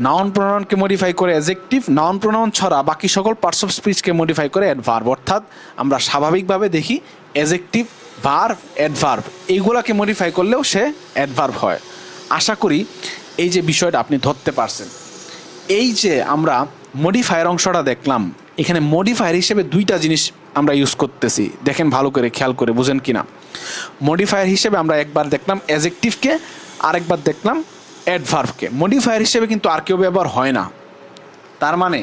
নাউন প্রোনাউনকে মডিফাই করে অ্যাডজেক্টিভ, নাউন প্রোনাউন ছাড়া বাকি সকল পার্টস অফ স্পিচকে মডিফাই করে অ্যাডভার্ব। অর্থাৎ আমরা স্বাভাবিকভাবে দেখি অ্যাডজেক্টিভ, ভার্ব, অ্যাডভার্ব এইগুলাকে মডিফাই করলেও সে অ্যাডভার্ব হয়। আশা করি এই যে বিষয়টা আপনি ধরতে পারছেন। এই যে আমরা মডিফায়ার অংশটা দেখলাম, এখানে মডিফায়ার হিসেবে দুইটা জিনিস আমরা ইউজ করতেছি, দেখেন ভালো করে খেয়াল করে বুঝেন কিনা। মডিফায়ার হিসেবে আমরা একবার দেখলাম অ্যাডজেক্টিভকে, আরেকবার দেখলাম অ্যাডভার্বকে। মডিফায়ার হিসেবে কিন্তু আর কেউ ব্যবহার হয় না। তার মানে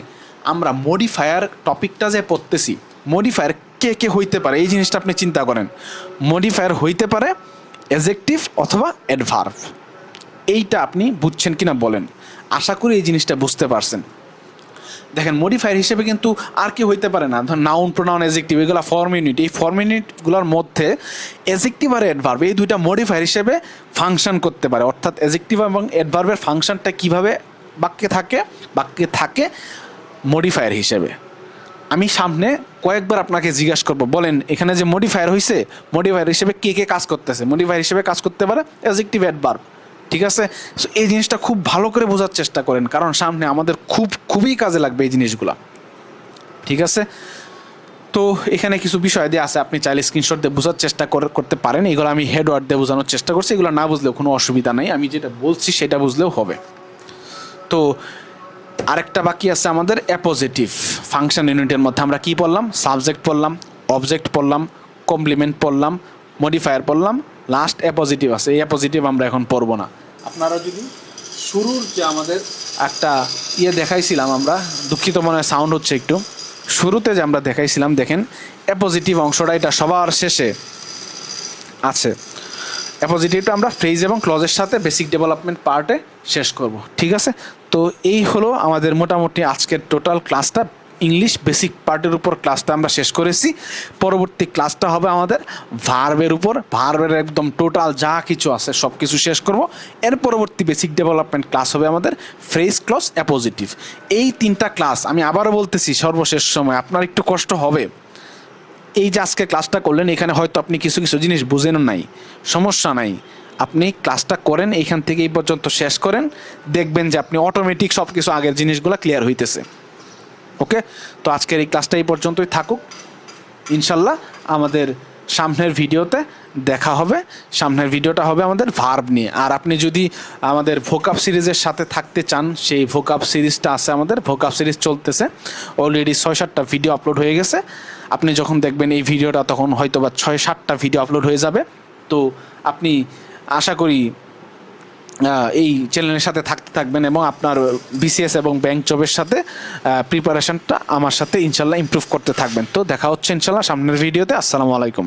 আমরা মডিফায়ার টপিকটা যে পড়তেছি, মডিফায়ার কে কে হইতে পারে এই জিনিসটা আপনি চিন্তা করেন। মডিফায়ার হইতে পারে অ্যাডজেক্টিভ অথবা অ্যাডভার্ব। এইটা আপনি বুঝছেন কিনা বলেন। আশা করি এই জিনিসটা বুঝতে পারছেন। দেখেন মডিফায়ার হিসেবে কিন্তু আর কি হইতে পারে না, ধর নাউন প্রোনাউন অ্যাডজেক্টিভ এগুলো ফর্ম ইউনিট, এই ফর্ম ইউনিটগুলোর মধ্যে অ্যাডজেক্টিভ আর অ্যাডভার্ব এই দুইটা মডিফায়ার হিসেবে ফাংশন করতে পারে। অর্থাৎ অ্যাডজেক্টিভ এবং অ্যাডভার্বের ফাংশনটা কীভাবে বাক্যে থাকে মডিফায়ার হিসেবে। আমি সামনে কয়েকবার আপনাকে জিজ্ঞাসা করবো, বলেন এখানে যে মডিফায়ার হয়েছে, মডিফায়ার হিসেবে কে কে কাজ করতেছে? মডিফায়ার হিসেবে কাজ করতে পারে অ্যাডজেক্টিভ, অ্যাডভার্ব, ঠিক আছে। সো এই জিনিসটা খুব ভালো করে বোঝার চেষ্টা করেন, কারণ সামনে আমাদের খুবই কাজে লাগবে এই জিনিসগুলো, ঠিক আছে। তো এখানে কিছু বিষয় দিয়ে আছে, আপনি চাইলে স্ক্রিনশট দিয়ে বোঝার চেষ্টা করতে পারেন। এগুলো আমি হেডওয়ার্ড দিয়ে বোঝানোর চেষ্টা করছি, এগুলো না বুঝলেও কোনো অসুবিধা নেই, আমি যেটা বলছি সেটা বুঝলেও হবে। তো আরেকটা বাকি আছে আমাদের অ্যাপোজিটিভ। ফাংশন ইউনিটের মধ্যে আমরা কি পড়লাম? সাবজেক্ট পড়লাম, অবজেক্ট পড়লাম, কমপ্লিমেন্ট পড়লাম, মডিফায়ার পড়লাম, লাস্ট অ্যাপোজিটিভ আছে। এই অ্যাপোজিটিভ আমরা এখন পড়বো না। আপনারা যদি শুরুর যে আমাদের একটা দেখাইছিলাম আমরা, দুঃখিত মনে হয় সাউন্ড হচ্ছে একটু, শুরুতে যে আমরা দেখাইছিলাম, দেখেন অ্যাপোজিটিভ অংশটা এটা সবার শেষে আছে। অ্যাপোজিটিভটা আমরা ফ্রেজ এবং ক্লজের সাথে বেসিক ডেভেলপমেন্ট পার্টে শেষ করব, ঠিক আছে। তো এই হলো আমাদের মোটামুটি আজকের টোটাল ক্লাসটা। ইংলিশ বেসিক পার্টের উপর ক্লাসটা আমরা শেষ করেছি। পরবর্তী ক্লাসটা হবে আমাদের ভার্বের উপর, ভার্বের একদম টোটাল যা কিছু আছে সব কিছু শেষ করব। এর পরবর্তী বেসিক ডেভেলপমেন্ট ক্লাস হবে আমাদের ফ্রেজ, ক্লজ, অ্যাপোজিটিভ। এই তিনটা ক্লাস আমি আবারও বলতেছি সর্বশেষ সময়, আপনার একটু কষ্ট হবে, এই যে আজকে ক্লাসটা করলেন, এখানে হয়তো আপনি কিছু কিছু জিনিস বুঝেন নাই, সমস্যা নাই, আপনি ক্লাসটা করেন এইখান থেকে এই পর্যন্ত শেষ করেন, দেখবেন যে আপনি অটোমেটিক সব কিছু আগের জিনিসগুলো ক্লিয়ার হইতেছে। ওকে, তো আজকের এই ক্লাসটা এই পর্যন্তই থাকুক। ইনশাল্লাহ আমাদের সামনের ভিডিওতে দেখা হবে। সামনের ভিডিওটা হবে আমাদের ভার্ব নিয়ে। আর আপনি যদি আমাদের ভোকাব সিরিজের সাথে থাকতে চান, সেই ভোকাব সিরিজটা আছে, আমাদের ভোকাব সিরিজ চলতেছে, অলরেডি 6-7টা ভিডিও আপলোড হয়ে গেছে। আপনি যখন দেখবেন এই ভিডিওটা তখন হয়তো বা 6-7টা ভিডিও আপলোড হয়ে যাবে। তো আপনি আশা করি এই চ্যানেলের সাথে থাকতে থাকবেন এবং আপনার বিসিএস এবং ব্যাংক জবের সাথে প্রিপারেশনটা আমার সাথে ইনশাল্লাহ ইমপ্রুভ করতে থাকবেন। তো দেখা হচ্ছে ইনশাল্লাহ সামনের ভিডিওতে। আসসালামু আলাইকুম।